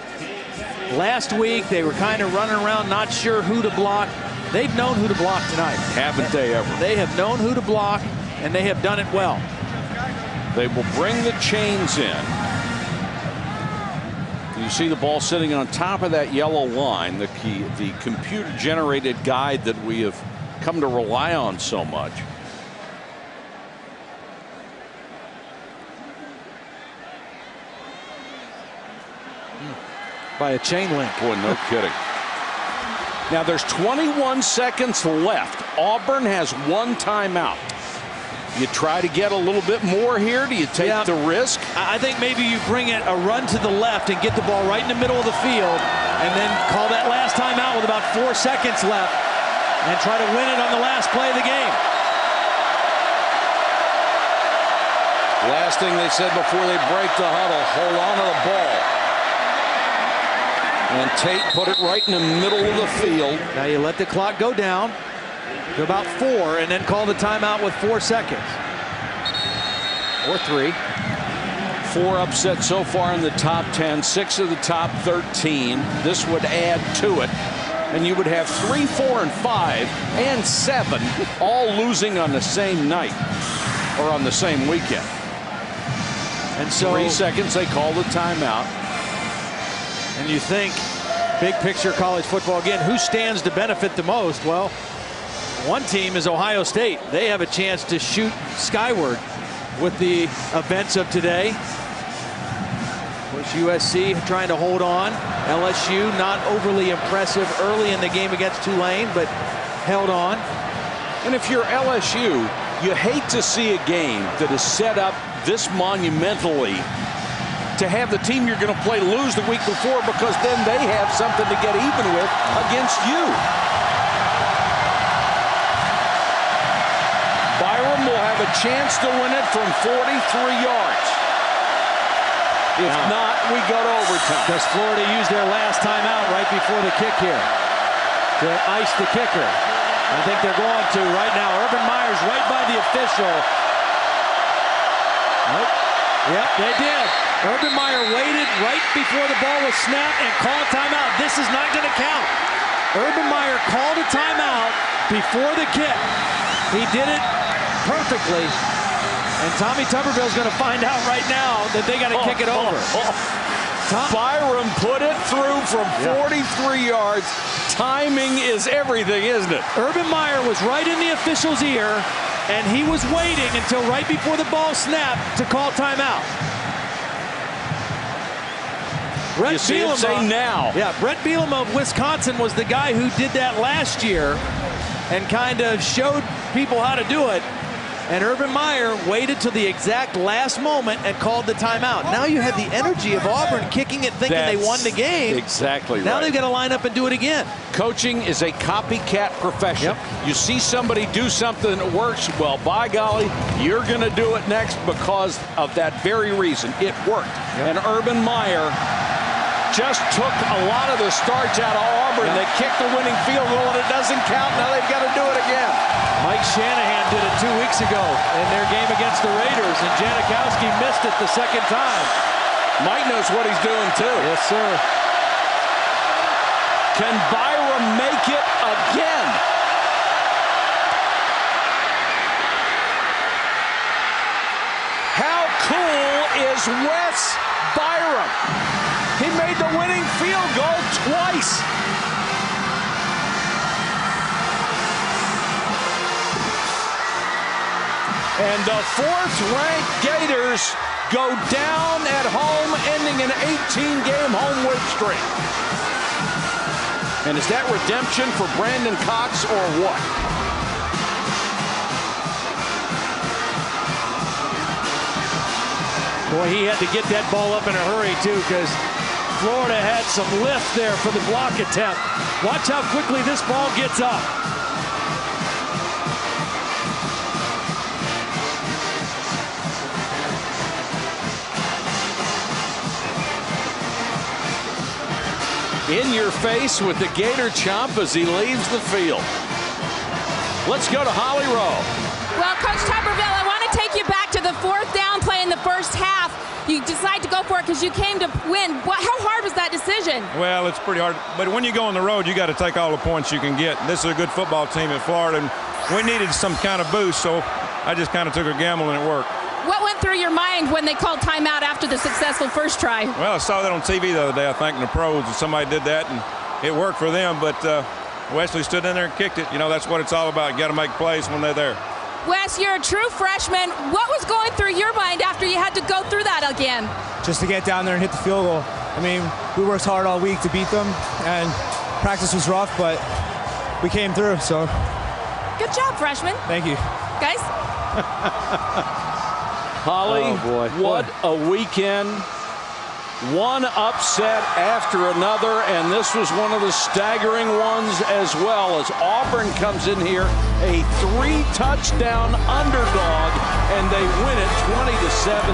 Last week, they were kind of running around, not sure who to block. They've known who to block tonight.
Haven't they ever?
They have known who to block, and they have done it well.
They will bring the chains in. You see the ball sitting on top of that yellow line, the computer-generated guide that we have come to rely on so much.
By a chain link.
Boy, no kidding. Now there's 21 seconds left. Auburn has 1 timeout. You try to get a little bit more here. Do you take the risk?
I think maybe you bring it a run to the left and get the ball right in the middle of the field, and then call that last timeout with about 4 seconds left and try to win it on the last play of the game.
Last thing they said before they break the huddle, hold on to the ball. And Tate put it right in the middle of the field.
Now you let the clock go down to about 4 and then call the timeout with 4 seconds. Or 3.
4 upsets so far in the top 10, 6 of the top 13. This would add to it. And you would have 3, 4, and 5, and 7 all losing on the same night or on the same weekend.
And so
3 seconds, they call the timeout.
And you think, big picture college football again, who stands to benefit the most? Well, one team is Ohio State. They have a chance to shoot skyward with the events of today. Of course, USC trying to hold on. LSU not overly impressive early in the game against Tulane, but held on.
And if you're LSU, you hate to see a game that is set up this monumentally to have the team you're going to play lose the week before, because then they have something to get even with against you. Byram will have a chance to win it from 43 yards. If not, we go to overtime.
Does Florida use their last timeout right before the kick here to ice the kicker? I think they're going to right now. Urban Meyer's right by the official. Nope. Yep, they did. Urban Meyer waited right before the ball was snapped and called timeout. This is not going to count. Urban Meyer called a timeout before the kick. He did it perfectly. And Tommy Tuberville's going to find out right now that they got to kick it over.
Byram put it through from 43 yards. Timing is everything, isn't it?
Urban Meyer was right in the official's ear, and he was waiting until right before the ball snapped to call timeout.
You see him say now.
Yeah, Brett Bielema of Wisconsin was the guy who did that last year and kind of showed people how to do it. And Urban Meyer waited till the exact last moment and called the timeout. Now you have the energy of Auburn kicking it, thinking they won the game.
Exactly right.
Now they've got to line up and do it again.
Coaching is a copycat profession. You see somebody do something that works, well, by golly, you're going to do it next because of that very reason. It worked. And Urban Meyer just took a lot of the starch out of Auburn. They kicked the winning field goal, and it doesn't count. Now they've got to do it again.
Mike Shanahan did it 2 weeks ago in their game against the Raiders, and Janikowski missed it the second time.
Mike knows what he's doing, too.
Yes, sir.
Can Byram make it again? How cool is Wes Byram? He made the winning field goal twice. And the fourth-ranked Gators go down at home, ending an 18-game home win streak. And is that redemption for Brandon Cox or what?
Boy, he had to get that ball up in a hurry, too, because Florida had some lift there for the block attempt. Watch how quickly this ball gets up.
In your face with the Gator chomp as he leaves the field. Let's go to Holly Rowe.
Well, Coach Tuberville, I want to take you back to the fourth down play in the first half. You decide to go for it because you came to win. How hard was that decision?
Well, it's pretty hard. But when you go on the road, you got to take all the points you can get. This is a good football team in Florida, and we needed some kind of boost, so I just kind of took a gamble, and it worked.
What went through your mind when they called timeout after the successful first try?
Well, I saw that on TV the other day, I think, in the pros, and somebody did that, and it worked for them. But Wesley stood in there and kicked it. You know, that's what it's all about. You got to make plays when they're there.
Wes, you're a true freshman. What was going through your mind after you had to go through that again?
Just to get down there and hit the field goal. I mean, we worked hard all week to beat them, and practice was rough, but we came through, so.
Good job, freshman.
Thank you.
Guys?
Holly, what a weekend. One upset after another, and this was one of the staggering ones as well, as Auburn comes in here, a 3-touchdown underdog, and they win it 20-7.